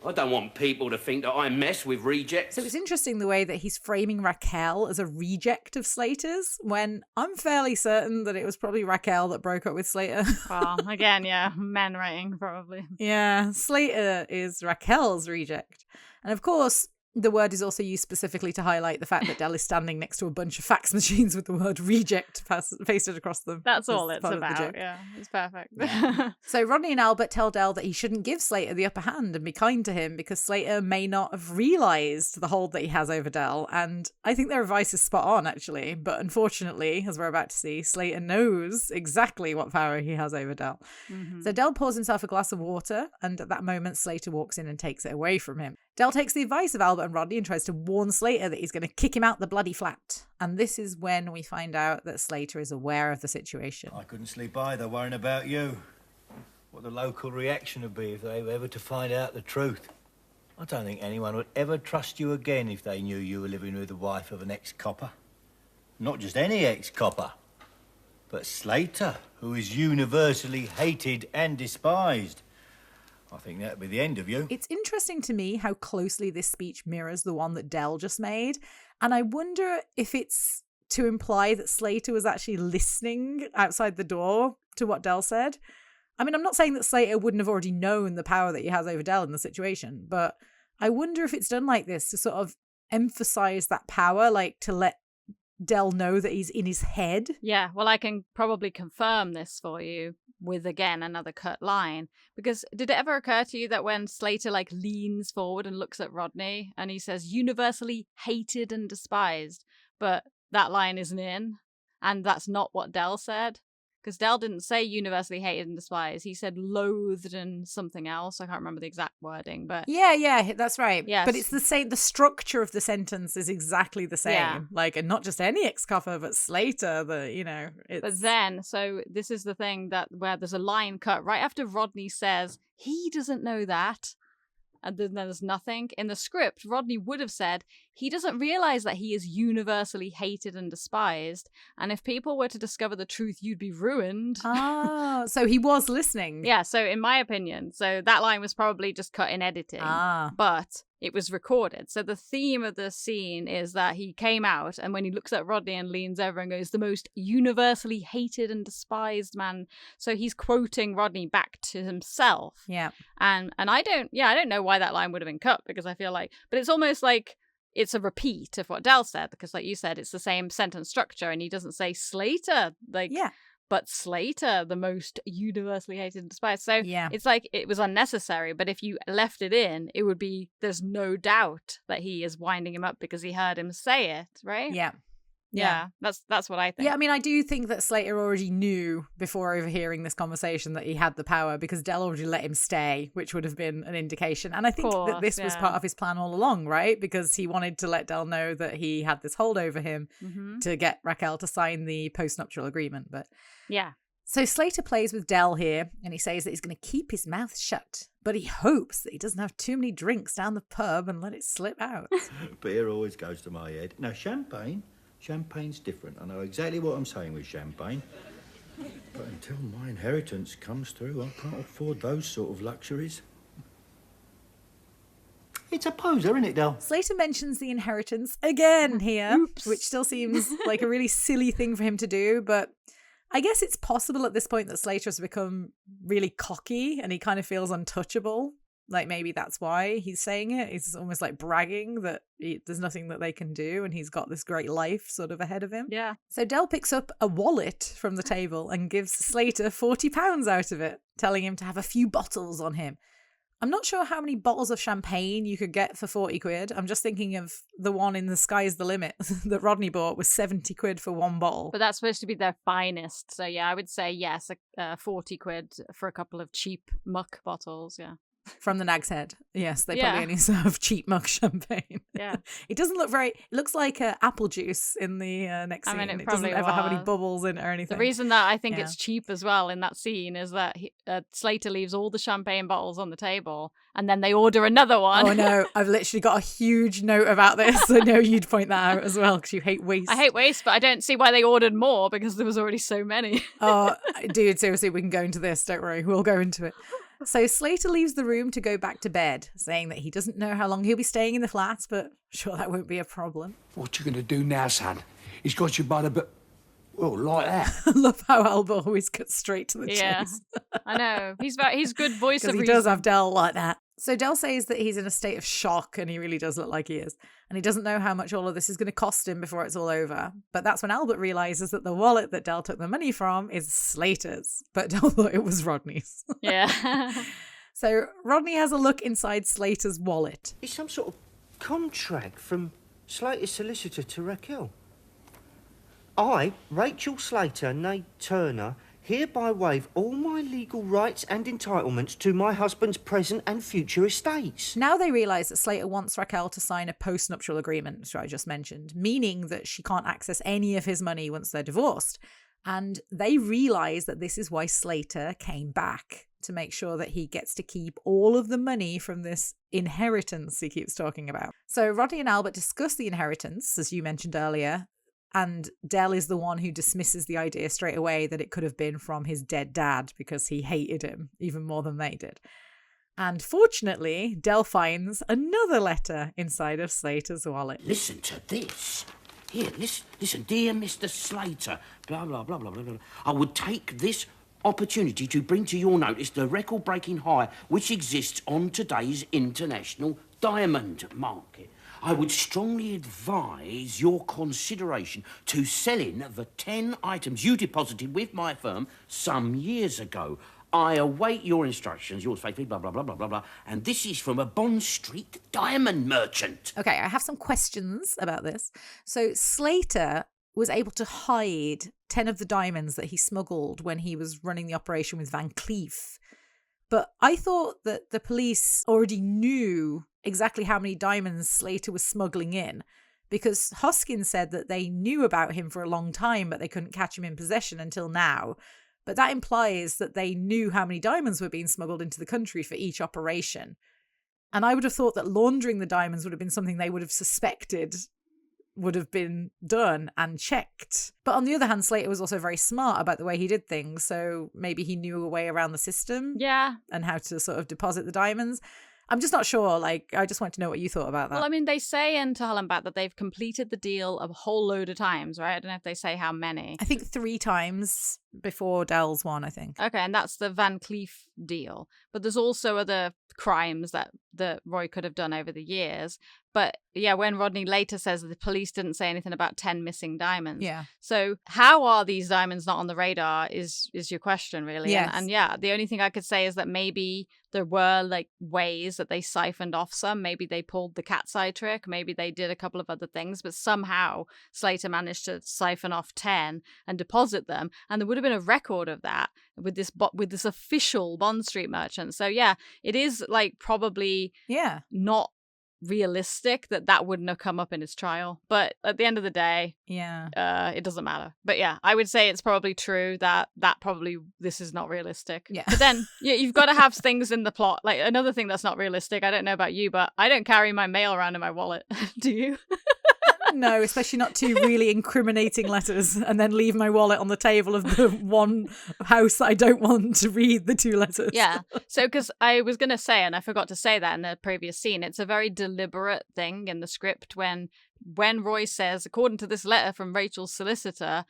I don't want people to think that I mess with rejects. So it's interesting the way that he's framing Raquel as a reject of Slater's, when I'm fairly certain that it was probably Raquel that broke up with Slater. Well, again, yeah, men writing, probably. Yeah, Slater is Raquel's reject. And of course, the word is also used specifically to highlight the fact that Del is standing next to a bunch of fax machines with the word reject pasted across them. That's all it's about. Yeah, it's perfect. Yeah. So Rodney and Albert tell Del that he shouldn't give Slater the upper hand and be kind to him because Slater may not have realised the hold that he has over Del. And I think their advice is spot on, actually. But unfortunately, as we're about to see, Slater knows exactly what power he has over Del. Mm-hmm. So Del pours himself a glass of water, and at that moment, Slater walks in and takes it away from him. Del takes the advice of Albert and Rodney and tries to warn Slater that he's going to kick him out the bloody flat. And this is when we find out that Slater is aware of the situation. I couldn't sleep either, worrying about you. What the local reaction would be if they were ever to find out the truth. I don't think anyone would ever trust you again if they knew you were living with the wife of an ex-copper. Not just any ex-copper, but Slater, who is universally hated and despised. I think that'd be the end of you. It's interesting to me how closely this speech mirrors the one that Del just made. And I wonder if it's to imply that Slater was actually listening outside the door to what Del said. I mean, I'm not saying that Slater wouldn't have already known the power that he has over Del in the situation, but I wonder if it's done like this to sort of emphasize that power, like to let Del know that he's in his head. Yeah, well, I can probably confirm this for you with, again, another cut line. Because did it ever occur to you that when Slater, like, leans forward and looks at Rodney and he says, universally hated and despised, but that line isn't in, and that's not what Del said? Because Del didn't say universally hated and despised. He said loathed and something else. I can't remember the exact wording, but... Yeah, that's right. Yes. But it's the same. The structure of the sentence is exactly the same. Yeah. Like, and not just any ex-copper, but Slater, it's... But then, so this is the thing that where there's a line cut right after Rodney says, he doesn't know that. And then there's nothing. In the script, Rodney would have said, he doesn't realize that he is universally hated and despised. And if people were to discover the truth, you'd be ruined. Oh, so he was listening. Yeah, so in my opinion, so that line was probably just cut in editing. But it was recorded. So the theme of the scene is that he came out, and when he looks at Rodney and leans over and goes, the most universally hated and despised man. So he's quoting Rodney back to himself. Yeah. And I don't know why that line would have been cut, because I feel like, but it's almost like it's a repeat of what Del said, because like you said, it's the same sentence structure, and he doesn't say Slater, but Slater, the most universally hated and despised. So it's like it was unnecessary, but if you left it in, it would be, there's no doubt that he is winding him up because he heard him say it, right? Yeah, that's what I think. Yeah, I mean, I do think that Slater already knew before overhearing this conversation that he had the power, because Del already let him stay, which would have been an indication. And I think that this was part of his plan all along, right? Because he wanted to let Del know that he had this hold over him to get Raquel to sign the postnuptial agreement. But yeah. So Slater plays with Del here, and he says that he's going to keep his mouth shut, but he hopes that he doesn't have too many drinks down the pub and let it slip out. Beer always goes to my head. No, Champagne's different. I know exactly what I'm saying with champagne. But until my inheritance comes through, I can't afford those sort of luxuries. It's a poser, isn't it, Del? Slater mentions the inheritance again here, which still seems like a really silly thing for him to do, but I guess it's possible at this point that Slater has become really cocky and he kind of feels untouchable. Like maybe that's why he's saying it. He's almost like bragging that there's nothing that they can do and he's got this great life sort of ahead of him. Yeah. So Del picks up a wallet from the table and gives Slater £40 out of it, telling him to have a few bottles on him. I'm not sure how many bottles of champagne you could get for 40 quid. I'm just thinking of the one in The Sky's the Limit that Rodney bought was 70 quid for one bottle. But that's supposed to be their finest. So yeah, I would say yes, 40 quid for a couple of cheap muck bottles, yeah. From the Nag's Head. Yes, they probably only serve cheap mug champagne. Yeah. It doesn't look very... It looks like apple juice in the next scene. It doesn't ever have any bubbles in it or anything. The reason that I think it's cheap as well in that scene is that Slater leaves all the champagne bottles on the table and then they order another one. Oh, no. I've literally got a huge note about this. I know you'd point that out as well because you hate waste. I hate waste, but I don't see why they ordered more because there was already so many. Oh, dude, seriously, we can go into this. Don't worry. We'll go into it. So Slater leaves the room to go back to bed, saying that he doesn't know how long he'll be staying in the flats, but sure, that won't be a problem. What you going to do now, son? He's got you by the bit. Well, like that. I love how Albert always cuts straight to the chase. I know. He's good voice of reason. Because he does have Del like that. So Del says that he's in a state of shock, and he really does look like he is. And he doesn't know how much all of this is going to cost him before it's all over. But that's when Albert realizes that the wallet that Del took the money from is Slater's. But Del thought it was Rodney's. Yeah. So Rodney has a look inside Slater's wallet. It's some sort of contract from Slater's solicitor to Raquel. I, Rachel Slater, née Turner, hereby waive all my legal rights and entitlements to my husband's present and future estates. Now they realise that Slater wants Raquel to sign a post-nuptial agreement, which I just mentioned, meaning that she can't access any of his money once they're divorced. And they realise that this is why Slater came back, to make sure that he gets to keep all of the money from this inheritance he keeps talking about. So Rodney and Albert discuss the inheritance, as you mentioned earlier, and Del is the one who dismisses the idea straight away that it could have been from his dead dad because he hated him even more than they did. And fortunately, Del finds another letter inside of Slater's wallet. Listen to this. Here, listen, dear Mr. Slater, blah, blah, blah, blah, blah, blah. I would take this opportunity to bring to your notice the record-breaking high which exists on today's international diamond market. I would strongly advise your consideration to selling the 10 items you deposited with my firm some years ago. I await your instructions, yours faithfully, blah, blah, blah, blah, blah, blah. And this is from a Bond Street diamond merchant. Okay, I have some questions about this. So Slater was able to hide 10 of the diamonds that he smuggled when he was running the operation with Van Cleef. But I thought that the police already knew exactly how many diamonds Slater was smuggling in, because Hoskins said that they knew about him for a long time, but they couldn't catch him in possession until now. But that implies that they knew how many diamonds were being smuggled into the country for each operation. And I would have thought that laundering the diamonds would have been something they would have suspected would have been done and checked. But on the other hand, Slater was also very smart about the way he did things, so maybe he knew a way around the system. Yeah. And how to sort of deposit the diamonds. I'm just not sure. Like, I just want to know what you thought about that. Well, I mean, they say in To Hell and Back that they've completed the deal a whole load of times, right? I don't know if they say how many. I think 3 times before Del's one, I think. Okay, and that's the Van Cleef deal. But there's also other crimes that Roy could have done over the years. But yeah, when Rodney later says that the police didn't say anything about 10 missing diamonds. Yeah. So how are these diamonds not on the radar is your question, really. Yes. And yeah, the only thing I could say is that maybe there were like ways that they siphoned off some. Maybe they pulled the cat's eye trick. Maybe they did a couple of other things. But somehow Slater managed to siphon off 10 and deposit them. And there would have been a record of that with this official Bond Street merchant. So yeah, it is like probably not realistic that wouldn't have come up in his trial, but at the end of the day, it doesn't matter. But yeah, I would say it's probably true that probably this is not realistic. Yeah. But then you've got to have things in the plot. Like another thing that's not realistic, I don't know about you, but I don't carry my mail around in my wallet. Do you? No, especially not 2 really incriminating letters and then leave my wallet on the table of the one house that I don't want to read the 2 letters. Yeah. So, because I was going to say, and I forgot to say that in the previous scene, it's a very deliberate thing in the script when Roy says, according to this letter from Rachel's solicitor,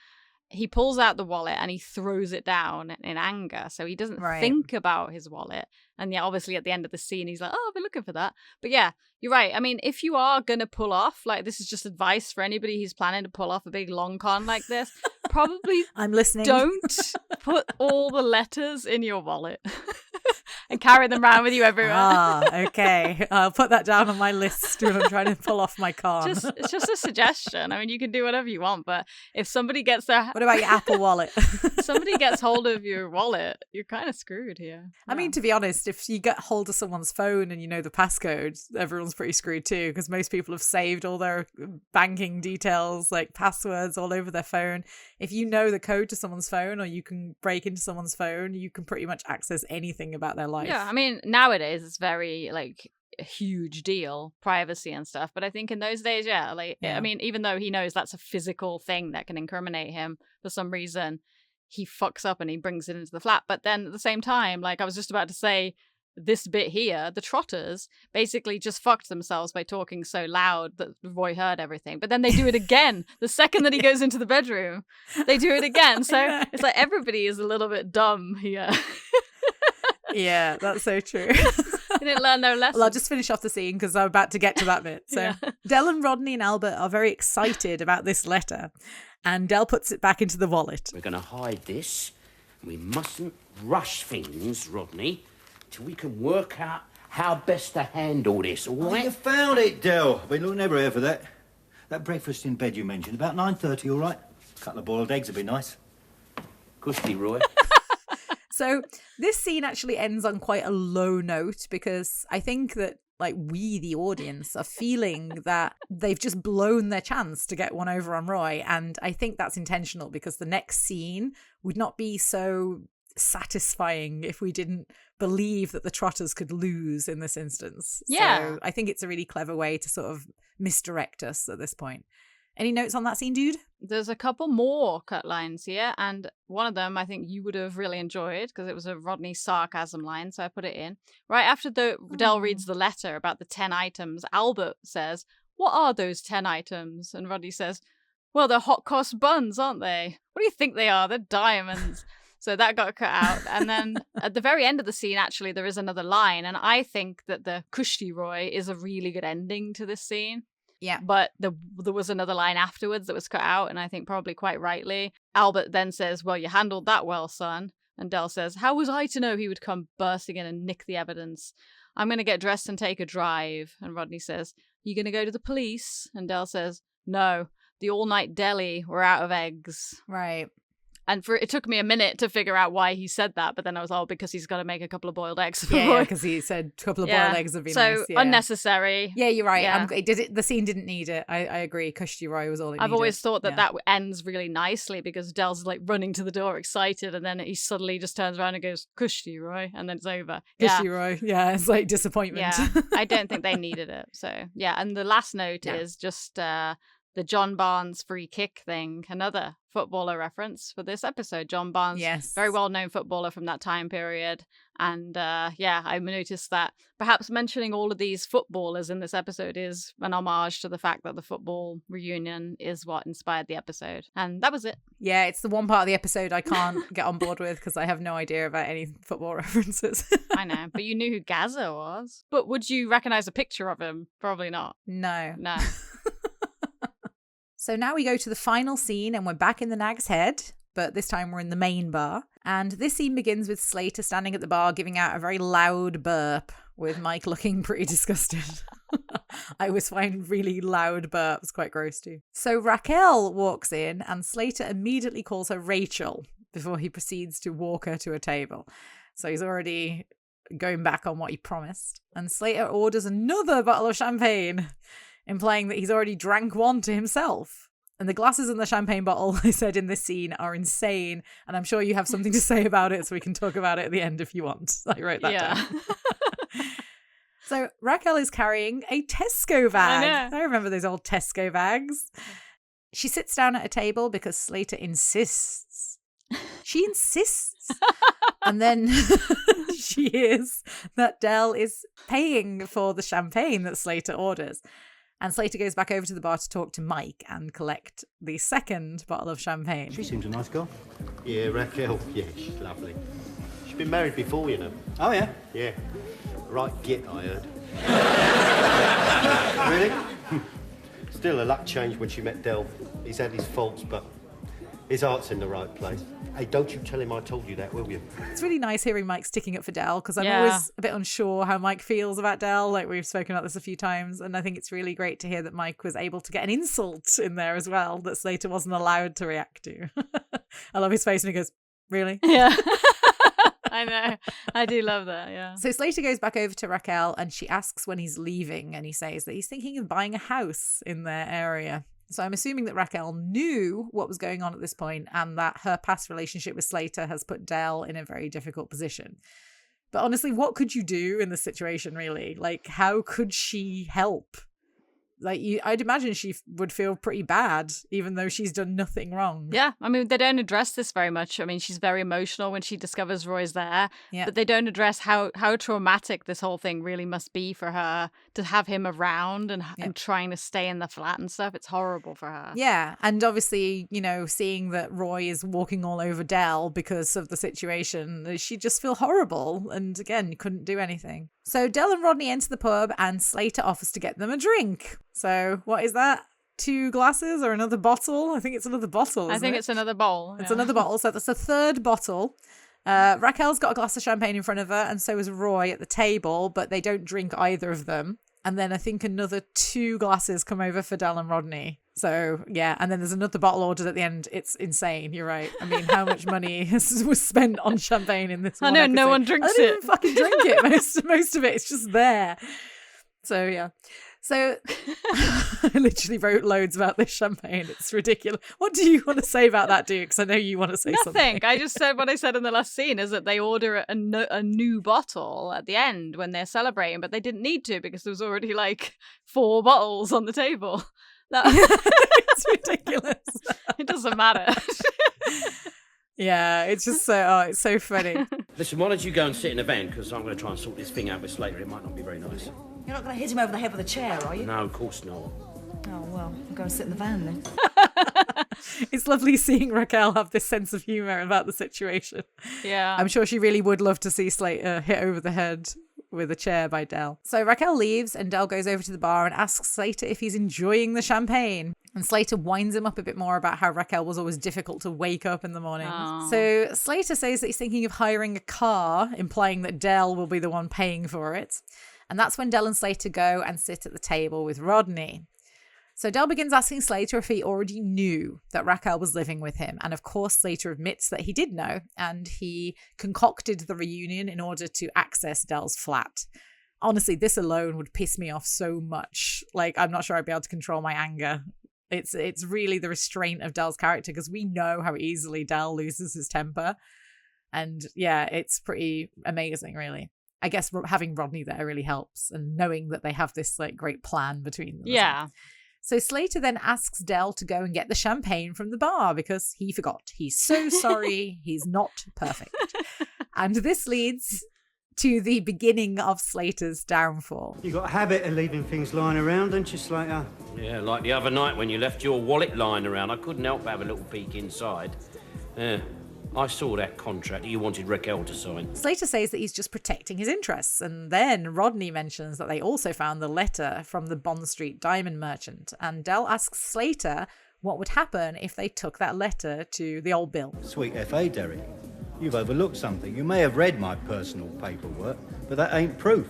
he pulls out the wallet and he throws it down in anger. So he doesn't think about his wallet. And yeah, obviously at the end of the scene, he's like, oh, I've been looking for that. But yeah, you're right. I mean, if you are going to pull off, like this is just advice for anybody who's planning to pull off a big long con like this, probably I'm listening. Don't put all the letters in your wallet. and carry them around with you everywhere. Okay. I'll put that down on my list when I'm trying to pull off my con. It's just a suggestion. I mean, you can do whatever you want, but if somebody gets their... What about your Apple Wallet? somebody gets hold of your wallet, you're kind of screwed here. I mean, to be honest, if you get hold of someone's phone and you know the passcode, everyone's pretty screwed too, because most people have saved all their banking details, like passwords all over their phone. If you know the code to someone's phone, or you can break into someone's phone, you can pretty much access anything about their life. Yeah, I mean, nowadays it's very, like, a huge deal, privacy and stuff. But I think in those days, I mean, even though he knows that's a physical thing that can incriminate him, for some reason, he fucks up and he brings it into the flat. But then at the same time, like I was just about to say, this bit here, the Trotters basically just fucked themselves by talking so loud that Roy heard everything. But then they do it again. The second that he goes into the bedroom, they do it again. So it's like everybody is a little bit dumb here. Yeah, that's so true. They didn't learn no lesson. Well, I'll just finish off the scene because I'm about to get to that bit. So Del and Rodney and Albert are very excited about this letter, and Del puts it back into the wallet. We're going to hide this. We mustn't rush things, Rodney, till we can work out how best to handle this, all right? You found it, Del. I've been looking everywhere for that. That breakfast in bed you mentioned, about 9:30, all right? A couple of boiled eggs would be nice. Cushy, Roy. So this scene actually ends on quite a low note, because I think that, like, we, the audience, are feeling that they've just blown their chance to get one over on Roy. And I think that's intentional, because the next scene would not be so satisfying if we didn't believe that the Trotters could lose in this instance. Yeah. So I think it's a really clever way to sort of misdirect us at this point. Any notes on that scene, dude? There's a couple more cut lines here, and one of them I think you would have really enjoyed because it was a Rodney sarcasm line, so I put it in. Right after Del reads the letter about the 10 items, Albert says, "What are those 10 items?" And Rodney says, "Well, they're hot cross buns, aren't they? What do you think they are? They're diamonds." So that got cut out. And then at the very end of the scene, actually, there is another line, and I think that the Kushti Roy is a really good ending to this scene. Yeah. But there was another line afterwards that was cut out, and I think probably quite rightly. Albert then says, "Well, you handled that well, son." And Del says, "How was I to know he would come bursting in and nick the evidence? I'm going to get dressed and take a drive." And Rodney says, "You going to go to the police?" And Del says, "No, the all-night deli, we're out of eggs." Right. And it took me a minute to figure out why he said that, but then I was because he's got to make a couple of boiled eggs for Roy. Yeah, because he said a couple of boiled eggs would be nice. So unnecessary. Yeah, you're right. Yeah. The scene didn't need it. I agree. Kushti Roy was all it needed. I've always thought that ends really nicely because Del's like running to the door excited, and then he suddenly just turns around and goes, "Kushti Roy," and then it's over. Kushti Roy. Yeah, it's like disappointment. Yeah, I don't think they needed it. So, yeah. And the last note is just the John Barnes free kick thing, another footballer reference for this episode. John Barnes, very well-known footballer from that time period. And I noticed that perhaps mentioning all of these footballers in this episode is an homage to the fact that the football reunion is what inspired the episode. And that was it. Yeah, it's the one part of the episode I can't get on board with because I have no idea about any football references. I know, but you knew who Gaza was. But would you recognize a picture of him? Probably not. No. So now we go to the final scene and we're back in the Nag's Head, but this time we're in the main bar. And this scene begins with Slater standing at the bar giving out a very loud burp, with Mike looking pretty disgusted. I always find really loud burps quite gross too. So Raquel walks in and Slater immediately calls her Rachel before he proceeds to walk her to a table. So he's already going back on what he promised. And Slater orders another bottle of champagne, implying that he's already drank one to himself. And the glasses in the champagne bottle, I said in this scene, are insane. And I'm sure you have something to say about it, so we can talk about it at the end if you want. I wrote that down. So Raquel is carrying a Tesco bag. I remember those old Tesco bags. She sits down at a table because Slater insists. She insists. And then she hears that Del is paying for the champagne that Slater orders. And Slater goes back over to the bar to talk to Mike and collect the second bottle of champagne. She seems a nice girl. Yeah, Raquel. Yeah, she's lovely. She's been married before, you know. Oh, yeah? Yeah. Right git, I heard. Really? Still, her luck changed when she met Del. He's had his faults, but His heart's in the right place. Hey, don't you tell him I told you that, will you? It's really nice hearing Mike sticking up for Del, because I'm always a bit unsure how Mike feels about Del. Like, we've spoken about this a few times, and I think it's really great to hear that Mike was able to get an insult in there as well that Slater wasn't allowed to react to. I love his face when he goes, really? Yeah. I know. I do love that, yeah. So Slater goes back over to Raquel and she asks when he's leaving, and he says that he's thinking of buying a house in their area. So I'm assuming that Raquel knew what was going on at this point and that her past relationship with Slater has put Del in a very difficult position. But honestly, what could you do in this situation, really? Like, how could she help? Like, I'd imagine she would feel pretty bad, even though she's done nothing wrong. Yeah, I mean, they don't address this very much. I mean, she's very emotional when she discovers Roy's there, but they don't address how traumatic this whole thing really must be for her to have him around and trying to stay in the flat and stuff. It's horrible for her. Yeah, and obviously, you know, seeing that Roy is walking all over Del because of the situation, she'd just feel horrible, and again, couldn't do anything. So Del and Rodney enter the pub and Slater offers to get them a drink. So what is that? 2 glasses or another bottle? I think it's another bottle. I think it's another bowl. It's another bottle. So that's a third bottle. Raquel's got a glass of champagne in front of her, and so is Roy at the table, but they don't drink either of them. And then I think another 2 glasses come over for Del and Rodney. So, yeah. And then there's another bottle ordered at the end. It's insane. You're right. I mean, how much money was spent on champagne in this one I know, episode? no one drinks I don't even fucking drink it. Most of it, it's just there. So, yeah. So I literally wrote loads about this champagne. It's ridiculous. What do you want to say about that, Duke? Because I know you want to say something. Nothing. I just said what I said in the last scene is that they order a new bottle at the end when they're celebrating, but they didn't need to because there was already like 4 bottles on the table. It's ridiculous. It doesn't matter. Yeah, it's just it's so funny. Listen, why don't you go and sit in the van, because I'm going to try and sort this thing out with Slater. It might not be very nice. You're not going to hit him over the head with a chair, are you? No, of course not. Oh, well, I'll go and sit in the van then. It's lovely seeing Raquel have this sense of humour about the situation. Yeah. I'm sure she really would love to see Slater hit over the head with a chair by Del. So Raquel leaves and Del goes over to the bar and asks Slater if he's enjoying the champagne. And Slater winds him up a bit more about how Raquel was always difficult to wake up in the morning. Oh. So Slater says that he's thinking of hiring a car, implying that Del will be the one paying for it. And that's when Del and Slater go and sit at the table with Rodney. So Del begins asking Slater if he already knew that Raquel was living with him. And of course, Slater admits that he did know, and he concocted the reunion in order to access Del's flat. Honestly, this alone would piss me off so much. Like, I'm not sure I'd be able to control my anger. It's really the restraint of Del's character, because we know how easily Del loses his temper. And yeah, it's pretty amazing, really. I guess having Rodney there really helps, and knowing that they have this like great plan between them. Yeah. So Slater then asks Del to go and get the champagne from the bar because he forgot. He's so sorry. He's not perfect. And this leads to the beginning of Slater's downfall. You got a habit of leaving things lying around, don't you, Slater? Yeah, like the other night when you left your wallet lying around. I couldn't help but have a little peek inside. Yeah, I saw that contract that you wanted Raquel to sign. Slater says that he's just protecting his interests, and then Rodney mentions that they also found the letter from the Bond Street diamond merchant, and Del asks Slater what would happen if they took that letter to the old Bill. Sweet F.A., Derek. You've overlooked something. You may have read my personal paperwork, but that ain't proof.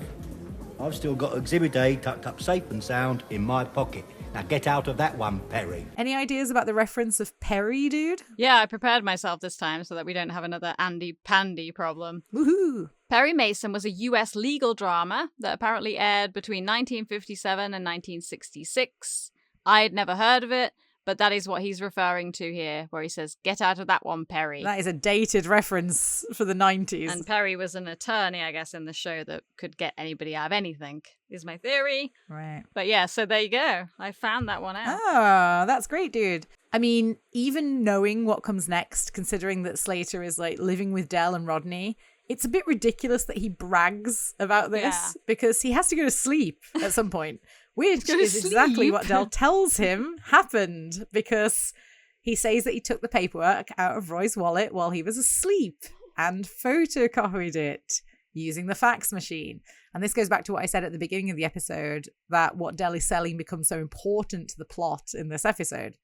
I've still got Exhibit A tucked up safe and sound in my pocket. Now get out of that one, Perry. Any ideas about the reference of Perry, dude? Yeah, I prepared myself this time so that we don't have another Andy Pandy problem. Woohoo! Perry Mason was a US legal drama that apparently aired between 1957 and 1966. I'd never heard of it, but that is what he's referring to here, where he says, "Get out of that one, Perry." That is a dated reference for the 90s. And Perry was an attorney, I guess, in the show that could get anybody out of anything, is my theory. Right. But yeah, so there you go. I found that one out. Ah, that's great, dude. I mean, even knowing what comes next, considering that Slater is like living with Del and Rodney, it's a bit ridiculous that he brags about this because he has to go to sleep at some point, which is exactly what Del tells him happened, because he says that he took the paperwork out of Roy's wallet while he was asleep and photocopied it using the fax machine. And this goes back to what I said at the beginning of the episode, that what Del is selling becomes so important to the plot in this episode.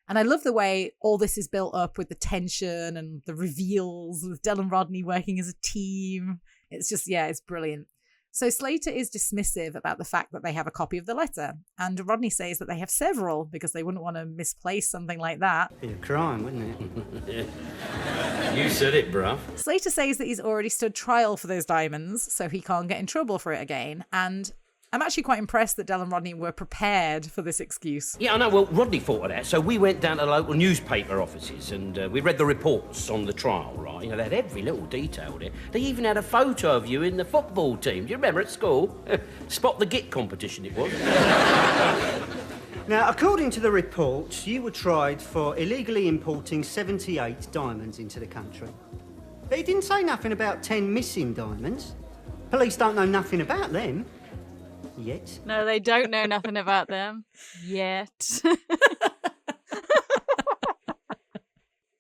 And I love the way all this is built up with the tension and the reveals with Del and Rodney working as a team. It's just, it's brilliant. So Slater is dismissive about the fact that they have a copy of the letter. And Rodney says that they have several because they wouldn't want to misplace something like that. Be a crime, wouldn't it? You said it, bruv. Slater says that he's already stood trial for those diamonds, so he can't get in trouble for it again. And I'm actually quite impressed that Del and Rodney were prepared for this excuse. Yeah, I know. Well, Rodney thought of that, so we went down to the local newspaper offices and we read the reports on the trial, right? You know, they had every little detail there. They even had a photo of you in the football team. Do you remember at school? Spot the Git competition it was. Now, according to the reports, you were tried for illegally importing 78 diamonds into the country. But he didn't say nothing about 10 missing diamonds. Police don't know nothing about them. Yet. No, they don't know nothing about them. Yet.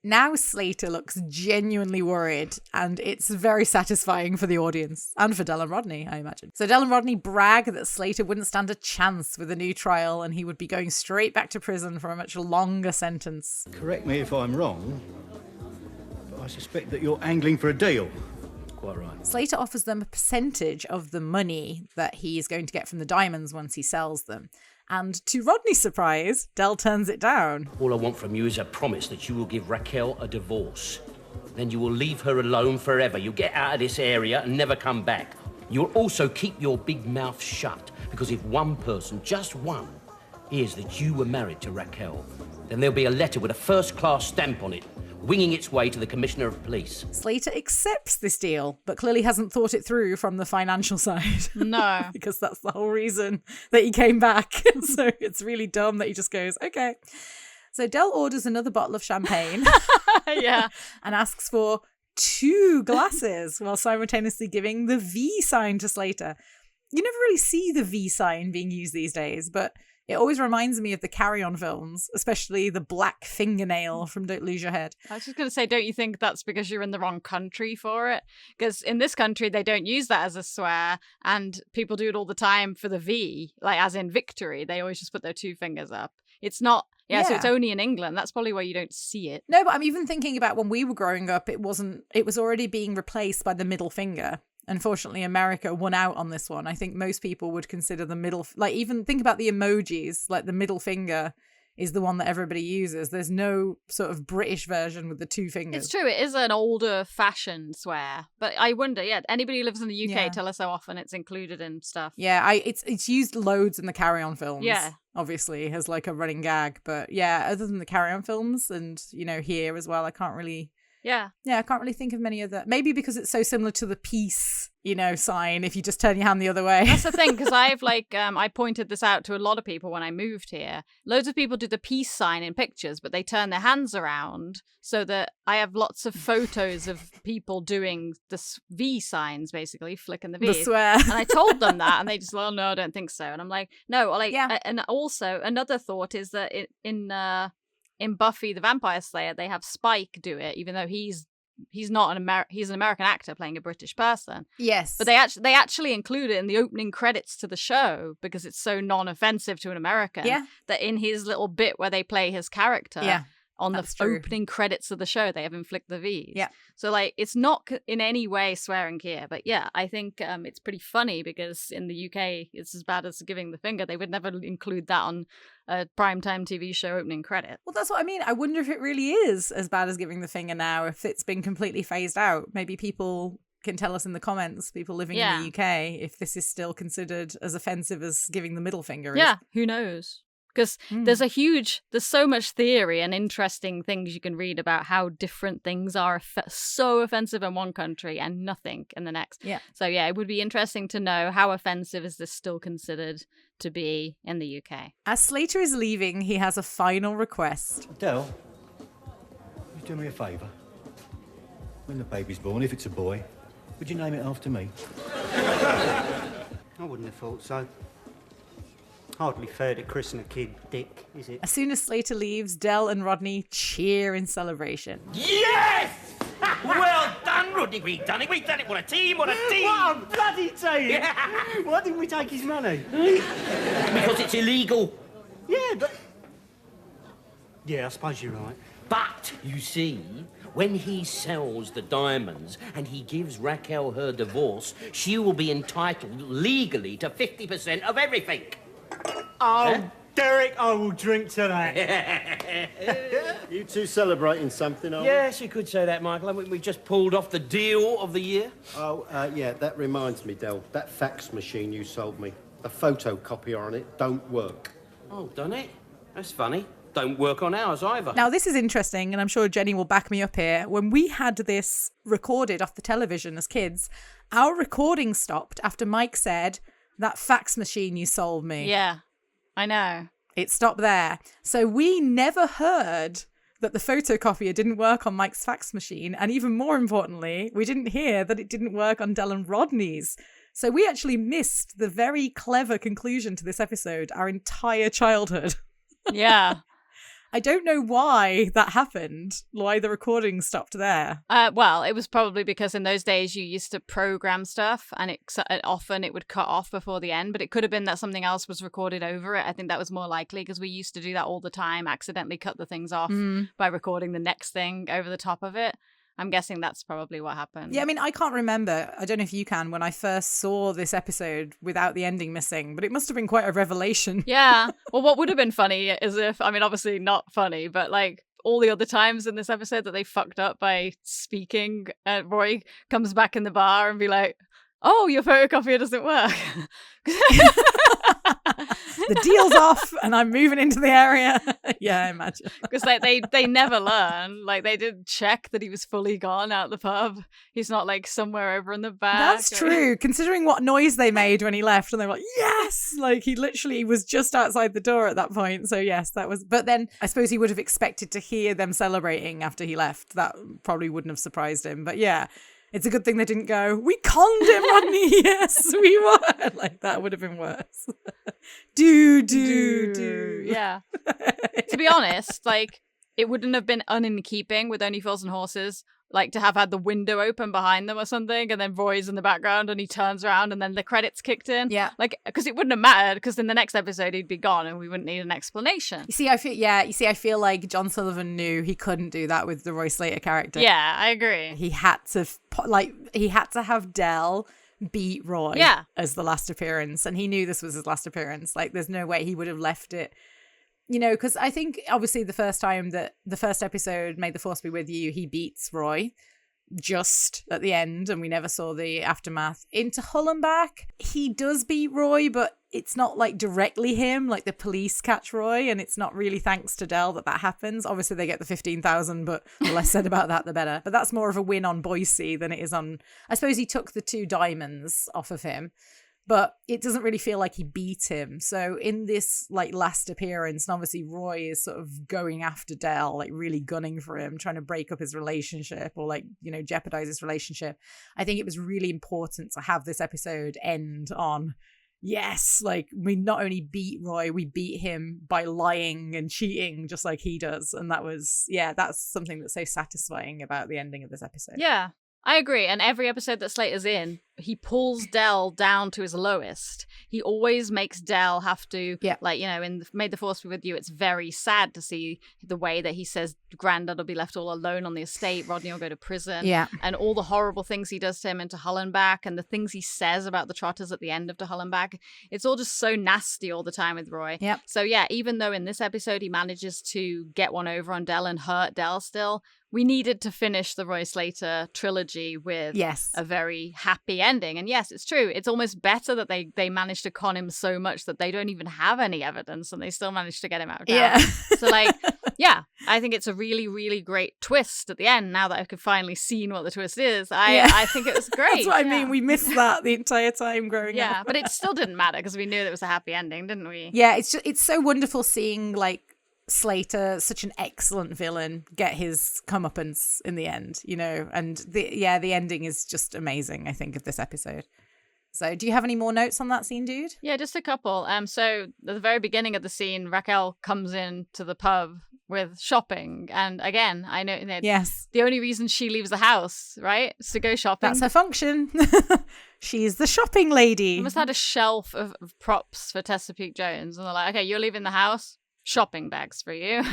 Now Slater looks genuinely worried, and it's very satisfying for the audience and for Del and Rodney, I imagine. So Del and Rodney brag that Slater wouldn't stand a chance with a new trial and he would be going straight back to prison for a much longer sentence. Correct me if I'm wrong, but I suspect that you're angling for a deal. Quite right. Slater offers them a percentage of the money that he is going to get from the diamonds once he sells them. And to Rodney's surprise, Del turns it down. All I want from you is a promise that you will give Raquel a divorce. Then you will leave her alone forever. You'll get out of this area and never come back. You'll also keep your big mouth shut, because if one person, just one, hears that you were married to Raquel, then there'll be a letter with a first-class stamp on it, winging its way to the Commissioner of Police. Slater accepts this deal, but clearly hasn't thought it through from the financial side. No. Because that's the whole reason that he came back. So it's really dumb that he just goes, okay. So Del orders another bottle of champagne. Yeah. And asks for 2 glasses while simultaneously giving the V sign to Slater. You never really see the V sign being used these days, but it always reminds me of the Carry On films, especially the black fingernail from Don't Lose Your Head. I was just going to say, don't you think that's because you're in the wrong country for it? Because in this country, they don't use that as a swear, and people do it all the time for the V, like as in victory. They always just put their 2 fingers up. It's not, so it's only in England. That's probably why you don't see it. No, but I'm even thinking about when we were growing up, it was already being replaced by the middle finger. Unfortunately, America won out on this one. I think most people would consider the middle, like even think about the emojis, like the middle finger is the one that everybody uses. There's no sort of British version with the 2 fingers. It's true. It is an older fashioned swear. But I wonder, anybody who lives in the UK, tell us how often it's included in stuff. Yeah, it's used loads in the Carry On films. Yeah. Obviously, as like a running gag. But yeah, other than the Carry On films and, here as well, I can't really... Yeah, I can't really think of many other. Maybe because it's so similar to the peace, sign if you just turn your hand the other way. That's the thing, because I've I pointed this out to a lot of people when I moved here. Loads of people do the peace sign in pictures, but they turn their hands around so that I have lots of photos of people doing the V signs, basically, flicking the V. The swear. And I told them that, and they just, well, no, I don't think so. And I'm like, no, and also another thought is that in Buffy the Vampire Slayer, they have Spike do it, even though he's not he's an American actor playing a British person. Yes. But they actually include it in the opening credits to the show because it's so non-offensive to an American that in his little bit where they play his character on the opening credits of the show, they have him flick the V's. Yeah. So it's not in any way swearing here, but I think it's pretty funny because in the UK it's as bad as giving the finger. They would never include that on a primetime TV show opening credit. Well, that's what I mean. I wonder if it really is as bad as giving the finger now, if it's been completely phased out. Maybe people can tell us in the comments, people living in the UK, if this is still considered as offensive as giving the middle finger. Yeah, who knows? Because there's so much theory and interesting things you can read about how different things are so offensive in one country and nothing in the next. Yeah. So it would be interesting to know how offensive is this still considered to be in the UK. As Slater is leaving, he has a final request. Del, you do me a favour. When the baby's born, if it's a boy, would you name it after me? I wouldn't have thought so. Hardly fair to christen a kid Dick, is it? As soon as Slater leaves, Del and Rodney cheer in celebration. Yes! Well done, Rodney. We've done it. What a team. What a team. What a bloody team. Yeah. Why didn't we take his money? Because it's illegal. Yeah, but Yeah, I suppose you're right. But, you see, when he sells the diamonds and he gives Raquel her divorce, she will be entitled legally to 50% of everything. Oh, Derek, I will drink to that. You two celebrating something, are we? Yes, you could say that, Michael. We just pulled off the deal of the year. Oh, yeah, that reminds me, Del. That fax machine you sold me, the photocopier on it don't work. Oh, don't it? That's funny. Don't work on ours either. Now, this is interesting, and I'm sure Jenny will back me up here. When we had this recorded off the television as kids, our recording stopped after Mike said, "That fax machine you sold me." Yeah, I know. It stopped there. So we never heard that the photocopier didn't work on Mike's fax machine. And even more importantly, we didn't hear that it didn't work on Del and Rodney's. So we actually missed the very clever conclusion to this episode our entire childhood. Yeah. I don't know why that happened, why the recording stopped there. Well, it was probably because in those days you used to program stuff and often it would cut off before the end, but it could have been that something else was recorded over it. I think that was more likely because we used to do that all the time, accidentally cut the things off by recording the next thing over the top of it. I'm guessing that's probably what happened. Yeah, I mean, I can't remember. I don't know if you can, when I first saw this episode without the ending missing, but it must have been quite a revelation. Yeah. Well, what would have been funny is if, I mean, obviously not funny, but like all the other times in this episode that they fucked up by speaking, Roy comes back in the bar and be like, "Oh, your photocopier doesn't work." The deal's off and I'm moving into the area. Yeah, I imagine. Because like they never learn. Like they didn't check that he was fully gone out the pub. He's not like somewhere over in the back. That's true. Considering what noise they made when he left, and they were like, "Yes!" Like he literally was just outside the door at that point. So yes, that was. But then I suppose he would have expected to hear them celebrating after he left. That probably wouldn't have surprised him. But yeah. It's a good thing they didn't go, "We conned him, Rodney." Yes, we were. Like, that would have been worse. Do. Yeah. To be honest, like, it wouldn't have been in keeping with Only Fools and Horses, like, to have had the window open behind them or something, and then Roy's in the background, and he turns around, and then the credits kicked in. Yeah. Like, because it wouldn't have mattered, because in the next episode, he'd be gone, and we wouldn't need an explanation. I feel like John Sullivan knew he couldn't do that with the Roy Slater character. Yeah, I agree. He had to have Del beat Roy as the last appearance, and he knew this was his last appearance. Like, there's no way he would have left it. You know, because I think obviously the first episode, May the Force Be With You, he beats Roy just at the end, and we never saw the aftermath. Into Hull and Back, he does beat Roy, but it's not like directly him, like the police catch Roy, and it's not really thanks to Del that happens. Obviously they get the 15,000, but the less said about that, the better. But that's more of a win on Boise than it is on, I suppose he took the 2 diamonds off of him. But it doesn't really feel like he beat him. So in this like last appearance, and obviously Roy is sort of going after Del, like really gunning for him, trying to break up his relationship or like, you know, jeopardize his relationship. I think it was really important to have this episode end on, yes, like we not only beat Roy, we beat him by lying and cheating just like he does. And that was, that's something that's so satisfying about the ending of this episode. Yeah. I agree. And every episode that Slater's in, he pulls Del down to his lowest. He always makes Del have to, like, you know, in May the Force Be With You, it's very sad to see the way that he says Grandad will be left all alone on the estate, Rodney will go to prison, and all the horrible things he does to him into Hull and Back, and the things he says about the Trotters at the end of To Hull and Back. It's all just so nasty all the time with Roy. Yep. So yeah, even though in this episode he manages to get one over on Del and hurt Del still, we needed to finish the Roy Slater trilogy with a very happy ending. And yes, it's true. It's almost better that they managed to con him so much that they don't even have any evidence and they still managed to get him out of jail. Yeah. So like, yeah, I think it's a really, really great twist at the end. Now that I could finally see what the twist is, I think it was great. That's what I mean. We missed that the entire time growing up. Yeah, but it still didn't matter because we knew that it was a happy ending, didn't we? Yeah, it's so wonderful seeing like Slater, such an excellent villain, get his comeuppance in the end, you know, and the ending is just amazing, I think, of this episode. So do you have any more notes on that scene, dude? Yeah, just a couple. So at the very beginning of the scene, Raquel comes in to the pub with shopping, and again, I know the only reason she leaves the house, right, is to go shopping. That's her function. She's the shopping lady. They must have had a shelf of props for Tessa Peak Jones, and they're like, okay, you're leaving the house, shopping bags for you.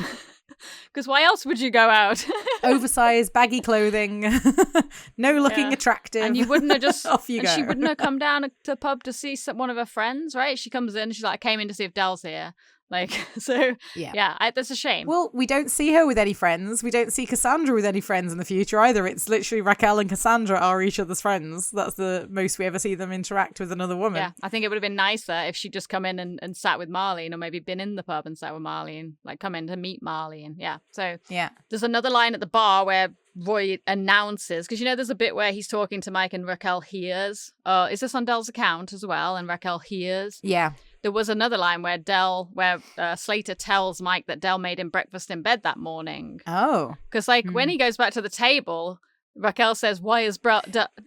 Because why else would you go out? Oversized, baggy clothing, no looking attractive. And you wouldn't have just... Off you go. She wouldn't have come down to the pub to see one of her friends, right? She comes in, she's like, I came in to see if Del's here. Like, so, that's a shame. Well, we don't see her with any friends. We don't see Cassandra with any friends in the future either. It's literally Raquel and Cassandra are each other's friends. That's the most we ever see them interact with another woman. Yeah, I think it would have been nicer if she'd just come in and sat with Marlene, or maybe been in the pub and sat with Marlene, like come in to meet Marlene. Yeah, so there's another line at the bar where Roy announces, because there's a bit where he's talking to Mike and Raquel hears. Is this on Del's account as well? And Raquel hears. Yeah. There was another line where Slater tells Mike that Del made him breakfast in bed that morning. Oh. Because when he goes back to the table, Raquel says, why is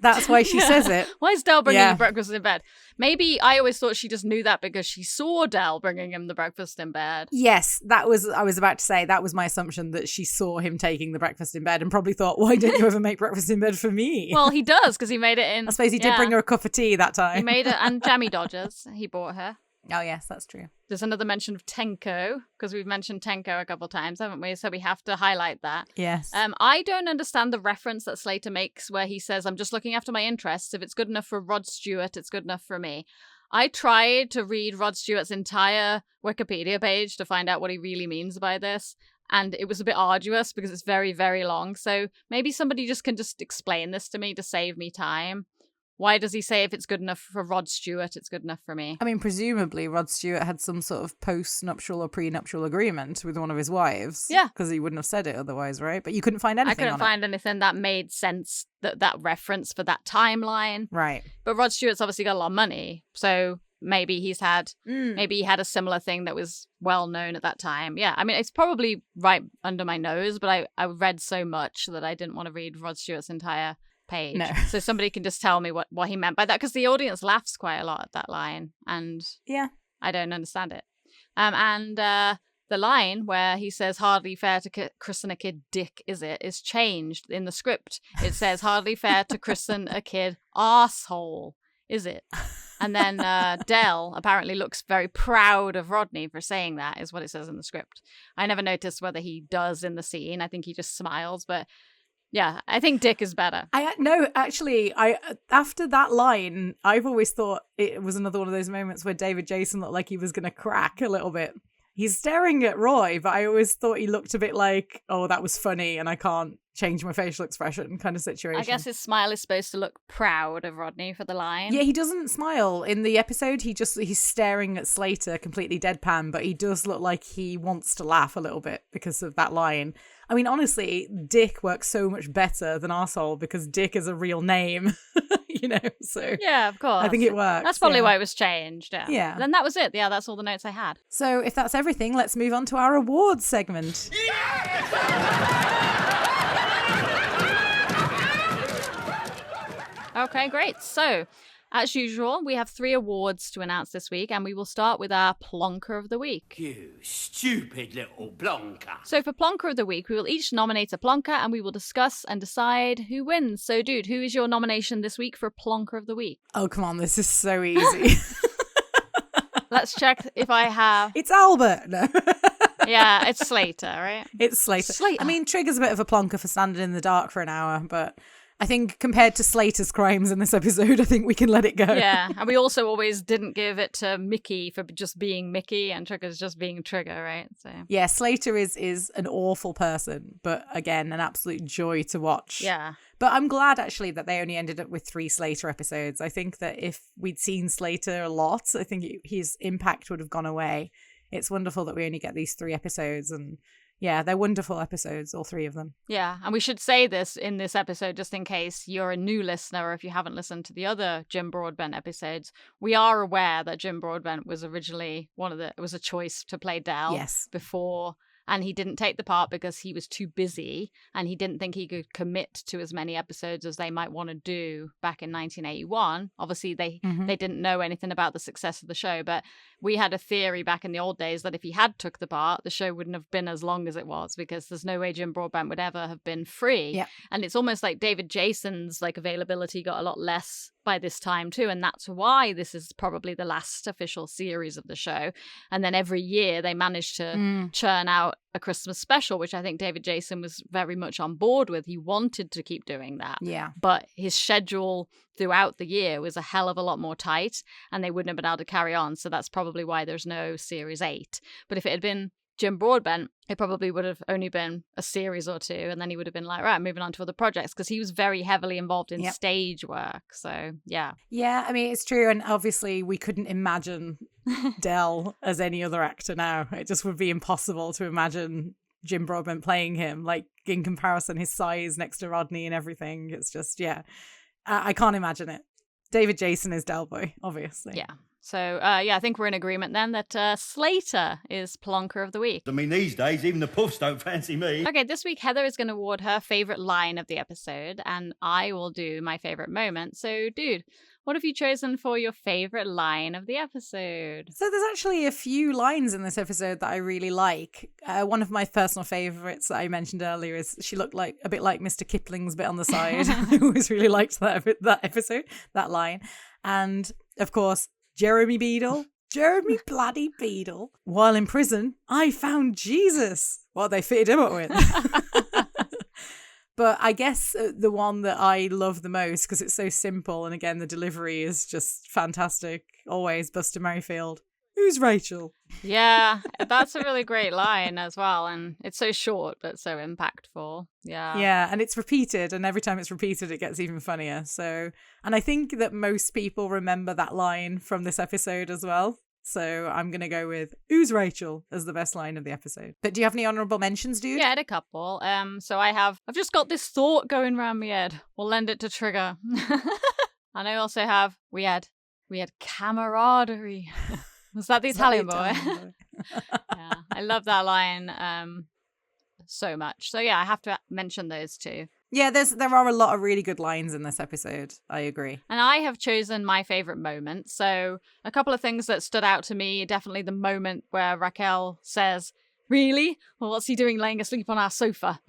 That's why she says it. Why is Del bringing you breakfast in bed? Maybe I always thought she just knew that because she saw Del bringing him the breakfast in bed. Yes, I was about to say, that was my assumption, that she saw him taking the breakfast in bed and probably thought, why don't you ever make breakfast in bed for me? Well, he does, because he made it in... I suppose he did bring her a cup of tea that time. He made it, and Jammy Dodgers, he bought her. Oh, yes, that's true. There's another mention of Tenko, because we've mentioned Tenko a couple of times, haven't we? So we have to highlight that. Yes. I don't understand the reference that Slater makes where he says, I'm just looking after my interests. If it's good enough for Rod Stewart, it's good enough for me. I tried to read Rod Stewart's entire Wikipedia page to find out what he really means by this, and it was a bit arduous because it's very, very long. So maybe somebody can just explain this to me to save me time. Why does he say if it's good enough for Rod Stewart, it's good enough for me? I mean, presumably Rod Stewart had some sort of post-nuptial or pre-nuptial agreement with one of his wives. Yeah. Because he wouldn't have said it otherwise, right? But you couldn't find anything I couldn't find anything that made sense, that reference for that timeline. Right. But Rod Stewart's obviously got a lot of money, so maybe he had a similar thing that was well known at that time. Yeah, I mean, it's probably right under my nose, but I read so much that I didn't want to read Rod Stewart's entire page. No. So somebody can just tell me what he meant by that, because the audience laughs quite a lot at that line, and I don't understand it. And the line where he says hardly fair to christen a kid Dick, is it, is changed in the script. It says hardly fair to christen a kid arsehole, is it? And then Del apparently looks very proud of Rodney for saying that, is what it says in the script. I never noticed whether he does in the scene. I think he just smiles, but yeah, I think Dick is better. After that line, I've always thought it was another one of those moments where David Jason looked like he was going to crack a little bit. He's staring at Roy, but I always thought he looked a bit like, oh, that was funny and I can't change my facial expression kind of situation. I guess his smile is supposed to look proud of Rodney for the line. Yeah, he doesn't smile. In the episode, he's staring at Slater completely deadpan, but he does look like he wants to laugh a little bit because of that line. I mean, honestly, Dick works so much better than arsehole because Dick is a real name, so. Yeah, of course. I think it works. That's probably why it was changed. Yeah. Then that was it. Yeah, that's all the notes I had. So if that's everything, let's move on to our awards segment. Okay, great. So, as usual, we have 3 awards to announce this week, and we will start with our Plonker of the Week. You stupid little plonker. So for Plonker of the Week, we will each nominate a plonker, and we will discuss and decide who wins. So, dude, who is your nomination this week for Plonker of the Week? Oh, come on, this is so easy. Let's check if I have... It's Albert! No. Yeah, it's Slater, right? It's Slater. I mean, Trigger's a bit of a plonker for standing in the dark for an hour, but... I think compared to Slater's crimes in this episode, I think we can let it go. Yeah, and we also always didn't give it to Mickey for just being Mickey, and Trigger's just being Trigger, right? So yeah, Slater is an awful person, but again, an absolute joy to watch. Yeah. But I'm glad actually that they only ended up with 3 Slater episodes. I think that if we'd seen Slater a lot, I think his impact would have gone away. It's wonderful that we only get these 3 episodes, and yeah, they're wonderful episodes, all 3 of them. Yeah, and we should say this in this episode just in case you're a new listener or if you haven't listened to the other Jim Broadbent episodes. We are aware that Jim Broadbent was originally it was a choice to play Del before, and he didn't take the part because he was too busy and he didn't think he could commit to as many episodes as they might want to do back in 1981. Obviously, they didn't know anything about the success of the show, but we had a theory back in the old days that if he had took the part, the show wouldn't have been as long as it was because there's no way Jim Broadbent would ever have been free. Yeah. And it's almost like David Jason's availability got a lot less by this time too, and that's why this is probably the last official series of the show. And then every year they managed to churn out a Christmas special, which I think David Jason was very much on board with. He wanted to keep doing that. Yeah. But his schedule throughout the year was a hell of a lot more tight, and they wouldn't have been able to carry on. So that's probably why there's no Series 8. But if it had been Jim Broadbent, it probably would have only been a series or two, and then he would have been like, right, moving on to other projects, because he was very heavily involved in stage work. So, yeah. Yeah, I mean, it's true. And obviously, we couldn't imagine Del as any other actor now. It just would be impossible to imagine Jim Broadbent playing him, like, in comparison, his size next to Rodney and everything. It's just, I can't imagine it. David Jason is Del Boy, obviously. Yeah. So, I think we're in agreement then that Slater is Plonker of the Week. I mean, these days, even the puffs don't fancy me. Okay, this week Heather is going to award her favourite line of the episode, and I will do my favourite moment. So, dude, what have you chosen for your favourite line of the episode? So there's actually a few lines in this episode that I really like. One of my personal favourites that I mentioned earlier is she looked like a bit like Mr. Kipling's bit on the side. I always really liked that episode, that line. And, of course, Jeremy bloody Beadle. While in prison, I found Jesus. What they fitted him up with. But I guess the one that I love the most, because it's so simple, and again, the delivery is just fantastic. Always, Buster Merrifield. Who's Rachel? Yeah, that's a really great line as well. And it's so short, but so impactful. Yeah. Yeah, and it's repeated. And every time it's repeated, it gets even funnier. So, and I think that most people remember that line from this episode as well. So I'm going to go with Who's Rachel as the best line of the episode. But do you have any honourable mentions, dude? Yeah, I had a couple. So I've just got this thought going around my head. We'll lend it to Trigger. And I also have, we had camaraderie. Was that the Italian boy? Yeah, I love that line so much. So yeah, I have to mention those two. Yeah, there are a lot of really good lines in this episode. I agree. And I have chosen my favourite moment. So a couple of things that stood out to me, definitely the moment where Raquel says, "Really? Well, what's he doing laying asleep on our sofa?"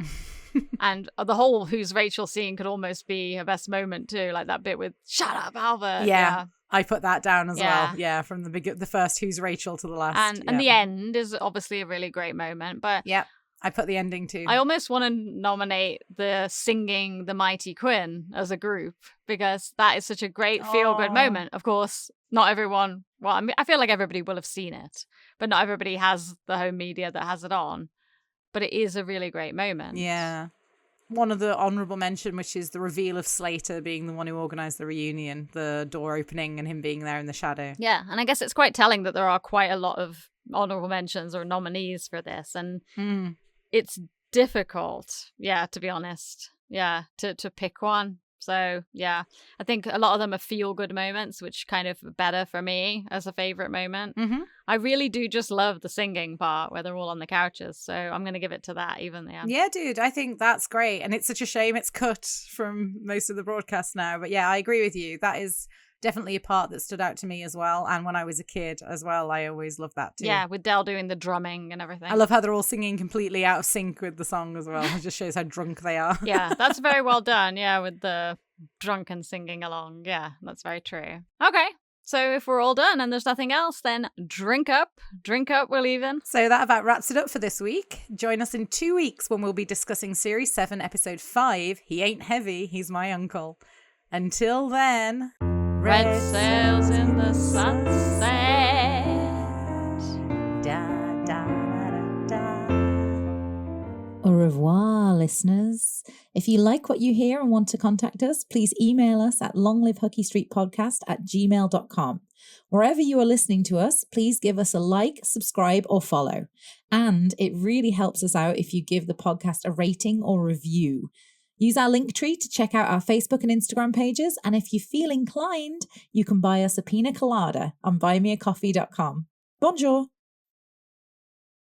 And the whole Who's Rachel scene could almost be her best moment too, like that bit with "Shut up, Albert." Yeah. I put that down as well. Yeah, from the first Who's Rachel to the last. And the end is obviously a really great moment. But yeah, I put the ending too. I almost want to nominate the singing The Mighty Quinn as a group, because that is such a great feel-good moment. Of course, not everyone, well, I mean, I feel like everybody will have seen it, but not everybody has the home media that has it on. But it is a really great moment. Yeah. One of the honourable mention, which is the reveal of Slater being the one who organised the reunion, the door opening and him being there in the shadow. Yeah, and I guess it's quite telling that there are quite a lot of honourable mentions or nominees for this, and it's difficult, to be honest, to pick one. So, yeah, I think a lot of them are feel-good moments, which kind of better for me as a favourite moment. Mm-hmm. I really do just love the singing part where they're all on the couches. So I'm going to give it to that even. Yeah, dude, I think that's great. And it's such a shame it's cut from most of the broadcast now. But yeah, I agree with you. That is definitely a part that stood out to me as well. And when I was a kid as well, I always loved that too. Yeah, with Del doing the drumming and everything. I love how they're all singing completely out of sync with the song as well. It just shows how drunk they are. Yeah, that's very well done. Yeah, with the drunken singing along. Yeah, that's very true. Okay. So if we're all done and there's nothing else, then drink up, we're leaving. So that about wraps it up for this week. Join us in 2 weeks when we'll be discussing Series 7, Episode 5, He Ain't Heavy, He's My Uncle. Until then... Red sails in the sunset. Da, da, da, da. Au revoir, listeners. If you like what you hear and want to contact us, please email us at longlivehookeystreetpodcast@gmail.com. Wherever you are listening to us, please give us a like, subscribe, or follow. And it really helps us out if you give the podcast a rating or review. Use our link tree to check out our Facebook and Instagram pages. And if you feel inclined, you can buy us a pina colada on buymeacoffee.com. Bonjour.